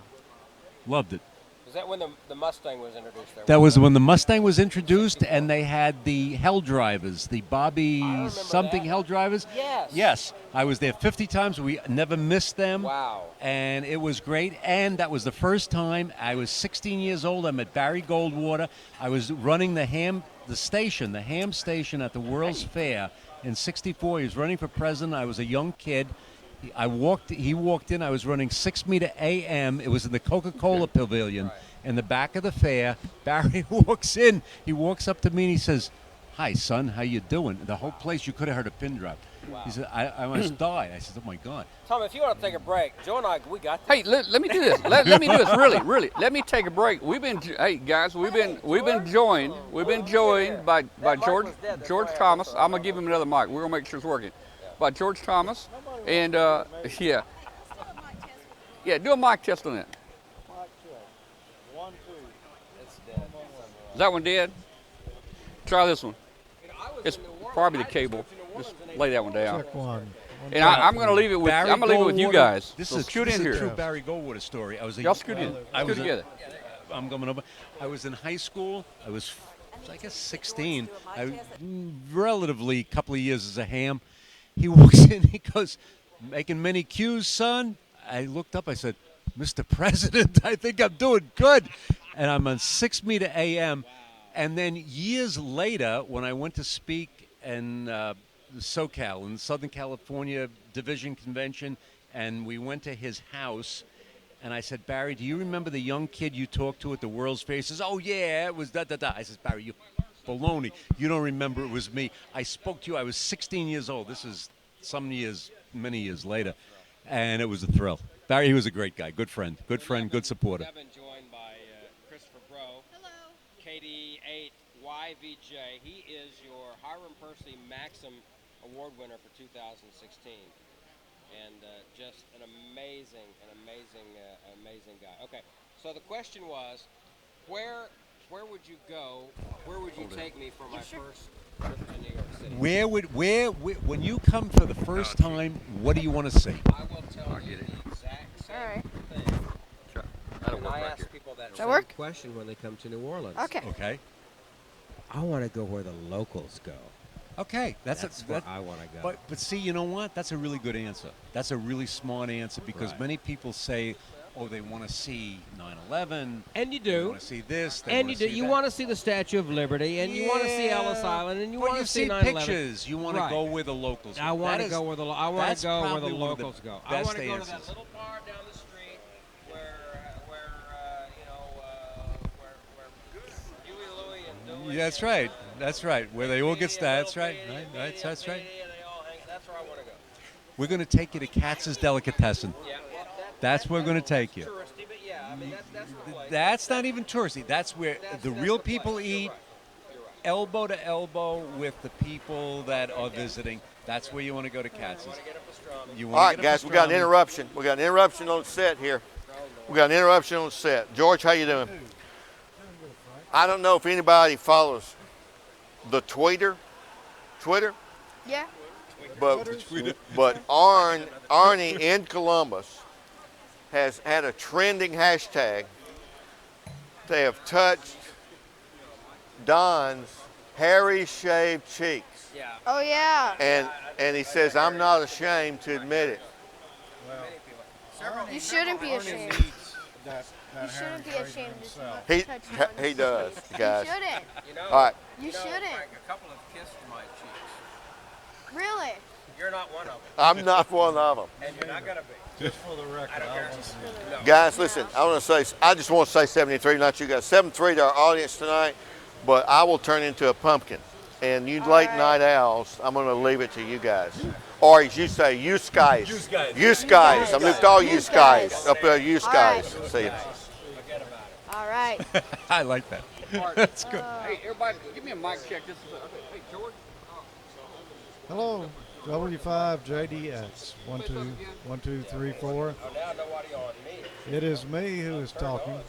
Loved it. Is that when the Mustang was introduced there? That was when the Mustang was introduced, and they had the Hell Drivers, the Bobby something Hell Drivers. Yes. Yes. I was there 50 times. We never missed them. Wow. And it was great. And that was the first time. I was 16 years old. I'm at Barry Goldwater. I was running the ham station at the World's Fair in 64. He was running for president. I was a young kid. He walked in. I was running 6 meter AM. It was in the Coca-Cola Pavilion in the back of the fair. Barry walks in. He walks up to me and he says, "Hi, son. How you doing?" The whole place, you could have heard a pin drop. Wow. He said, "I almost died." I said, "Oh my God." Tom, if you want to take a break, Joe and I, we got this. Hey, let me do this. Let me do this. Really. Let me take a break. Hey guys, we've been joined by George Thomas. I'm gonna give him another mic. We're gonna make sure it's working. By George Thomas, and yeah, do a mic test on that. Is that one dead? Try this one. It's probably the cable. Just lay that one down. Check one. And I'm going to leave it with you guys. This So is scoot in a here. true Barry Goldwater story. Y'all scoot in. Scoot together. I'm coming over. I was in high school. I was, I guess, 16. Relatively couple of years as a ham. He walks in. He goes, "Making many cues, son." I looked up. I said, "Mr. President, I think I'm doing good." And I'm on 6 meter AM. And then years later, when I went to speak in SoCal, in the Southern California Division Convention, and we went to his house, and I said, "Barry, do you remember the young kid you talked to at the World's Fair?" He says, "Oh, yeah, it was da-da-da." I says, "Barry, you baloney. You don't remember it was me. I spoke to you. I was 16 years old." This is many years later, and it was a thrill. Barry, he was a great guy, good friend, good supporter. I've been joined by Christopher Bro. Hello. KD8YVJ. He is your Hiram Percy Maxim Award winner for 2016, and just an amazing guy. Okay, so the question was, where would you go? Where would you take me for my first trip to New York City? When you come for the first time, what do you want to see? I will tell you the exact same thing. And I ask people that same question when they come to New Orleans. Okay. I want to go where the locals go. Okay, that's where I want to go. But see, you know what? That's a really good answer. That's a really smart answer because many people say, "Oh, they want to see 9/11." And you do. They want to see this. And you do. You want to see the Statue of Liberty, and you want to see Ellis Island, and you want to see 9/11. Pictures. You want to go where the locals go. I want to go where the locals go. I want to go to answers. that little bar down the street where Huey, Louie, and Dewey. Yeah, that's right. That's right. Where they all get started. That's right. That's right. That's where I want to go. We're going to take you to Katz's Delicatessen. That's where we're going to take you. Touristy, but yeah, I mean that's the place. That's not even touristy. That's where the real people eat, elbow to elbow with the people that are visiting. That's where you want to go to Katz's. All right, guys, we got an interruption. We got an interruption on the set here. George, how you doing? I don't know if anybody follows the Twitter. Yeah. But Arnie in Columbus has had a trending hashtag. They have touched Don's hairy shaved cheeks. Yeah. Oh yeah. And he says, "I'm not ashamed to admit it." You shouldn't be ashamed. You shouldn't be ashamed to touch He does, guys. You shouldn't. All right. You shouldn't. A couple have kissed my cheeks. Really? You're not one of them. I'm not one of them. And you're not gonna be. Just for the record. I don't care. No. Guys, listen, I just want to say 73, not you guys. 73 to our audience tonight, but I will turn into a pumpkin. And you late night owls, I'm going to leave it to you guys. Or as you say, you guys. You guys. I'm with all you guys. Up there, you guys. See you. All right. I like that. That's good. Hey, everybody, give me a mic check. This is hey, George. Hello, W5JDX. 1 2 1 2 3 4. It is me who is talking.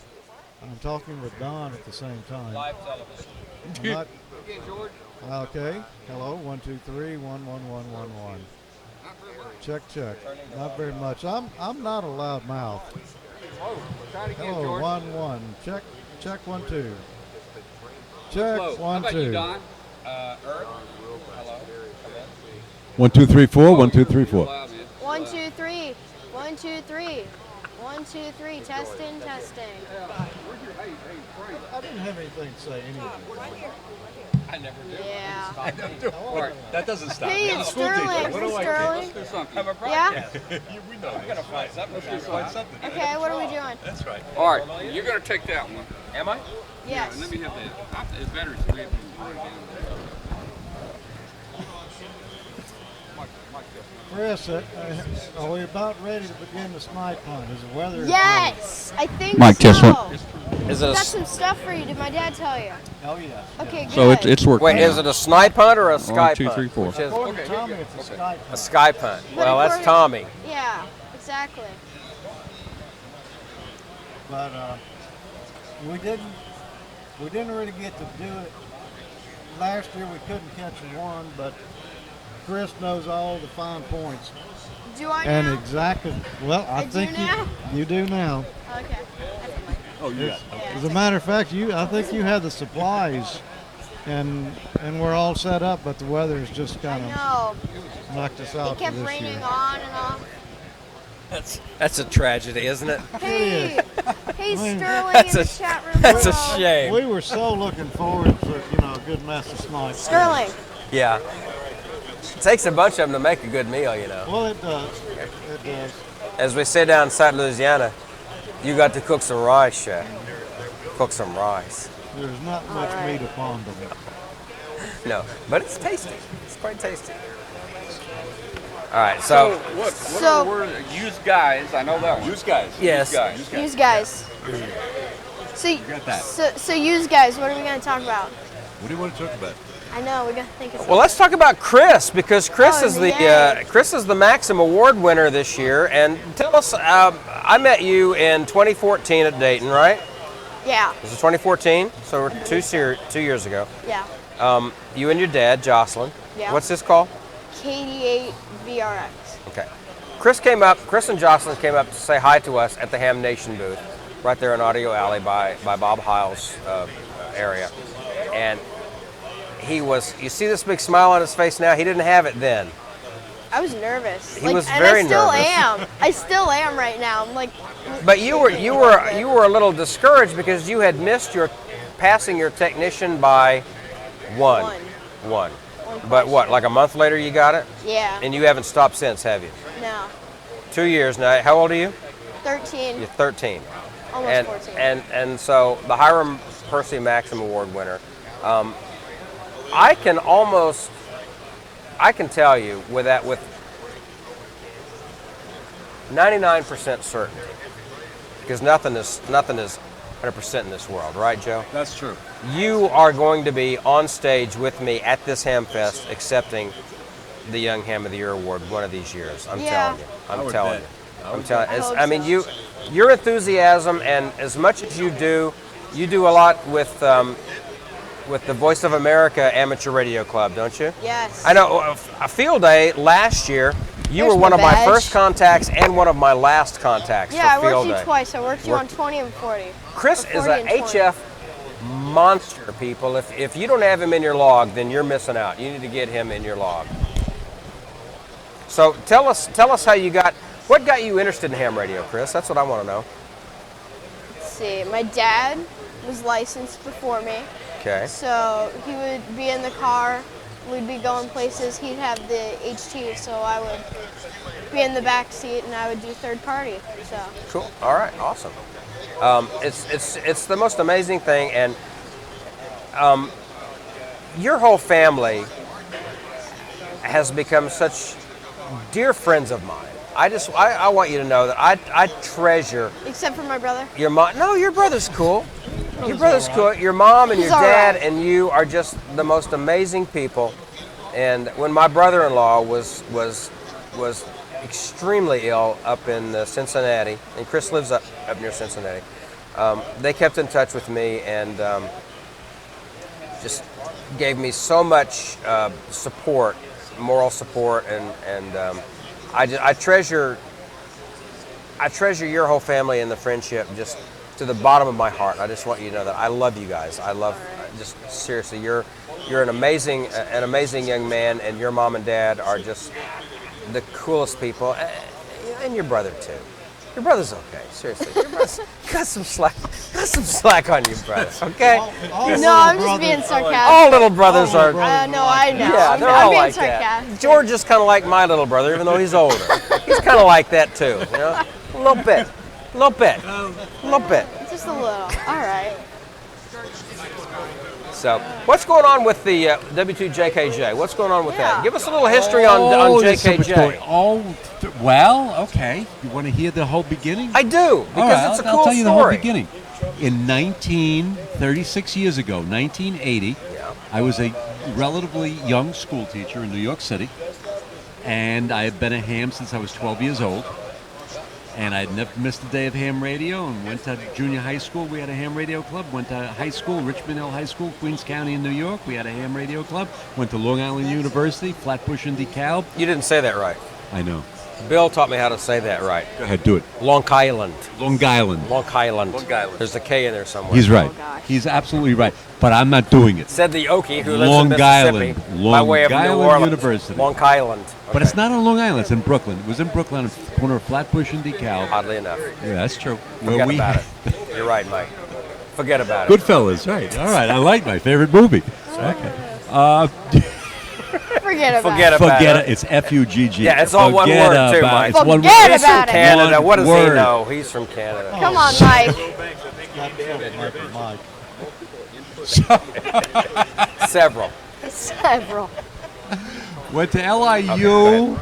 I'm talking with Don at the same time. Live television. Okay, George. Okay. Hello. 1 2 3 1 1 1 1 1. Check. Not very much. I'm not a loud mouth. Try it again, Hello. George. 1 1. Check 1 2. Check Hello. 1 How about 2. you, Don? Earth. Hello. 1 2 3 4. 1 2 3 4. 1 2 3. 1 2 3. 1 2 3. Testing. I didn't have anything to say anyway. I never do. Yeah. I never do. All right, that doesn't stop. Hey, I'm a it's school teacher. Sterling. What do I do? Sterling. Let's do something. Yeah? We know. We gotta find something. Let's find something. Okay, what are we doing? That's right. All right, you're going to take that one. Am I? Yes. Yeah, let me have that. It's better to leave it down. Chris, are we about ready to begin the snipe hunt? Is the weather? Yes, I think Mike, so. just one. Is it I a got some stuff for you. Did my dad tell you? Oh, yeah. Okay, good. So it's working. wait? Is it a snipe hunt or a Skype 2 hunt? 3 4. Which is According to Tommy, it's a Skype a hunt. Skype hunt. But Well, that's according- Tommy. Yeah, exactly. But we didn't really get to do it. Last year we couldn't catch one, but Chris knows all the fine points. Do I And now? exactly, well, I do think now? you do now. Okay. Oh, yeah. As a matter of fact, I think you have the supplies, and we're all set up, but the weather has just kind of No, knocked us it out for kept this raining year. on and off. That's a tragedy, isn't it? Hey, hey, I mean, Sterling That's in a- the chat room. That's a hello. shame. We were so looking forward for a good mess of snipes. Sterling. Yeah. It takes a bunch of them to make a good meal, you know. Well, it does. It does. As we say down in South Louisiana, you got to cook some rice, chef. Cook some rice. There's not much meat upon them. No, but it's tasty. It's quite tasty. All right, so What are the words? Use guys. I know that one. Use guys. Yes. Use guys. So, got that. so use guys. What are we going to talk about? What do you want to talk about? I know we're going to think of. well, let's talk about Chris because Chris Oh, is the yay. Chris is the Maxim Award winner this year. And tell us, I met you in 2014 at Dayton, right? Yeah. This is 2014, so we're 2 years ago. Yeah. You and your dad, Jocelyn. Yeah. What's this called? KD8 VRX. Okay. Chris and Jocelyn came up to say hi to us at the Ham Nation booth, right there in Audio Alley by Bob Heil's area. And you see this big smile on his face now? He didn't have it then. I was nervous. He was very nervous. I still am right now. I'm like. But you were a little discouraged because you had missed passing your technician by one. But what, like a month later you got it? Yeah. And you haven't stopped since, have you? No. 2 years now. How old are you? 13. You're 13. Almost 14. And so the Hiram Percy Maxim Award winner, I can tell you with 99% certainty, because nothing is 100% in this world, right, Joe? That's true. You are going to be on stage with me at this Ham Fest accepting the Young Ham of the Year award one of these years. I'm telling you. I'm telling you. Your enthusiasm and as much as you do a lot with the Voice of America Amateur Radio Club, don't you? Yes. I know. A field day last year, you were one of my first contacts and one of my last contacts Yeah, for I field worked day. you twice. I worked you on 20 and 40. Chris is 40 a and 20. HF monster, people. If you don't have him in your log, then you're missing out. You need to get him in your log. So tell us how what got you interested in ham radio, Chris? That's what I want to know. Let's see. My dad was licensed before me. Okay. So he would be in the car. We'd be going places. He'd have the HT, so I would be in the back seat and I would do third party. So. Cool. All right. Awesome. It's the most amazing thing, and your whole family has become such dear friends of mine. I want you to know that I treasure. Except for my brother. Your mom? No, your brother's cool. Your brother's cool. Your mom and your dad and you are just the most amazing people. And when my brother-in-law was extremely ill up in Cincinnati, and Chris lives up near Cincinnati, they kept in touch with me and just gave me so much support, moral support, and I treasure your whole family and the friendship just to the bottom of my heart. I just want you to know that I love you guys. I love, just seriously, you're an amazing young man, and your mom and dad are just the coolest people, and your brother too. Your brother's okay, seriously. Your brother's got some slack on you, brother. Okay. No, I'm just being sarcastic. All little brothers are. No, I know. Yeah, they're I'm all being like sarcastic. that. George is kind of like my little brother, even though he's older. He's kind of like that too. You know, a little bit. Just a little. All right. So, what's going on with the W2JKJ? What's going on with that? Give us a little history on there's so much JKJ. going- well, okay. You want to hear the whole beginning? I do, because it's a cool I'll tell you the story. whole beginning. In 36 years ago, 1980, I was a relatively young school teacher in New York City, and I had been a ham since I was 12 years old. And I'd never missed a day of ham radio, and went to junior high school. We had a ham radio club. Went to high school, Richmond Hill High School, Queens County in New York. We had a ham radio club. Went to Long Island University, Flatbush and DeKalb. You didn't say that right. I know. Bill taught me how to say that right. Go ahead, do it. Long Island. Long Island. Long Island. There's a K in there somewhere. He's right. He's absolutely right. But I'm not doing it. Said the Okie who lives Long in Mississippi Island. by way of Long New Island Orleans. University. Long Island. But it's not on Long Island. It's in Brooklyn. It was in Brooklyn, on the corner of Flatbush and DeKalb. Oddly enough. Yeah, that's true. Forget about it. You're right, Mike. Forget about it. Goodfellas, right. All right. I like my favorite movie. Okay. Forget about Forget it. about it. It's F-U-G-G. Yeah, it's all one Forget word too, about Mike. it. It's one word. Forget He's from about it. Canada. One What does he word. know? He's from Canada. Come on, Mike. Several. Several. Went to LIU.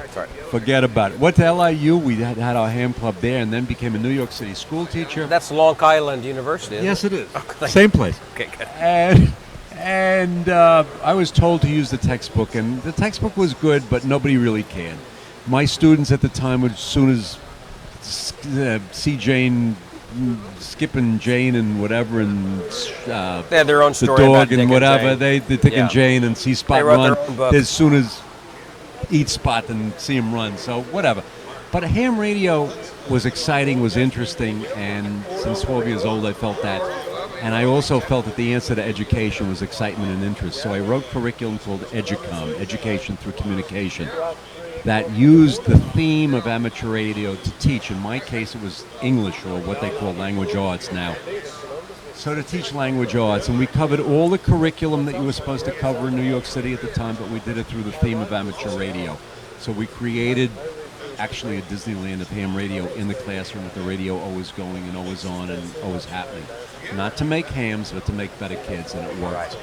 Forget about it. Went to LIU. We had our ham club there, and then became a New York City school teacher. That's Long Island University, isn't Yes, it? it is. Okay. Same place. Okay, good. And I was told to use the textbook, and the textbook was good, but nobody really cared. My students at the time would, as soon as see Jane, skipping Jane and whatever, and They had their own the story about dog Dick and and whatever, Jane. they Dick Yeah. and Jane and see Spot They wrote run. their own book. As soon as eat Spot and see him run, so whatever. But ham radio was exciting, was interesting, and since 12 years old I felt that. And I also felt that the answer to education was excitement and interest. So I wrote curriculum called EDUCOM, Education Through Communication, that used the theme of amateur radio to teach. In my case, it was English, or what they call language arts now. So to teach language arts, and we covered all the curriculum that you were supposed to cover in New York City at the time, but we did it through the theme of amateur radio. So we created actually a Disneyland of ham radio in the classroom, with the radio always going and always on and always happening. Not to make hams, but to make better kids, and it worked.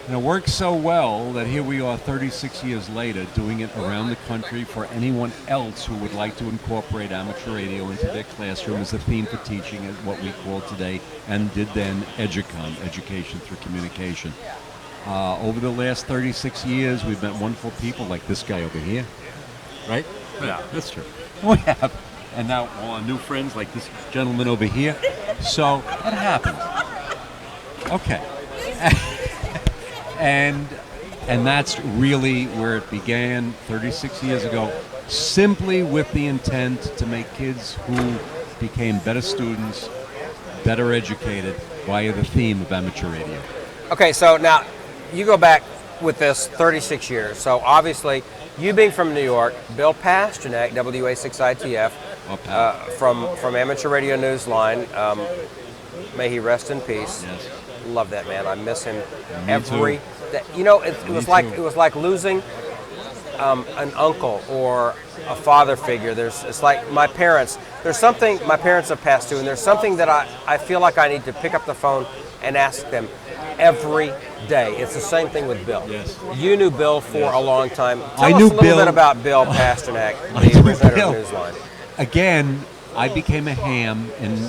And it worked so well that here we are 36 years later doing it around the country for anyone else who would like to incorporate amateur radio into their classroom as a theme for teaching at what we call today, and did then, EDUCOM, Education Through Communication. Over the last 36 years, we've met wonderful people like this guy over here, right? Yeah, that's true. We have. And now all our new friends like this gentleman over here. So it happened. Okay. And that's really where it began 36 years ago, simply with the intent to make kids who became better students, better educated via the theme of amateur radio. Okay, so now you go back with this 36 years. So obviously, you being from New York, Bill Pasternak, WA6ITF, from Amateur Radio Newsline. May he rest in peace. Yes. Love that man. I miss him Me every too. day. You know, it Me was too. like losing an uncle or a father figure. It's like my parents. There's something my parents have passed to, and there's something that I feel like I need to pick up the phone and ask them, every day. It's the same thing with Bill. Yes. You knew Bill for a long time. Tell I us knew a little Bill. bit about Bill Pasternak, I the knew originator Bill. of Newsline. Again, I became a ham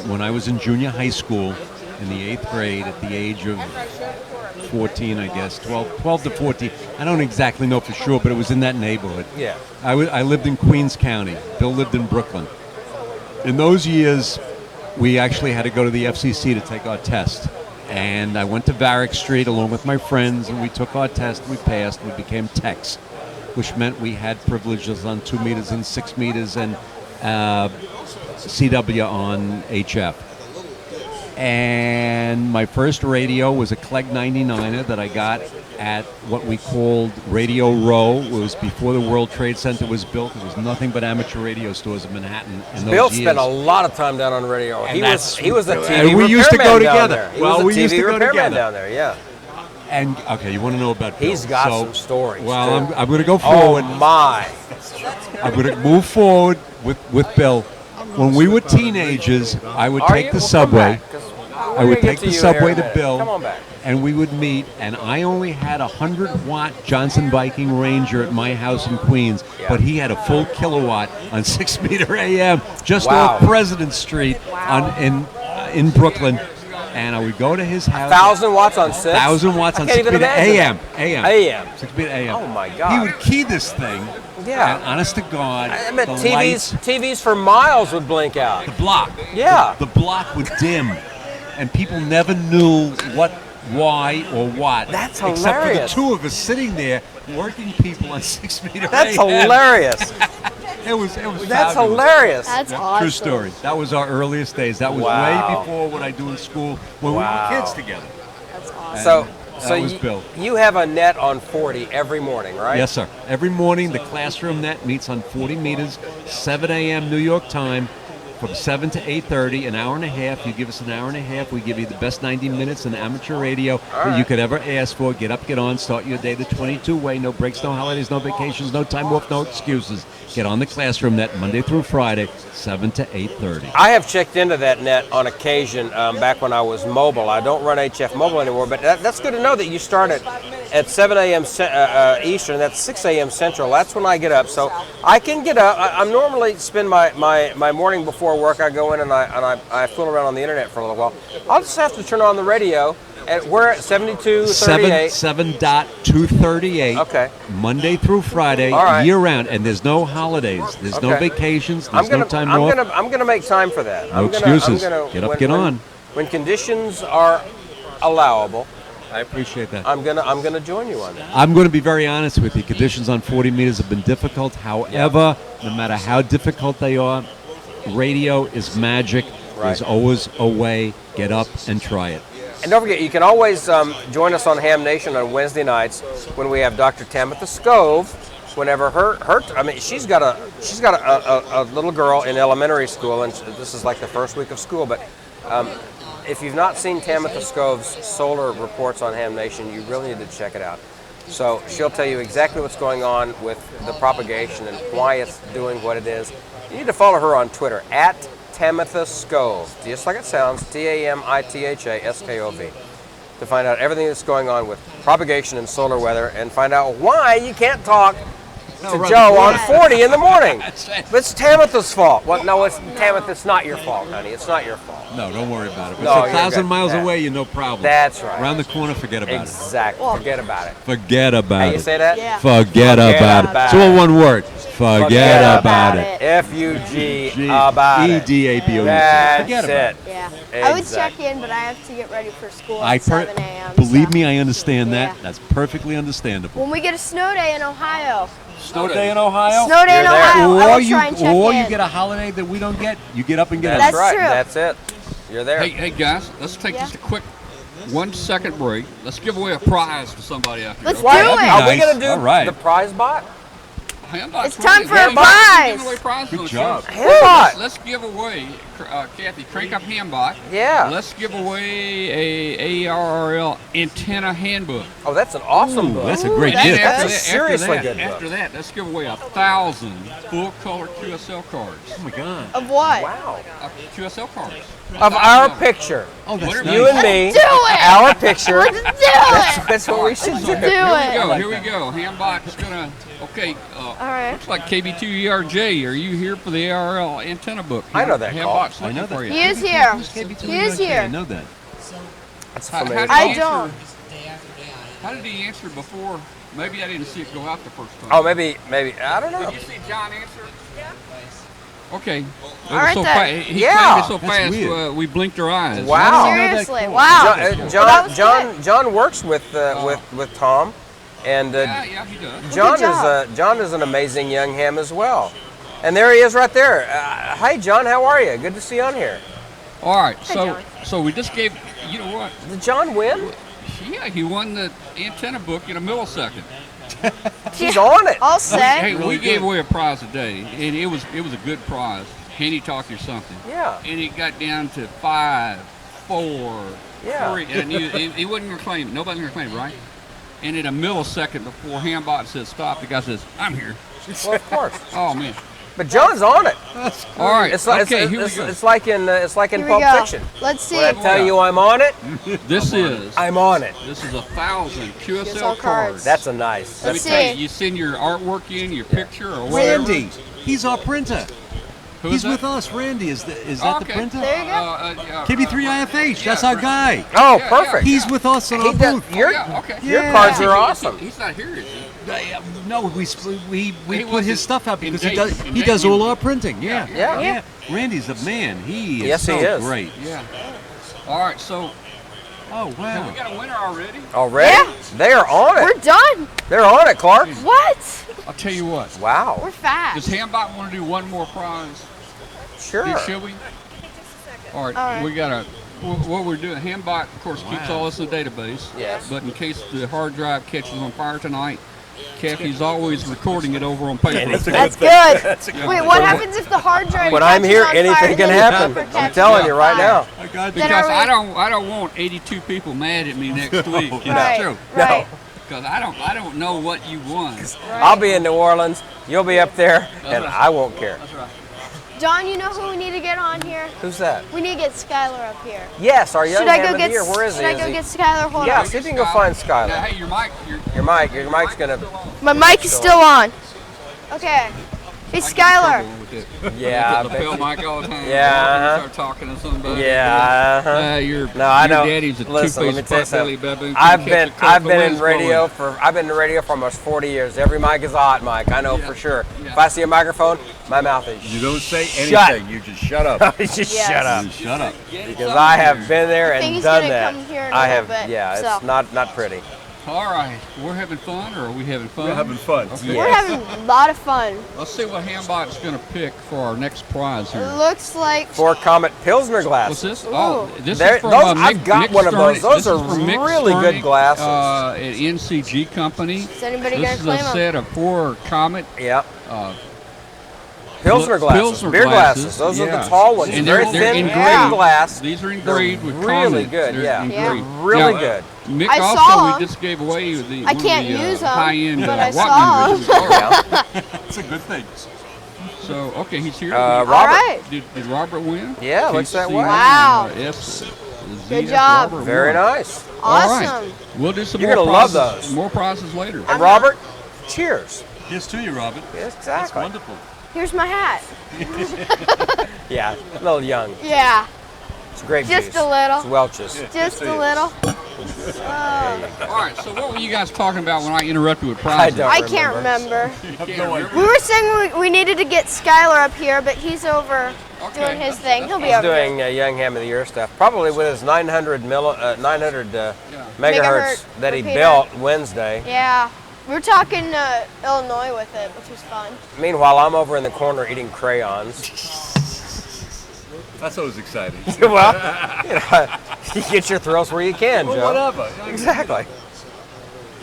when I was in junior high school in the 8th grade at the age of 14, I guess, 12 to 14. I don't exactly know for sure, but it was in that neighborhood. Yeah. I lived in Queens County. Bill lived in Brooklyn. In those years, we actually had to go to the FCC to take our test. And I went to Varick Street along with my friends, and we took our test. We passed. We became techs, which meant we had privileges on 2 meters and 6 meters and CW on HF. And my first radio was a Clegg 99er that I got at what we called Radio Row. It was before the World Trade Center was built. There was nothing but amateur radio stores in Manhattan in those Bill years. spent a lot of time down on radio. And He was the TV and we used to go repairman down together. there. He Well, was we the used TV to go repairman together. down there, yeah. And okay, you want to know about Bill? He's got some stories. Well, too. I'm going to go forward. Oh my! I'm going to move forward with Bill. When we were teenagers, I would take the subway. I would take the subway to Bill, Come on back. and we would meet. And I only had a 100-watt Johnson Viking Ranger at my house in Queens, but he had a full kilowatt on 6 meter AM just Wow. off President Street in Brooklyn. And I would go to his house. 1,000 watts on 6? 1,000 watts on I can't 6 even meter imagine AM. that. AM. 6 meter AM. Oh my God. He would key this thing. Yeah. And honest to God, I bet the lights, TVs for miles would blink out. the block. Yeah. The block would dim, and people never knew what, why, or what. That's Except for the hilarious. two of us sitting there working people on 6 meter That's AM. hilarious. It was That's fabulous. hilarious. That's True awesome. story. That was our earliest days. That was Wow. way before what I do in school when Wow. we were kids together. That's awesome. So, That was Bill. You have a net on 40 every morning, right? Yes, sir. Every morning, the classroom net meets on 40 meters, 7 a.m. New York time, from 7 to 8:30, an hour and a half. You give us an hour and a half. We give you the best 90 minutes in amateur radio that you could ever ask for. Get up, get on, start your day the 22-way. No breaks, no holidays, no vacations, no time off, no excuses. Get on the classroom net Monday through Friday, 7 to 8:30. I have checked into that net on occasion back when I was mobile. I don't run HF Mobile anymore, but that's good to know that you start at 7 a.m. Eastern. That's 6 a.m. Central. That's when I get up. So I can get up. I normally spend my morning before work. I go in and I fool around on the internet for a little while. I'll just have to turn on the radio. And we're at 7238. 7.238. Okay. Monday through Friday, All right. year round, and there's no holidays. There's no Okay. vacations. There's no time I'm off. gonna make time for that. No excuses. Get up, get on. When conditions are allowable, I appreciate that. I'm gonna join you on that. I'm going to be very honest with you. Conditions on 40 meters have been difficult. However, no matter how difficult they are, radio is magic. There's always a way. Get up and try it. And don't forget, you can always join us on Ham Nation on Wednesday nights when we have Dr. Tamitha Scove. Whenever she's got a little girl in elementary school, and this is like the first week of school. But if you've not seen Tamitha Scove's solar reports on Ham Nation, you really need to check it out. So she'll tell you exactly what's going on with the propagation and why it's doing what it is. You need to follow her on Twitter at Tamitha Scove, just like it sounds, TAMITHASKOV, to find out everything that's going on with propagation and solar weather and find out why you can't talk to Joe on 40 in the morning. But it's Tamitha's fault. Well, no, Tamitha, it's not your fault, honey. It's not your fault. No, don't worry about it. If No, it's you're 1,000 good. miles Yeah. away, you're no problem. That's right. Around the corner, forget about Exactly. Forget about it. it. Forget about How it. you say that? Yeah. Forget about it. It's all one word. Forget about it. FUG about it. EDABO. That's Forget about it. Yeah. I would Exactly. check in, but I have to get ready for school I at 7 a.m. believe so. me, I understand that. Yeah. That's perfectly understandable. When we get a snow day in Ohio. Snow day in Ohio? Snow day in Ohio. I Or will try and check you in. get a holiday that we don't get. You get up and get That's up. right. true. That's it. You're there. Hey guys, let's take just a quick 1 second break. Let's give away a prize to somebody out here. Let's Why- do it. Are we Nice. going to do All right. the prize bot? Hey, I'm not It's trying time to- for a I'm not prize. giving away prizes Good on the job. show. Hand bot. Let's give away Kathy, crank up Hambot. Yeah. Let's give away a ARRL antenna handbook. Oh, that's an awesome book. That's a great And gift. That's a seriously good book. After that, let's give away 1,000 full-color QSL cards. Oh my God. Of what? Wow. QSL cards. Of our picture. Oh, that's You and me. Do it. Our picture. Let's do it. That's what we should do. Let's do it. Here we go. Hambot is gonna. Okay. All right. Looks like KB2ERJ. Are you here for the ARL antenna book? I know that call. Hambot's looking for you. He is here. KB2 He is I here. know that. That's How familiar. did he I answer- don't. How did he answer before? Maybe I didn't see it go out the first time. Oh, maybe. I don't know. Did you see John answer? Okay. All right then. He Yeah. claimed it so That's fast weird. we blinked our eyes. Wow. Seriously. Wow. John, Well, that was good. John works with Tom, and Yeah, he does. John Good job. John is an amazing young ham as well. And there he is right there. Hi, John. How are you? Good to see you on here. All right. John. So we just gave. You know what? Did John win? Yeah, he won the antenna book in a millisecond. He's on it. All set. Hey, we gave away a prize today, and it was a good prize. Handy talkie or something. Yeah. And it got down to 5, 4, Yeah. 3, and he wasn't gonna claim it. Nobody's gonna claim it, right? And in a millisecond before Hambot says stop, the guy says, "I'm here." Well, of course. Oh man. But John's on it. All right. It's like okay. Here we go. it's like in Here we Pulp go. Fiction. Let's see. When I tell you I'm on it, This is I'm on it. 1,000 QSL QSL cards. cards. That's a nice. Let me Let's tell you, see. you send your artwork in, your picture or whatever. Randy, he's our printer. Who He's is that? with us. Randy, is that the Okay. printer? There you go. KB3IFH, that's our guy. Oh, Yeah, perfect. He's with us in He our does- booth. your Yeah, okay. your Yeah. cards are awesome. He's not here, is he? No, we He put was his stuff out in because he Dayton. does all our printing. Yeah. Yeah. Randy's a man. He is Yes, so he is. great. Yeah. All right, so Oh have wow. we got a winner already? Already? Yeah. They are on We're it. done. They're on it, Clark. What? I'll tell you what. Wow. We're fast. Does Hambot want to do one more prize? Sure. Should we? All right, All right. we got to. What we're doing, Hambot, of course, keeps all this in the database. Yes. But in case the hard drive catches on fire tonight, Kathy's always recording it over on paper. That's good. Wait, what happens if the hard drive? When I'm catches here, on fire, anything can then the happen. paper I'm catches telling on you right fire? now. Because are we- I don't want 82 people mad at me next week. You know? Right. Right. Because I don't know what you won. I'll be in New Orleans. You'll be up there, and right. I won't care. That's right. John, you know who we need to get on here? Who's that? We need to get Skylar up here. Yes, our young Should I ham go of the get? year. Where is Should he? I go Is get Skylar? Hold Yeah, on. see if you can go find Skylar. Now, hey, your mic. Your mic's gonna. My mic is still on. Okay. Hey, Skylar. Yeah. The lapel mic all the time. Yeah, You start talking to somebody. Yeah. Uh-huh. Your I know. daddy's a Listen, let me two-faced tell you pot-belly something. baboon. I've Can't catch a been cold in wind's radio blowing. for almost 40 years. Every mic is a hot mic. I know for sure. Yeah. If I see a microphone, my mouth is You don't say shut. anything. You just shut up. Just Yes. shut up. You shut up. Because I have been there I think and he's done gonna that. come here in a I little have. bit, Yeah, so. it's not pretty. All right, we're having fun, or are we having fun? We're having fun. Okay. We're having a lot of fun. Let's see what Hambot's going to pick for our next prize here. It looks like. 4 Comet Pilsner glasses. What's this? Oh, this There- is from those- Mick, I've got Mick one of those. Sternick. Those This are is from Mick really good Sternick, glasses. At NCG Company. Is anybody This gonna is claim a them? set of 4 Comet. Yep. Pilsner Beer glasses. Those are the tall ones. And Very they're thin engraved. glass. These are engraved They're with really Comet. good. They're Yeah. engraved. Really Now, good. Mick I also, saw we 'em. just gave away the I one can't of the, use 'em, high-end but I Walkman saw 'em. originals. That's a good thing. So, okay, he's here. Robert. All right. Did Robert win? Yeah, looks that way. Wow. Yes. Good job. Robert Very won. nice. All right. Awesome. We'll do some You're more gonna love prizes. those. More prizes later. And Robert, cheers. Here's to you, Robert. Yes, That's exactly. wonderful. Here's my hat. Yeah, a little young. Yeah. It's grape Just juice. a little. It's Welch's. Just a little. All right, so what were you guys talking about when I interrupted with I prizes? don't I can't remember. You can't remember? We were saying we needed to get Skylar up here, but he's over doing his thing. He'll be He's over here. doing Young Ham of the Year stuff, probably with his 900 megahertz that he repeater. built Wednesday. Yeah. We were talking Illinois with it, which was fun. Meanwhile, I'm over in the corner eating crayons. That's always exciting. Well, you know, you get your thrills where you can, Well, Joe. whatever. Exactly.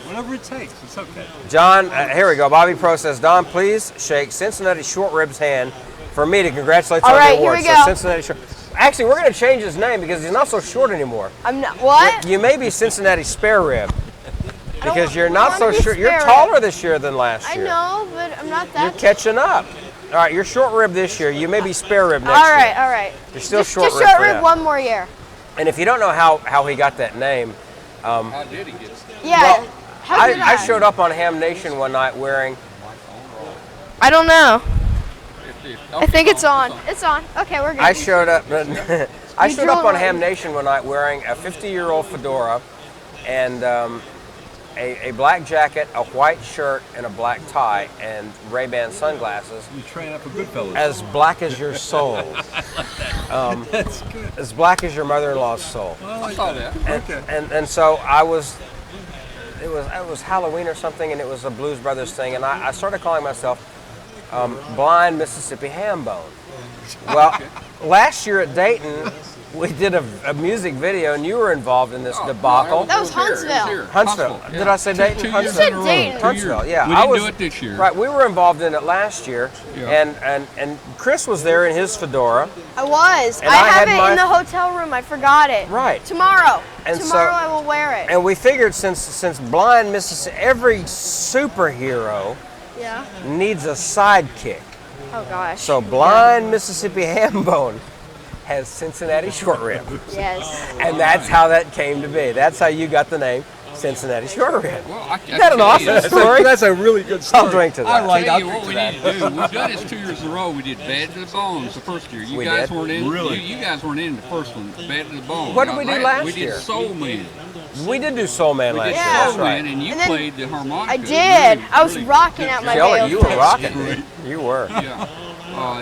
Whatever it takes. It's okay. John, here we go. Bobby Pro says, Don, please shake Cincinnati Short Rib's hand for me to congratulate you All on right, the award. here we So go. Cincinnati Short. Actually, we're going to change his name because he's not so short anymore. I'm not. What? You may be Cincinnati Spare Rib because you're not so wanna be short. You're spare taller rib. this year than last I year. know, but I'm not You're that. catching up. All right, you're short rib this year. You may be spare rib next All year. right, all right. You're still Just short rib short for rib now. one more year. And if you don't know how he got that name, How did he get it? Yeah. well, how did I showed up on Ham Nation one night wearing. I don't know. I think it's on. on. It's on. Okay, we're good. I showed up. I You showed up drove on Ham on. Nation one night wearing a 50-year-old fedora, and a black jacket, a white shirt, and a black tie, and Ray-Ban sunglasses. You train up for Goodfellas. As black as your soul. That's good. As black as your mother-in-law's soul. I saw that. And so I was. It was Halloween or something, and it was a Blues Brothers thing, and I started calling myself Blind Mississippi Ham Bone. Well, last year at Dayton, we did a music video, and you were involved in this debacle. That was Huntsville. Huntsville. Did I say Dayton? Two Huntsville. years in a row. Dayton. 2 Huntsville, years. yeah. We I didn't was, do it this year. Right, we were involved in it last year, Yeah. and Chris was there in his fedora. I was. And I I have had it my- in the hotel room. I forgot it. Right. Tomorrow. And so- Tomorrow I will wear it. And we figured since Blind Mississippi, every superhero Yeah. needs a sidekick. Oh gosh. So Blind Mississippi Ham Bone has Cincinnati Short Rib. Yes. And that's how that came to be. That's how you got the name Cincinnati Short Rib. Well, Isn't that an awesome story? That's a really good story. I'll drink to that. I like Tell I'll you drink what to we that. need to do. We've done this 2 years in a row. We did Bad to the Bones the first year. You We guys did? weren't in. Really? You guys weren't in the first one. Bad to the Bone. What did we do last We year? did Soul Man. We did do Soul Man We last did year. Yeah. That's Soul right. Man, and you And then played the harmonica. I did. I was rocking out my Kelly, veil. you were too. rocking. Great. You were. Yeah.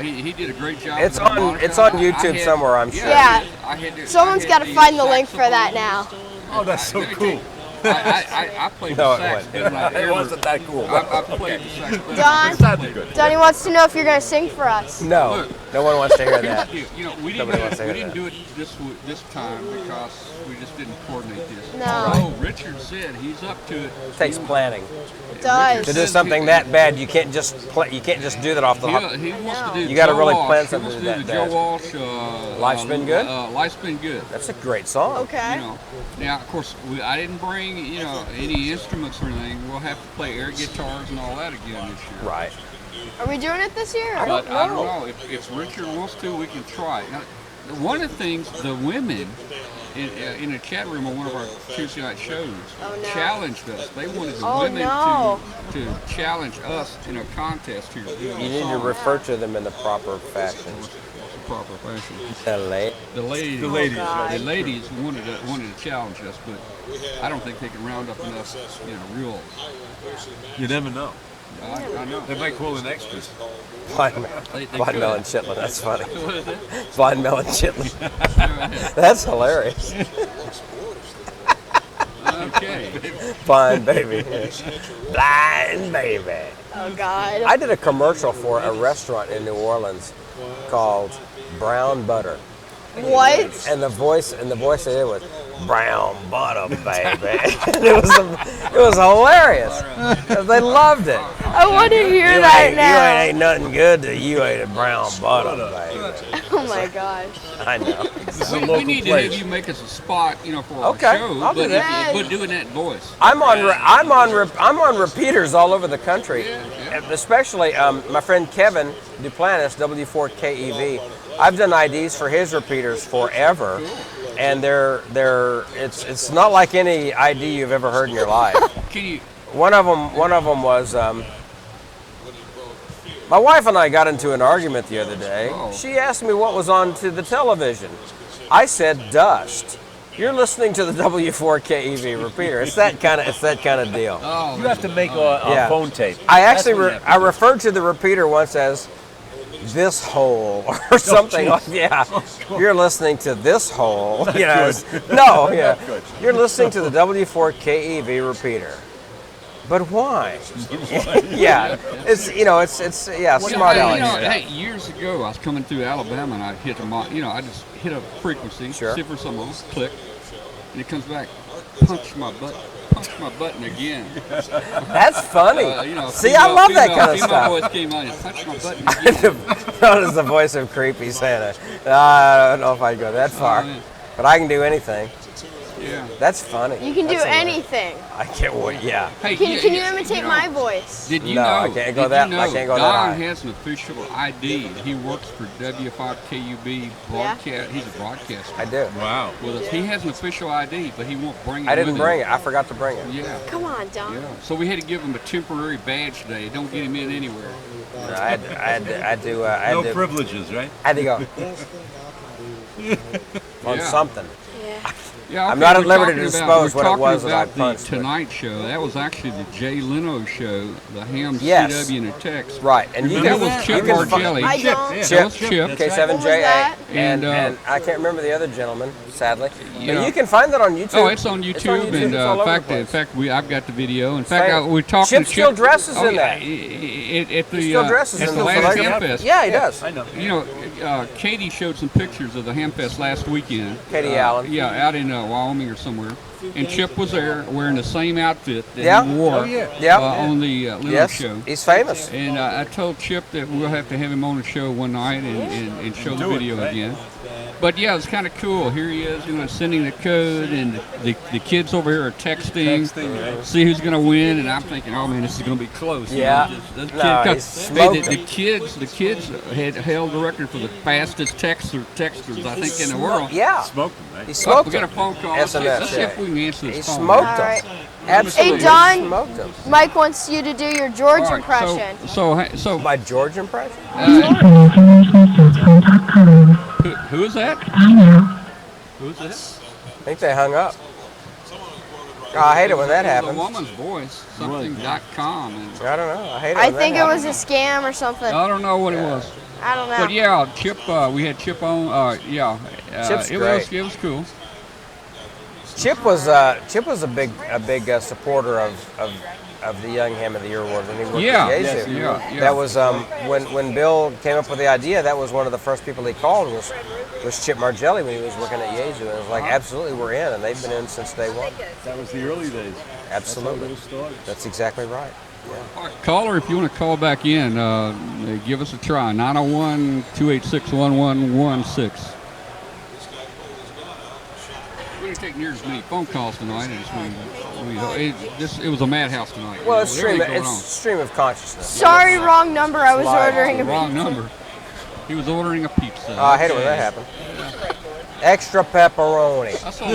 He did a great job. It's with the on- harmonica. it's on I YouTube had- somewhere, I'm sure. Yeah. I had to, Someone's got to find the link for that now. Oh, that's so cool. I played No, the it sax. wasn't. better than I It ever- wasn't that cool. I played the sax. better than I Don? ever Sounded played. good. Donnie wants to know if you're going to sing for us. No, Look. no one wants to hear that. You know, we didn't, Nobody wants to we hear didn't that. do it this time because we just didn't coordinate this. No. Oh, Richard said he's up to it. It takes planning. It does. To do something that bad, you can't just you can't just do that off the hop. He wants to do. You gotta Joe really Walsh. plan He something wants to to do do the that Joe bad. Walsh. Life's Been Good? Life's Been Good. That's a great song. Okay. You know, now of course I didn't bring any instruments or anything. We'll have to play air guitars and all that again this year. Right. Are we doing it this year? But I don't know if Richard wants to, we can try. Now, one of the things the women in a chat room on one of our Tuesday night shows challenged us. They wanted the women to challenge us in a contest here. You need to refer to them in the proper fashion. Proper fashion. The ladies. The ladies wanted to challenge us, but I don't think they can round up enough, real. You never know. I know. They might call in extras. Blind could. Melon Chitlin. That's funny. What is it? Blind Melon Chitlin. That's hilarious. Okay. Blind baby. Blind baby. Oh God. I did a commercial for a restaurant in New Orleans called Brown Butter. What? And the voice of it was brown butter, baby. And it was hilarious. They loved it. I want to hear that now. You ain't nothing good till you ate a brown butter, baby. Oh my gosh. I know. We need to have you make us a spot, for our Okay, show, I'll do that. but doing that voice. I'm on repeaters all over the country, especially my friend Kevin Duplantis, W4KEV. I've done IDs for his repeaters forever, and it's not like any ID you've ever heard in your life. One of them was my wife and I got into an argument the other day. She asked me what was on to the television. I said dust. You're listening to the W4KEV repeater. It's that kind of deal. You have to make a phone tape. I actually I referred to the repeater once as this hole or something like You're listening to this hole. You're listening to the W4KEV repeater. But why? It's smart aleck. Hey, years ago I was coming through Alabama and I hit I just hit a frequency, see for someone, click, and it comes back, punch my butt. punched my button again. That's funny. See, female, I love that kind of female stuff. voice came on and punched my button again. That is the voice of creepy Santa. I don't know if I'd go that far, but I can do anything. Yeah. That's funny. You can do That's anything. I can't wait. Yeah. Hey, Can you imitate my voice? Did you No, know? I can't go did that- You know I can't go that Don high. has an official ID. He works for W5KUB broadcast. He's a broadcaster. I do. Wow. Well, he has an official ID, but he won't bring it. I didn't with bring him. it. I forgot to bring it. Yeah. Come on, Don. Yeah. So we had to give him a temporary badge today. Don't get him in anywhere. No, I had to. No privileges, right? I had to go on Yeah. something. Yeah, I'm okay, not at we're liberty to talking dispose about, what it was we're that I talking about punched. the Tonight Show. That was actually the Jay Leno show, the Ham Yes. CW and a text. Right, and you that can, was Chip you can fi- Margelli. I don't. That was Chip. K7JA, And, and I can't remember the other gentleman, sadly. Yeah. But you can find that on YouTube. Oh, it's on YouTube, and It's all over the in place. fact, I've got the video. In fact, Famous. we're talking Chip to still Chip. dresses in yeah, that. At the He still dresses at in the those last leggings. Hamfest. Yeah, he does. I know. You know, Katie showed some pictures of the Hamfest last weekend. Katie Allen. Yeah, out in Wyoming or somewhere. And Chip was there wearing the same outfit that Yeah. he wore Oh, yeah. on the Leno Yes, show. he's famous. And I told Chip that we'll have to have him on the show one night and show the video again. But yeah, it's kind of cool. Here he is, sending the code, and the kids over here are texting, see who's going to win. And I'm thinking, oh man, this is going to be close. Yeah. No, he's smoked the kids had held the record for the fastest texters, I think, in the world. Yeah. Smoked him, right? He smoked We got a him. phone call. SMS, Let's see yeah. if we can answer He this phone. smoked All him. right. Absolutely. Hey, Don. Smoked him. Mike wants you to do your George All right, impression. So My George impression? who is that? Who's that? I think they hung up. Oh, I hate it when that It was happens. a woman's voice, something.com. And I don't know. I hate it I when that think it happens. was a scam or something. I don't know what it was. I don't know. But yeah, Chip, we had Chip on. Chip's it great. was cool. Chip was a big supporter of the Young Ham of the Year award when he worked Yeah. at Yes, Yazoo. yeah. That was when Bill came up with the idea. That was one of the first people he called was Chip Margelli when he was working at Yazoo, and it was like, absolutely, we're in, and they've been in since day one. That was the early days. Absolutely. That's how it all started. That's exactly right. Yeah. Caller, if you want to call back in, give us a try. 901-286-1116. We're going to take near as many phone calls tonight as it was a madhouse tonight. Well, it's Everything going it's on. stream of consciousness. Sorry, wrong number. I was Live. ordering a Wrong pizza. number. He was ordering a pizza. Oh, I hate it when that happened. Extra pepperoni. That's Bill,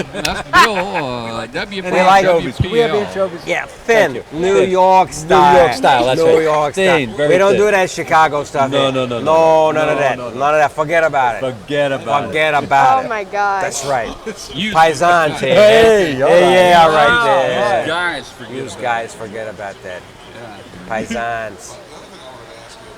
W5WPL. We have anchovies. Yeah, thin. New York style. New York style, that's New right. York Thin, style. very We don't thin. do that Chicago stuff. No, here. no, no, No, no. none of that. No, no. None of that. Forget about it. Forget about it. Forget about Oh it. my God. That's right. You- Paisans here. Hey, all right. Yeah, right These there. guys forget These about guys forget about that. Paisans.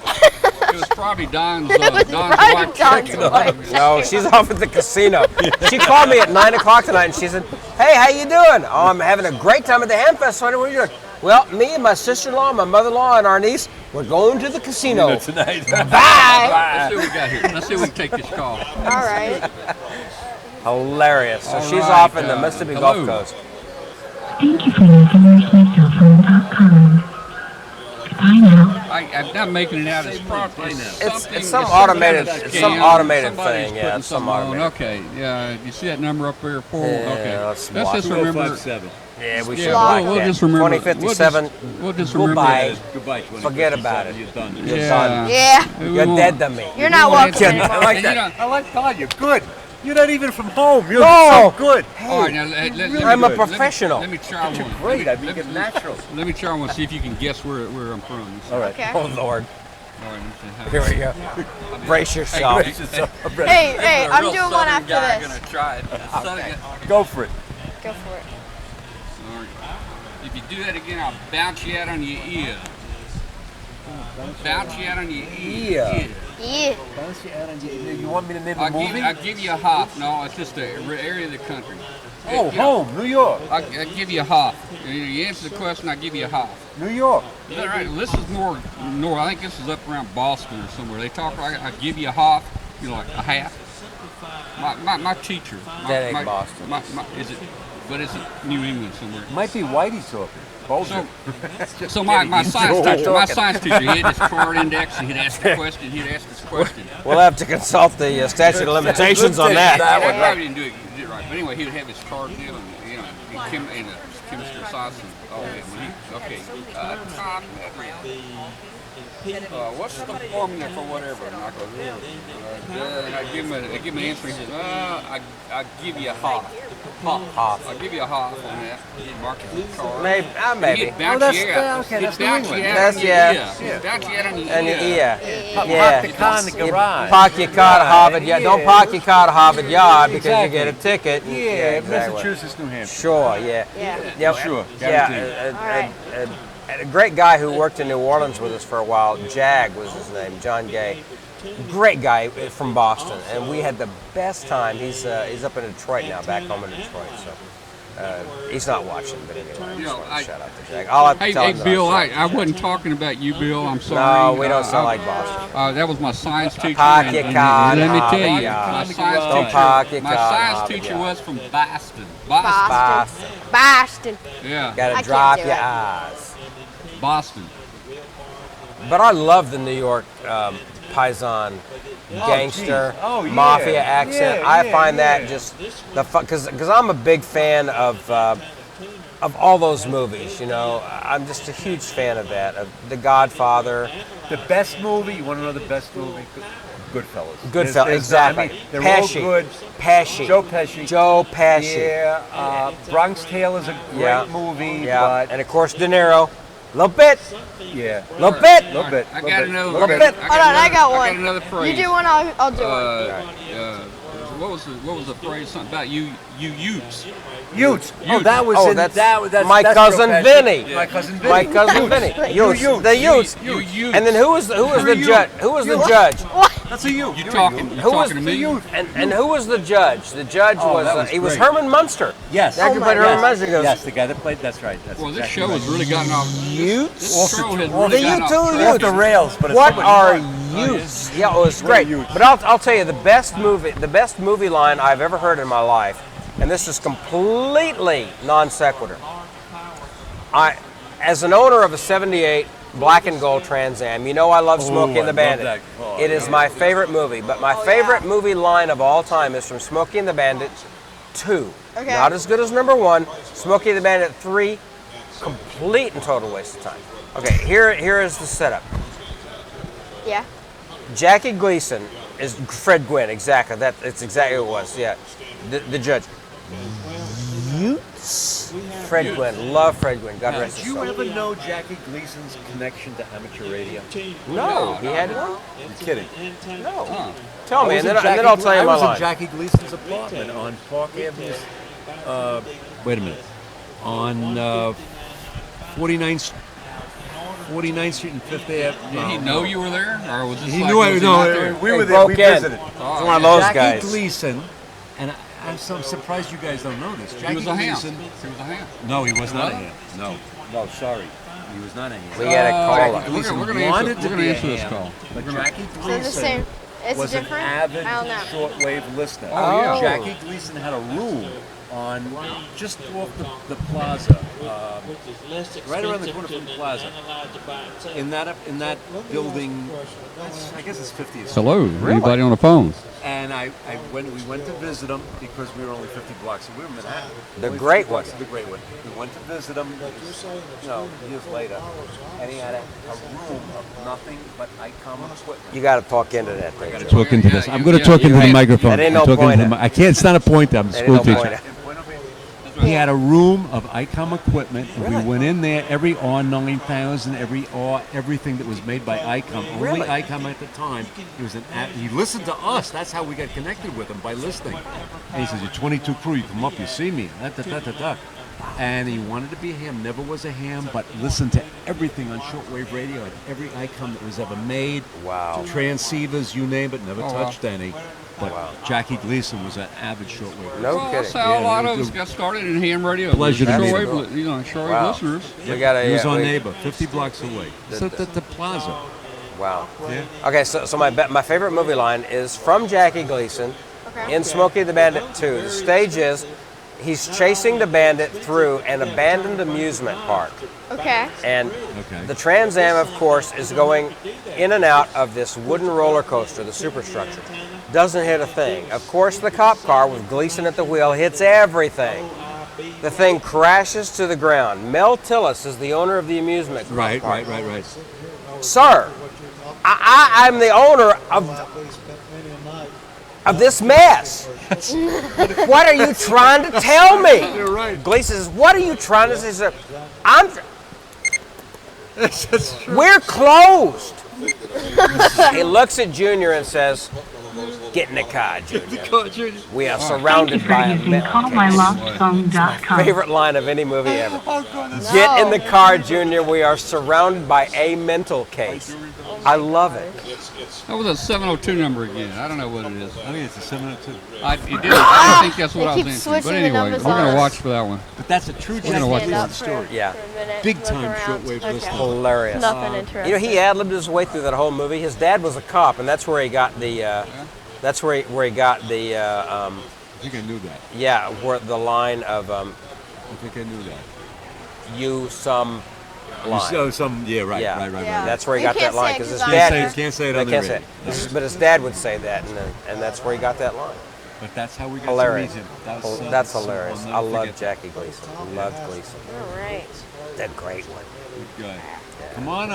It was probably Don's was Don's probably wife. Don's checking. wife. No, she's off at the casino. She called me at 9 o'clock tonight and she said, hey, how you doing? Oh, I'm having a great time at the Hamfest. So what are you doing? Well, me and my sister-in-law, my mother-in-law, and our niece, we're going to the casino. Tonight. Bye. Let's see what we got here. Let's see if we can take this call. All right. Hilarious. So All she's right, off in the Mississippi hello. Gulf Coast. Thank you for using ResearchCellphone.com. Goodbye now. I'm not making it out. It's probably It's some automated Somebody's thing. Yeah, putting it's some something on. automated. Okay, yeah. You see that number up there? Okay. Let's Let's just watch. remember. 257. Yeah, we Yeah, should we'll- like we'll that. just remember- 2057. We'll just remember Goodbye. that. Goodbye, Forget about it. You're done. You're Yeah. done. Yeah. We You're won't- dead to me. You're not we won't welcome answer- anymore. I like And you that. know- I like God. You're good. You're not even from home. You're No. so good. All right, now let me I'm a do it. professional. Let me try one. Great. I mean, Let you're me- natural. Let me try one. See if you can guess where I'm from. All right. Okay. Oh, Lord. All right, let me see. Here we go. Brace yourself. Hey, I'm doing one after I'm this. gonna try it. Go for it. Go for it. All right. If you do that again, I'll bounce you out on your ear. Bounce you out on your ear. Yeah. You want me to name a I'll movie? give you a half. No, it's just the area of the country. Oh, Yeah. home, New York. I'll give you a half. You answer the question, I'll give you a half. New York. Is that right? This is more north. I think this is up around Boston or somewhere. They talk like I give you a half, like a half. My teacher. That ain't Boston. Is it? but it's New England somewhere. Might be Whitey talking. So my science teacher, he had this card index, and he'd ask the question, he'd ask this question. We'll have to consult the statute of limitations on that. I probably didn't do it right, but anyway, he would have his card deal, and and chemistry or science, and Tom, what's the formula for whatever? And I go, and I give him an answer. He says, I'll give you a half. I'll give you a half on that. He'd mark it on the card. Maybe. He'd bounce you out. That's He'd bounce you out on the ear. Park the car in the garage. Park your car to Harvard Yard. Don't park your car to Harvard Yard because you get a ticket. Yeah, Massachusetts, New Hampshire. Sure, yeah. Sure, A great guy who worked in New Orleans with us for a while, Jag was his name, John Gay. Great guy from Boston, and we had the best time. He's up in Detroit now, back home in Detroit. So he's not watching, but anyway, I just want to shout out to Jag. I'll have to tell him that Bill, I wasn't talking about you, Bill. I'm sorry. No, we don't sound like Boston. That was my science teacher. Park your car. Let me tell you, my science teacher was from Boston. Boston. Yeah. Gotta drop your eyes. Boston. But I love the New York Paisan gangster mafia accent. I find that just the fun because I'm a big fan of all those movies. I'm just a huge fan of that. Of The Godfather. The best movie. You want to know the best movie? Goodfellas. Goodfellas, exactly. They're Pesci. all good. Joe Pesci. Yeah. Bronx Tale is a great movie. Yeah. But And of course De Niro. Little bit. Yeah. Little bit. I got another. Little bit. Hold on, I got one. I got another phrase. You do one, I'll do one. What was the phrase? Something about you Utes. Utes. Oh, that was that's my cousin Vinny. My cousin Vinny. My cousin Vinny. Utes. The Utes. And then who was the judge? Who was the judge? That's a Ute. You talking to me? And who was the judge? The judge was he was Herman Munster. Yes. The actor played Herman Munster. Yes, the guy that played. That's right. Well, this show has really gotten off. Utes. Off the rails. But what are Utes? Yeah, it was great. But I'll tell you the best movie line I've ever heard in my life, and this is completely non sequitur. As an owner of a '78 Black and Gold Trans Am, I love Smokey and the Bandit. It is my favorite movie, but my favorite movie line of all time is from Smokey and the Bandit 2. Okay. Not as good as number 1. Smokey and the Bandit 3, complete and total waste of time. Okay, here is the setup. Yeah. Jackie Gleason is Fred Gwynn, exactly. It's exactly what it was. Yeah, the judge. Utes. Fred Gwynn, love Fred Gwynn. God rest his soul. Did you ever know Jackie Gleason's connection to amateur radio? No, he had one. You're kidding. No. Tell me, and then I'll tell you my line. I was in Jackie Gleason's apartment on Park Avenue. Wait a minute. On 49th Street and 5th Avenue. Did he know you were there, or was this He like knew I was was there. We were there. We visited. He's one of those guys. Jackie Gleason, and I'm so surprised you guys don't know this. Jackie He was a ham. Gleason. He was a ham. No, he was not a ham. No, sorry. He was not a ham. We got a call. We're going to answer this call. But Jackie So the Gleason same. It's was an different? avid I don't know. shortwave listener. Oh, yeah. Jackie Gleason had a room on just off the plaza, right around the corner from the plaza. In that building, I guess it's 50th. Hello, anybody on the phone? And we went to visit him because we were only 50 blocks away from Manhattan. The great one. The great one. We went to visit him, years later, and he had a room of nothing but ICOM equipment. You got to talk into that thing. I got to talk into this. I'm going to talk into the microphone. That ain't no pointer. I can't. It's not a pointer. I'm a school teacher. Pointer. He had a room of ICOM equipment. Really? We went in there, every R9000, everything that was made by ICOM. Really? Only ICOM at the time. He listened to us. That's how we got connected with him, by listening. And he says, "You're 22 crew. You come up, you see me." And he wanted to be a ham. Never was a ham, but listened to everything on shortwave radio and every ICOM that was ever made. Wow. Transceivers, you name it. Never touched any. But Jackie Gleason was an avid shortwave. No kidding. That's how a lot of us got started in ham radio. Pleasure to meet shortwave, shortwave listeners. We got He was our neighbor, 50 blocks away. So at the plaza. Wow. Yeah. Okay, so my favorite movie line is from Jackie Gleason in Smokey the Bandit 2. The stage is He's chasing the bandit through an abandoned amusement park. Okay. And the Trans Am, of course, is going in and out of this wooden roller coaster, the superstructure. Doesn't hit a thing. Of course, the cop car with Gleason at the wheel hits everything. The thing crashes to the ground. Mel Tillis is the owner of the amusement park. Right. Sir, I'm the owner of this mess. What are you trying to tell me? You're right. Gleason says, what are you trying to say, sir? That's true. We're closed. He looks at Junior and says, get in the car, Junior. We are surrounded by a metal CallMyLoveSong.com. Favorite line of any movie ever. Get in the car, Junior. We are surrounded by a mental case. I love it. That was a 702 number again. I don't know what it is. I think it's a 702. I don't think that's what I was answering. But switching the anyway, numbers we're going on to us. watch for that one. But that's a true We're gonna watch Stand up that for- Yeah. for a minute, Big look time around. shortwave Okay. listener. Hilarious. Nothing interesting. You know, he ad-libbed his way through that whole movie. His dad was a cop, and that's where he got the. That's where he got the. I think I knew that. Yeah, where the line of. I think I knew that. You some. Line. Right. That's where he You got that can't line say it because his 'cause dad Can't say it they on the can't radio. say it. But his dad would say that, and that's where he got that line. But that's how we got Hilarious. to meet him. That's hilarious. I'll I never love forget Jackie Gleason. Loved Gleason. All right. That's a great one. that. Good. Come on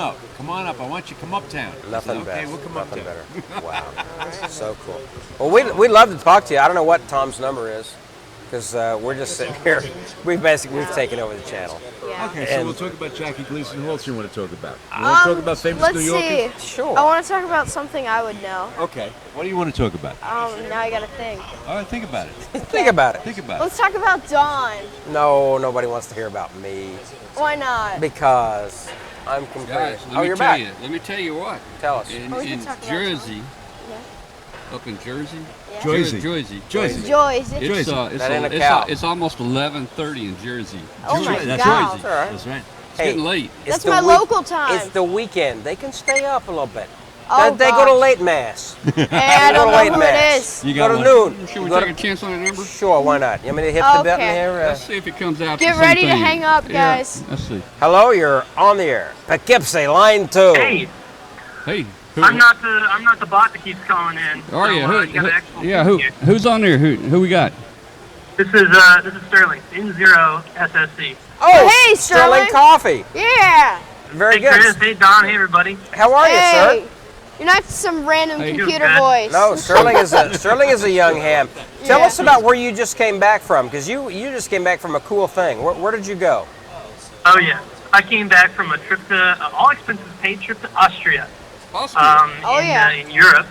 up. I want you to come uptown. Nothing Okay, better. we'll come Nothing uptown. better. Wow. So cool. Well, we'd love to talk to you. I don't know what Tom's number is, because we're just sitting here. We've taken over the channel. Yeah. Okay, so And- we'll talk about Jackie Gleason. Who else do you want to talk about? You want to talk about famous let's New Yorkers? see. Sure. I want to talk about something I would know. Okay. What do you want to talk about? Now I got to think. All right, think about it. Think about it. Think about it. Let's talk about Dawn. No, nobody wants to hear about me Why not? because I'm completely. Guys, Oh, you're back. Let me tell you what. Tell us. In, Oh, you can in talk about Jersey, Yeah. up in Jersey, Yeah. Jersey. Jersey. Jersey. Joyce. That ain't a cow. It's almost 11:30 in Jersey. Oh my That's God. right. That's all right. That's right. It's getting late. It's That's the my week- local time. It's the weekend. They can stay up a little bit. Oh, they go to gosh. late mass. Hey, I don't Go to know late who mass. it is. You Go got to one. noon. Should we Go take to- a chance on that number? Sure, why not? You want me to hit the button Okay. here? Let's see if it comes out. Get the same ready to thing. hang up, Yeah, guys. let's see. Hello, you're on the air. Poughkeepsie, line 2. Hey, Hey. I'm not the bot that keeps calling in. Are so, you? you got an actual Yeah. team here. Who's on there? Who we got? This is Sterling, N0 SSC. Oh, hey, Sterling. Coffee. Yeah. Very Hey good. Chris, hey Don, hey everybody. How are you, Hey. sir? You're not some random Hey. computer Good. voice. No, Sterling is a young ham. Tell Yeah. us about where you just came back from, because you just came back from a cool thing. Where did you go? Oh yeah, I came back from a trip to all expenses paid trip to Austria. Oh, yeah. In Europe,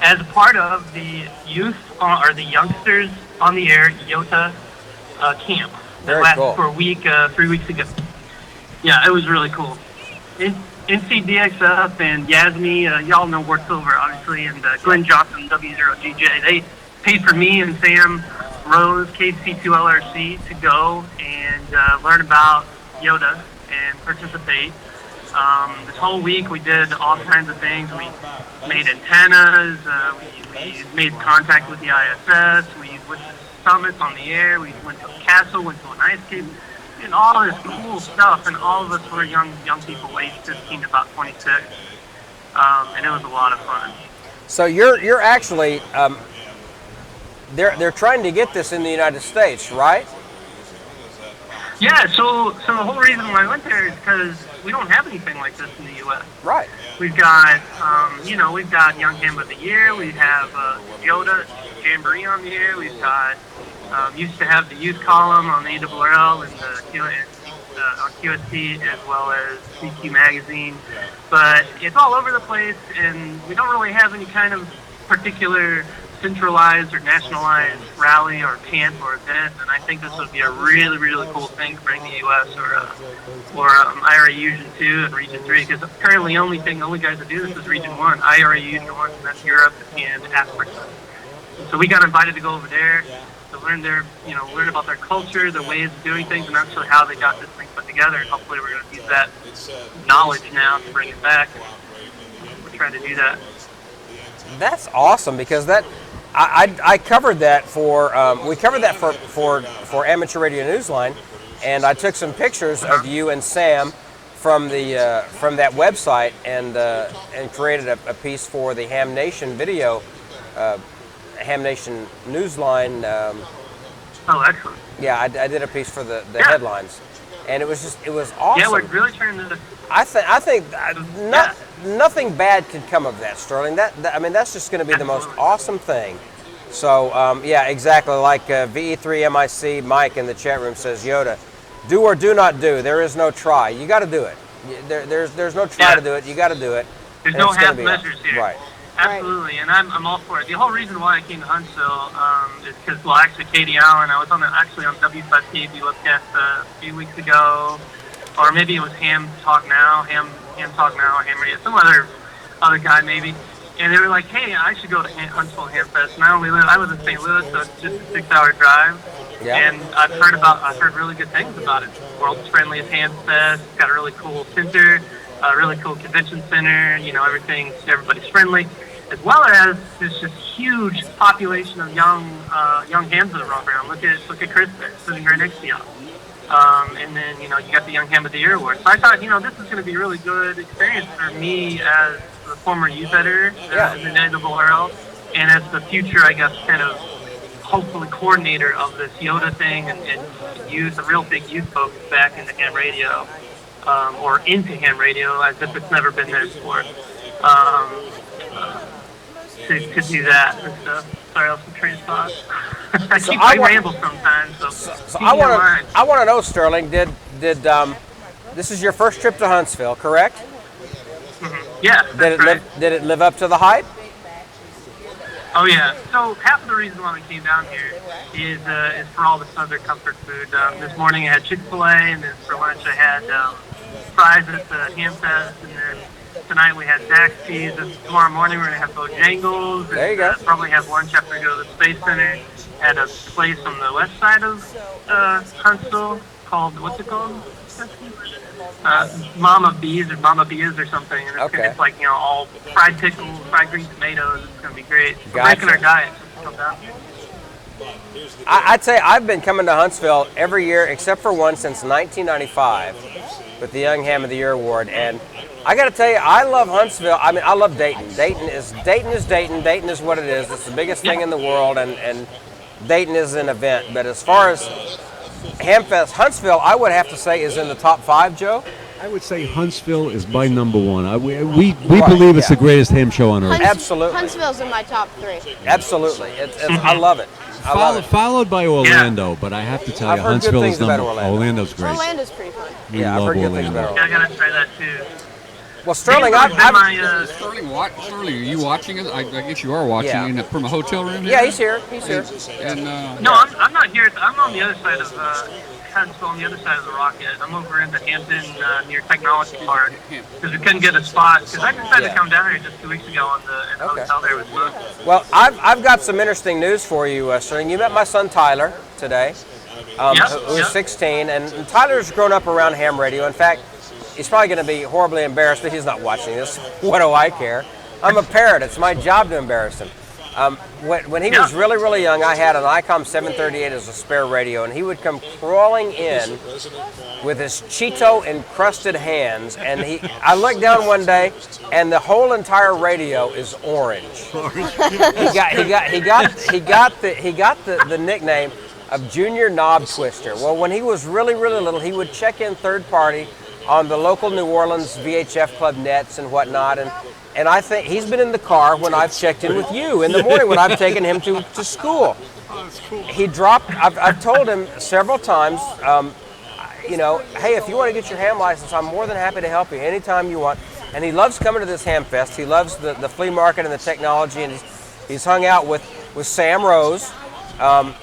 as a part of the youth or the youngsters on the air YOTA camp that Very lasted cool. for a week, 3 weeks ago. Yeah, it was really cool. NCDXF and Yasmi, y'all know Wart Silver, obviously, and Glenn Johnson, W0GJ. They paid for me and Sam Rose, KC2LRC, to go and learn about YOTA and participate. This whole week we did all kinds of things. We made antennas, we made contact with the ISS, we went to summits on the air, we went to a castle, went to an ice cave, and all this cool stuff, and all of us were young people, aged 15 to about 26, and it was a lot of fun. So you're actually they're trying to get this in the United States, right? Yeah, so the whole reason why I went there is because we don't have anything like this in the U.S. Right. We've got, we've got Young Ham of the Year. We have YOTA Jamboree on the air. We've got, used to have the youth column on the ARRL and on QST as well as CQ Magazine. But it's all over the place, and we don't really have any kind of particular centralized or nationalized rally or camp or event, and I think this would be a really, really cool thing to bring the U.S. or IRA Region 2 and Region 3, because currently the only guys that do this is Region 1, IRA Region 1, and that's Europe and Africa. So we got invited to go over there to learn learn about their culture, their ways of doing things, and actually how they got this thing put together, and hopefully we're going to use that knowledge now to bring it back, and we're trying to do that. That's awesome, because I covered that for we covered that for Amateur Radio Newsline, and I took some pictures of you and Sam from that website and created a piece for the Ham Nation video, Ham Nation Newsline. Oh, excellent. Yeah, I did a piece for the headlines, and it was awesome. Yeah, we're really trying to. I think nothing bad could come of that, Sterling. I mean, that's just going to be the most awesome thing. So, yeah, exactly. Like VE3MIC Mike in the chat room says, Yoda, do or do not do. There is no try. You got to do it. There's no try to do it. You got to do it. There's no half measures here. Right. Absolutely, and I'm all for it. The whole reason why I came to Huntsville is because, well, actually, Katie Allen, I was on W5K webcast a few weeks ago, or maybe it was Ham Talk Now, Ham Radio, some other guy maybe, and they were like, hey, I should go to Huntsville Ham Fest. And I live in St. Louis, so it's just a 6-hour drive, and I've heard really good things about it. World's friendliest Ham Fest, got a really cool center, a really cool convention center, everybody's friendly, as well as this just huge population of young hams that are running around. Look at Chris there, sitting right next to you. And then, you got the Young Ham of the Year award. So I thought, this is going to be a really good experience for me as the former youth editor in the NAARL, and as the future, I guess, kind of hopefully coordinator of this Yoda thing and youth, a real big youth focus back into ham radio, or into ham radio as if it's never been there before. To do that and stuff. Sorry, I lost some train of thought. I ramble sometimes. So I want to know, Sterling, did this is your first trip to Huntsville, correct? Mm-hmm. Yeah, that's right. Did it live up to the hype? Oh yeah. So half of the reason why we came down here is for all the Southern comfort food. This morning I had Chick-fil-A, and then for lunch I had fries at the Ham Fest, and then tonight we had Zaxby's, and tomorrow morning we're going to have Bojangles. There you go. Probably have lunch after we go to the Space Center at a place on the west side of Huntsville called, what's it called? Mama Bees or something. And it's like, all fried pickles, fried green tomatoes. It's going to be great. We're breaking our diet to come down here. I'd say I've been coming to Huntsville every year except for one since 1995 with the Young Ham of the Year award, and I got to tell you, I love Huntsville. I mean, I love Dayton. Dayton is Dayton. Dayton is what it is. It's the biggest thing in the world, and Dayton is an event. But as far as Hamfest, Huntsville, I would have to say is in the top 5, Joe. I would say Huntsville is by number 1. We believe it's the greatest ham show on earth. Absolutely. Huntsville's in my top 3. Absolutely. I love it. Followed by Orlando, but I have to tell you, Huntsville is number 1. Orlando's great. Orlando's pretty fun. Yeah, I've heard good things about Orlando. I got to try that too. Well, Sterling, Sterling, are you watching it? I guess you are watching it from a hotel room. Yeah, he's here. And no, I'm not here. I'm on the other side of Huntsville, on the other side of the Rocket. I'm over in the Hampton near Technology Park because we couldn't get a spot. Because I decided to come down here just 2 weeks ago, and the hotel there was booked. Well, I've got some interesting news for you, Sterling. You met my son Tyler today, who's 16, and Tyler's grown up around ham radio. In fact, he's probably going to be horribly embarrassed, but he's not watching this. What do I care? I'm a parent. It's my job to embarrass him. When he was really, really young, I had an ICOM 738 as a spare radio, and he would come crawling in with his Cheeto-encrusted hands, and I looked down one day, and the whole entire radio is orange. He got the nickname of Junior Knob Twister. Well, when he was really, really little, he would check in third party on the local New Orleans VHF Club nets and whatnot, and I think he's been in the car when I've checked in with you in the morning when I've taken him to school. He dropped. I've told him several times, hey, if you want to get your ham license, I'm more than happy to help you anytime you want. And he loves coming to this ham fest. He loves the flea market and the technology, and he's hung out with Sam Rose.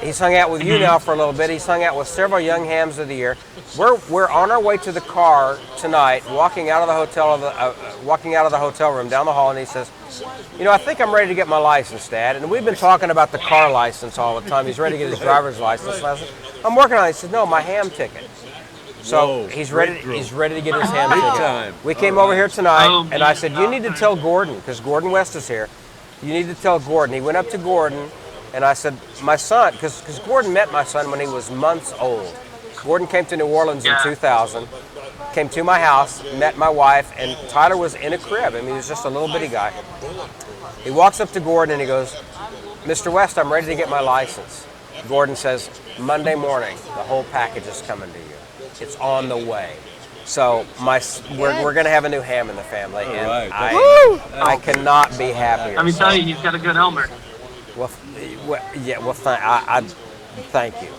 He's hung out with you now for a little bit. He's hung out with several young hams of the year. We're on our way to the car tonight, walking out of the hotel room down the hall, and he says, I think I'm ready to get my license, Dad. And we've been talking about the car license all the time. He's ready to get his driver's license. And I said, I'm working on it. He said, no, my ham ticket. So he's ready to get his ham ticket. We came over here tonight, and I said, you need to tell Gordon, because Gordon West is here. You need to tell Gordon. He went up to Gordon And I said, my son, because Gordon met my son when he was months old. Gordon came to New Orleans in 2000, came to my house, met my wife, and Tyler was in a crib. I mean, he was just a little bitty guy. He walks up to Gordon and he goes, Mr. West, I'm ready to get my license. Gordon says, Monday morning, the whole package is coming to you. It's on the way. So we're going to have a new ham in the family, and I cannot be happier. Let me tell you, he's got a good helmet. Well, thank you.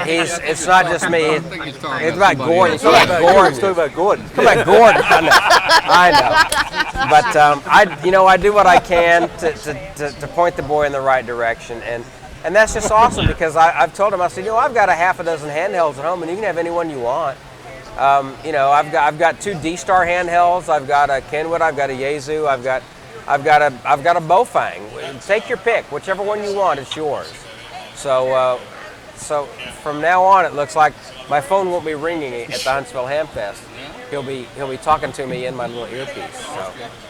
It's not just me. It's about Gordon. It's about Gordon. It's about Gordon. It's about Gordon. I know. But I do what I can to point the boy in the right direction, and that's just awesome because I've told him, I said, I've got a half a dozen handhelds at home, and you can have any one you want. I've got 2 D-Star handhelds. I've got a Kenwood. I've got a Yaesu. I've got a Bowfang. Take your pick, whichever one you want. It's yours. So from now on, it looks like my phone won't be ringing at the Huntsville Ham Fest. He'll be talking to me in my little earpiece.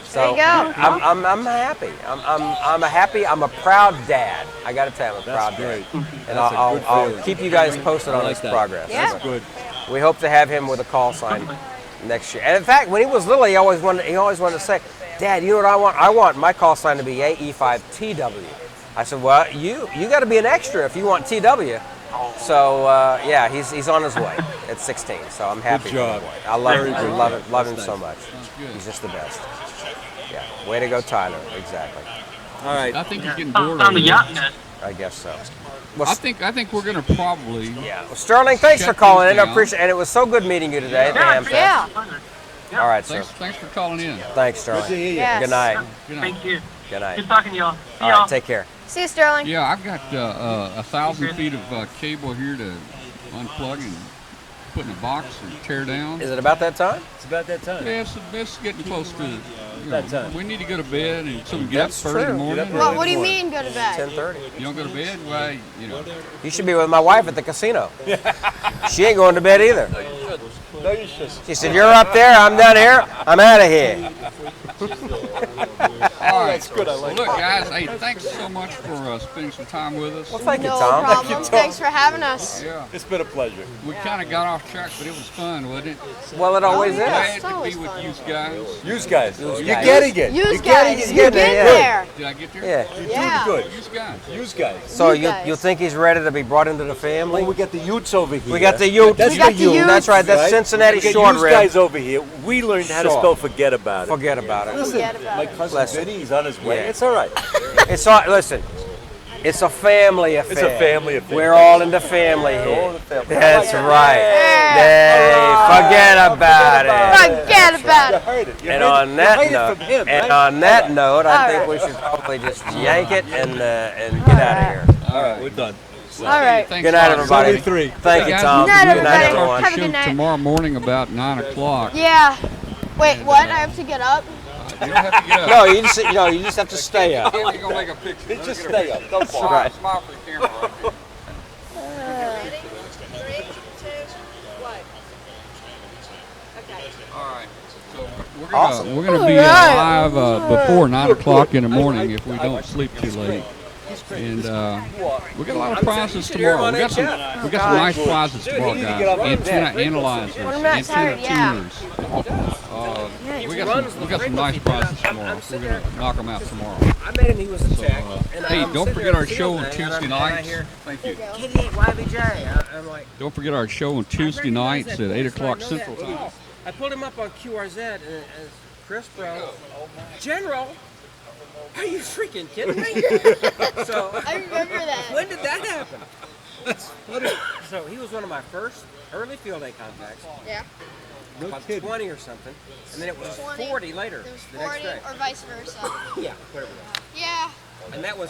So I'm happy. I'm a proud dad. I got to tell you, I'm a proud dad. And I'll keep you guys posted on his progress. Yeah. That's good. We hope to have him with a call sign next year. And in fact, when he was little, he always wanted to say, Dad, you know what I want? I want my call sign to be AE5TW. I said, well, you got to be an extra if you want TW. So he's on his way at 16. So I'm happy. Good job. I love him so much. He's just the best. Yeah, way to go, Tyler. Exactly. All right. I think he's getting bored of it. I guess so. Well, I think we're going to probably. Yeah. Well, Sterling, thanks for calling in. I appreciate it. And it was so good meeting you today at the Ham Fest. Yeah. All right, sir. Thanks for calling in. Thanks, Sterling. Good to hear you. Good night. Thank you. Good night. Good talking to y'all. All right, take care. See you, Sterling. Yeah, I've got 1,000 feet of cable here to unplug and put in a box and tear down. Is it about that time? It's about that time. Yeah, it's getting close to that time. We need to go to bed and so we get up That's early in the true. morning. What do you mean go to bed? 10:30. You don't go to bed? Well, You should be with my wife at the casino. She ain't going to bed either. No, you shouldn't. She said, you're up there, I'm down here, I'm out of here. All right. That's good. I like Look, guys, hey, thanks so much for spending some time with us. Well, thank you, No Tom. problem. Thanks for having us. Yeah. It's been a pleasure. We kind of got off track, but it was fun, wasn't it? Well, it always yeah. is. Glad to be with you guys. Use guys. You're guys. getting it. Use You're guys. getting You it. get there. Did I get there? Yeah. You're Yeah. doing good. Use guys. Use guys. So You guys. you think he's ready to be brought into the family? Well, we got the Utes over here. We got the Utes. That's We got the Utes. That's right. That's Cincinnati we got short Utes rib. guys over here. We learned how to Sure. spell forget about it. Forget about it. Listen, Forget about my it. cousin Listen. Vinny, he's on his way. Yeah. It's all right. It's all, listen, it's a family affair. It's a family affair. We're all in the family We're all here. in the family. That's right. Yeah. Hey, forget about it. Forget about You it. heard it. You And heard on it. that You heard note, it from him, and right? on that note, I All think right. we should probably just yank it and get out of here. All right, we're done. All right. Thanks Good night, a lot. everybody. 73. Thank you, Guys, Tom. Good night, Good night, everybody. everyone. Have a good Shoot night. tomorrow morning about 9 o'clock. Yeah. Wait, what? I have to get up? You don't have to get up. No, you just have to stay up. You're gonna make a picture. Just stay up. Don't fall. Right. Smile for the camera. Right there. All right. So we're gonna be live before 9 o'clock in the morning if we don't sleep too late. And we got a lot of prizes tomorrow. We got some nice prizes tomorrow, guys. Antenna analyzers, When I'm not antenna tired, yeah. tuners. We got some nice prizes tomorrow. So we're gonna knock them out tomorrow. I made him. He was a tech. Hey, don't forget our show on Tuesday nights. Thank you. Kitty YBJ. I'm like, Don't forget our show on Tuesday nights at 8 o'clock Central Time. I pulled him up on QRZ and Chris, bro. General, are you freaking kidding me? So I remember that. when did that happen? So he was one of my first early field day contacts. Yeah. About 20 or something, and then it was 20. 40 later. It was the next 40 day. or vice versa. Yeah, whatever. Yeah. And that was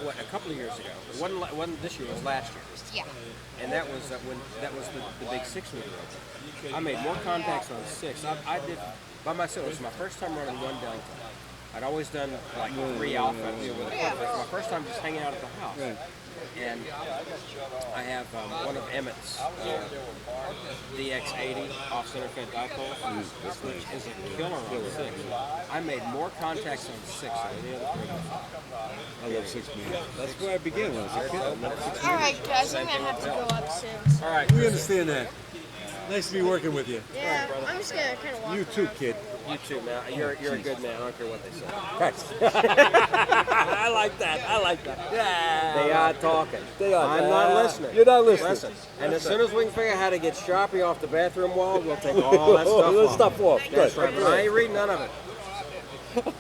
what, a couple of years ago. It wasn't this year. It was last year. Yeah. And that was when that was the big 6 meter open. I made more contacts on 6. I did by myself. It was my first time running one downtown. I'd always done like 3 alpha with a club. It's my first time just hanging out at the house. Right. And I have one of Emmett's DX80 off-center fed dipoles, which is a killer on 6. I made more contacts on 6 than any other program. I love 6 man. That's where I began when I was a kid. I loved 6 All right, guys, I'm gonna have to go up soon. All right. We understand that. Nice to be working with you. Yeah, I'm just gonna kind of walk. You too, kid. You too, man. You're a good man. I don't care what they say. I like that. I like that. Yeah. They are talking. They are. I'm not listening. You're not listening. Listen. And as soon as we can figure out how to get Sharpie off the bathroom wall, we'll take all that stuff off. That's right. But I ain't reading none of it.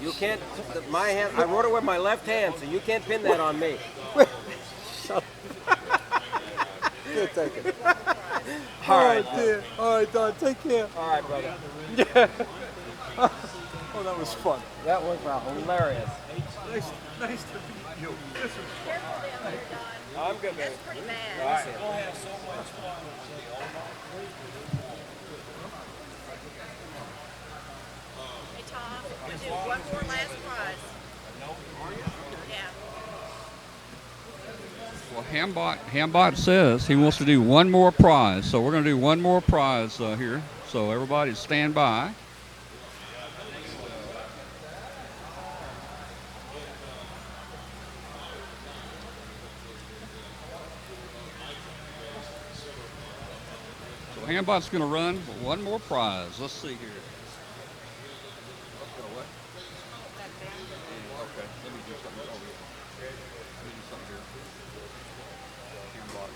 You can't. My hand. I wrote it with my left hand, so you can't pin that on me. Shut up. Can't take it. All right, dear. All right, Don. Take care. All right, brother. Yeah. Oh, that was fun. That was hilarious. Nice to meet you. This was fun. I'm good, man. That's pretty bad. All right. We'll have so much fun with the Hey, Tom, we'll do one more last prize. Yeah. Well, Hambot says he wants to do one more prize, so we're going to do one more prize here. So everybody stand by. So Hambot's going to run one more prize. Let's see here. Okay, let me do something over here. Let me do something here. Hambot.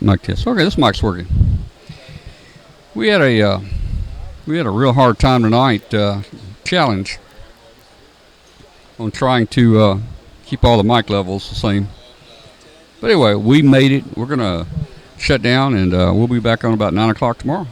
Mic test. Okay, this mic's working. We had a real hard time tonight. Challenge on trying to keep all the mic levels the same. But anyway, we made it. We're gonna shut down, and we'll be back on about 9 o'clock tomorrow.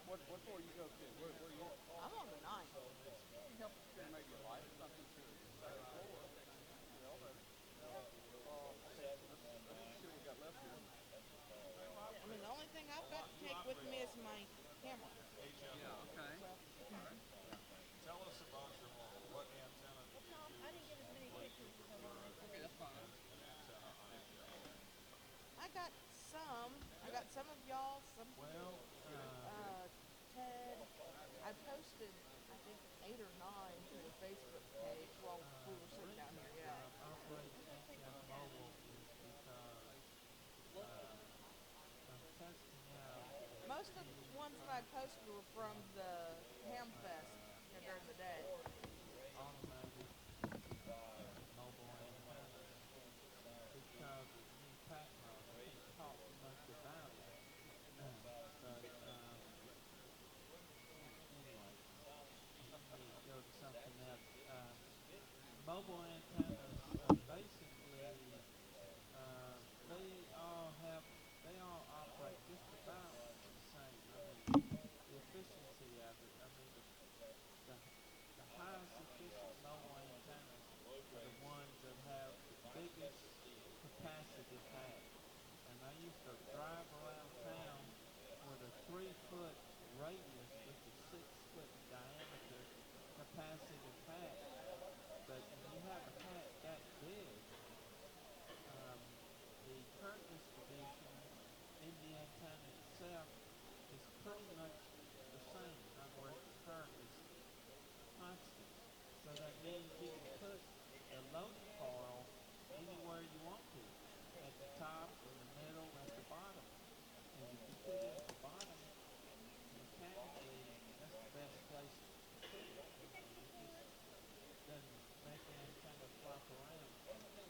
What floor you go to? Where you at? I'm on the 9th. Help turn maybe a light or something to the second floor. The elevator. Okay, let's see what we got left here. I mean, the only thing I've got to take with me is my camera. Yeah, okay. Tell us about your mobile. What antenna do you use? I didn't get as many pictures as I wanted. Okay, that's fine. I got some. I got some of y'all, some Ted. I posted, I think, 8 or 9 to the Facebook page while we were sitting down here. Yeah. Most of the ones that I posted were from the Ham Fest during the day. Mobile antennas basically they all operate just about the same. I mean, the efficiency of it. I mean, the highest efficient mobile antennas are the ones that have the biggest capacitive pack. And I used to drive around town with a 3-foot radius with a 6-foot diameter capacitive pack. But when you have a pack that big, the current distribution in the antenna itself is pretty much the same. In other words, the current is constant. So that means you can put the loading coil anywhere you want to, at the top, in the middle, at the bottom. And if you put it at the bottom, mechanically, that's the best place to put it. It just doesn't make the antenna flop around.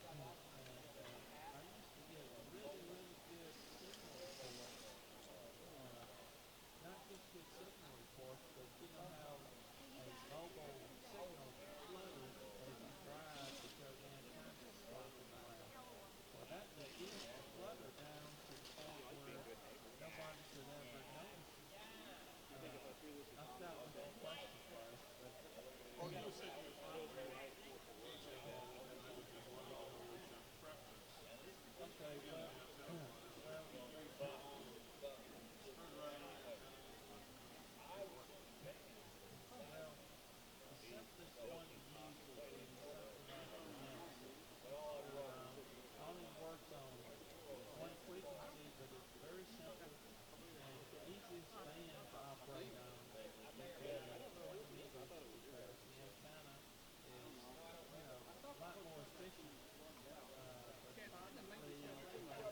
And I used to get really, really good signal reports. Not just good signal reports, but you know how a mobile signal flutters as you drive because the antenna is flopping around. Well, that reduced the flutter down to the point where nobody could ever notice it. I've got some questions for this, but You said you operate okay, well, the simplest one to use would be something like the Next. All it works on one frequency, but it's very simple, and the easiest band to operate on would be 20 meters because the antenna is, a lot more efficient. Probably about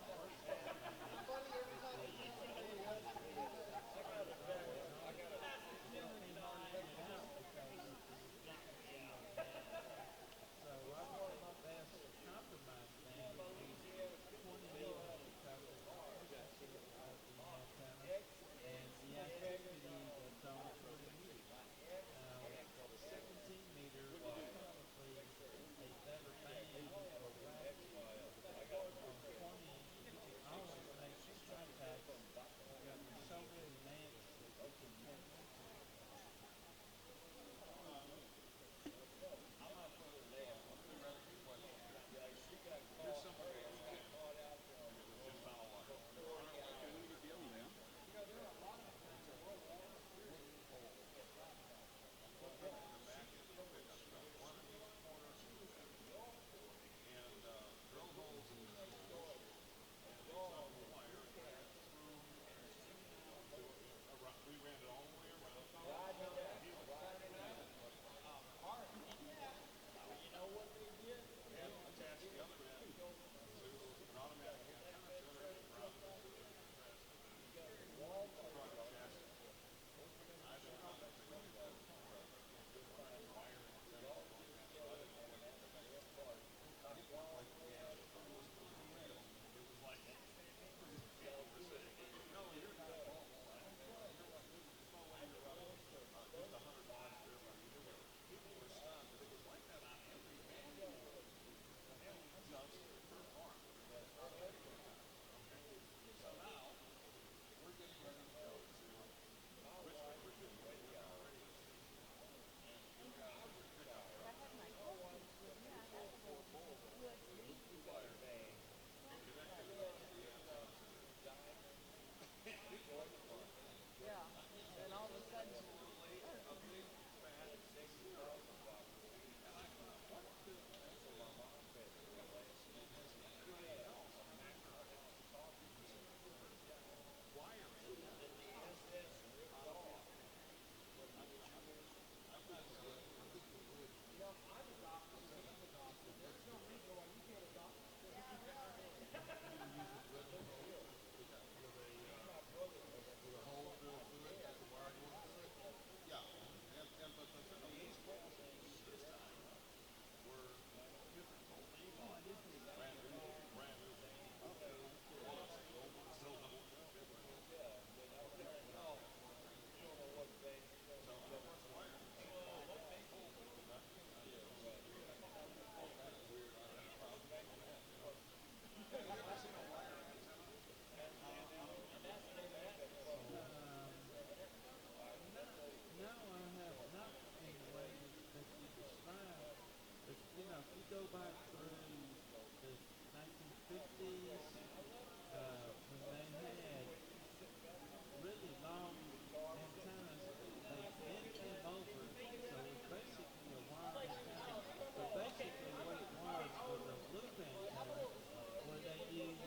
back through the 1950s when they had really long antennas. They then came over, so it was basically a wire antenna. But basically what it was a loop antenna where they used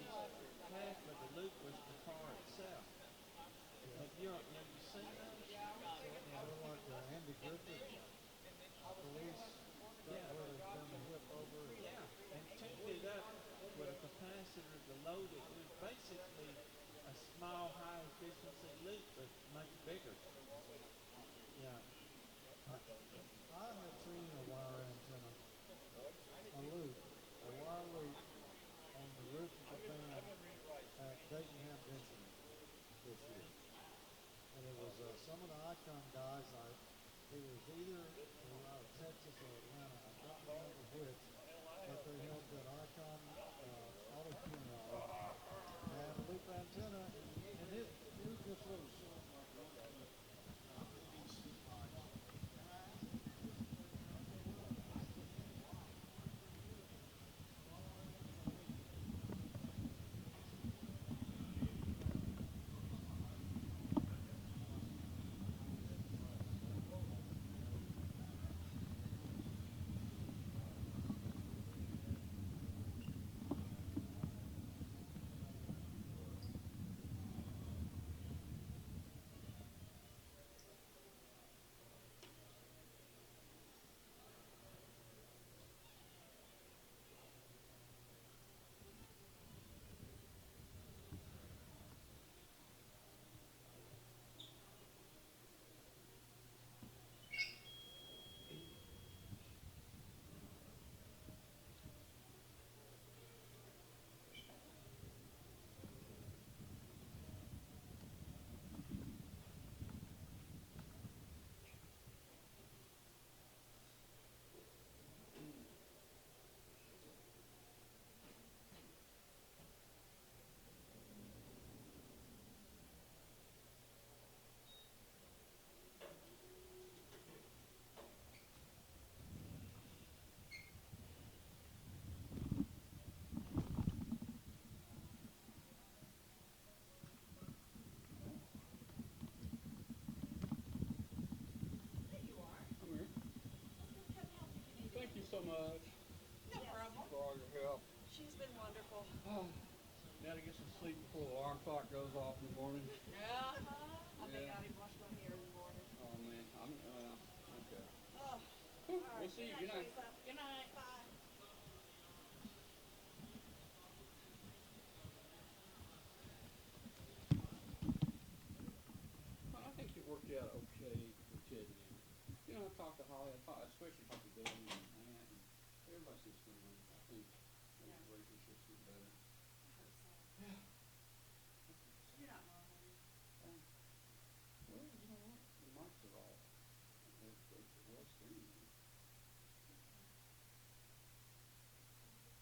half of the loop was the car itself. Have you seen those? Yeah. Like Andy Griffith police, where they turn the hip over. Yeah, and tuned it up with a capacitor to load it. It was basically a small, high-efficiency loop, but much bigger. Yeah. I have seen a wire antenna, a loop, a wire loop on the roof of the fan at Dagenham Benson this year. And it was some of the Icon guys, it was either they were out of Texas or Atlanta, I don't remember which, but they had that Icon auto tuner and a loop antenna, and it was just little short like Thank you so much. No problem. For all your help. She's been wonderful. Now to get some sleep before the alarm clock goes off in the morning. I think I didn't wash my hair in the morning. Oh man, I'm okay. Oh. We'll see you. Good night. Good night. Bye. Well, I think it worked out okay for Ted and me. You know, I talked to Holly, especially talked to Billy and Matt, and everybody seems to know. I think the relationships get better. I hope so. Yeah.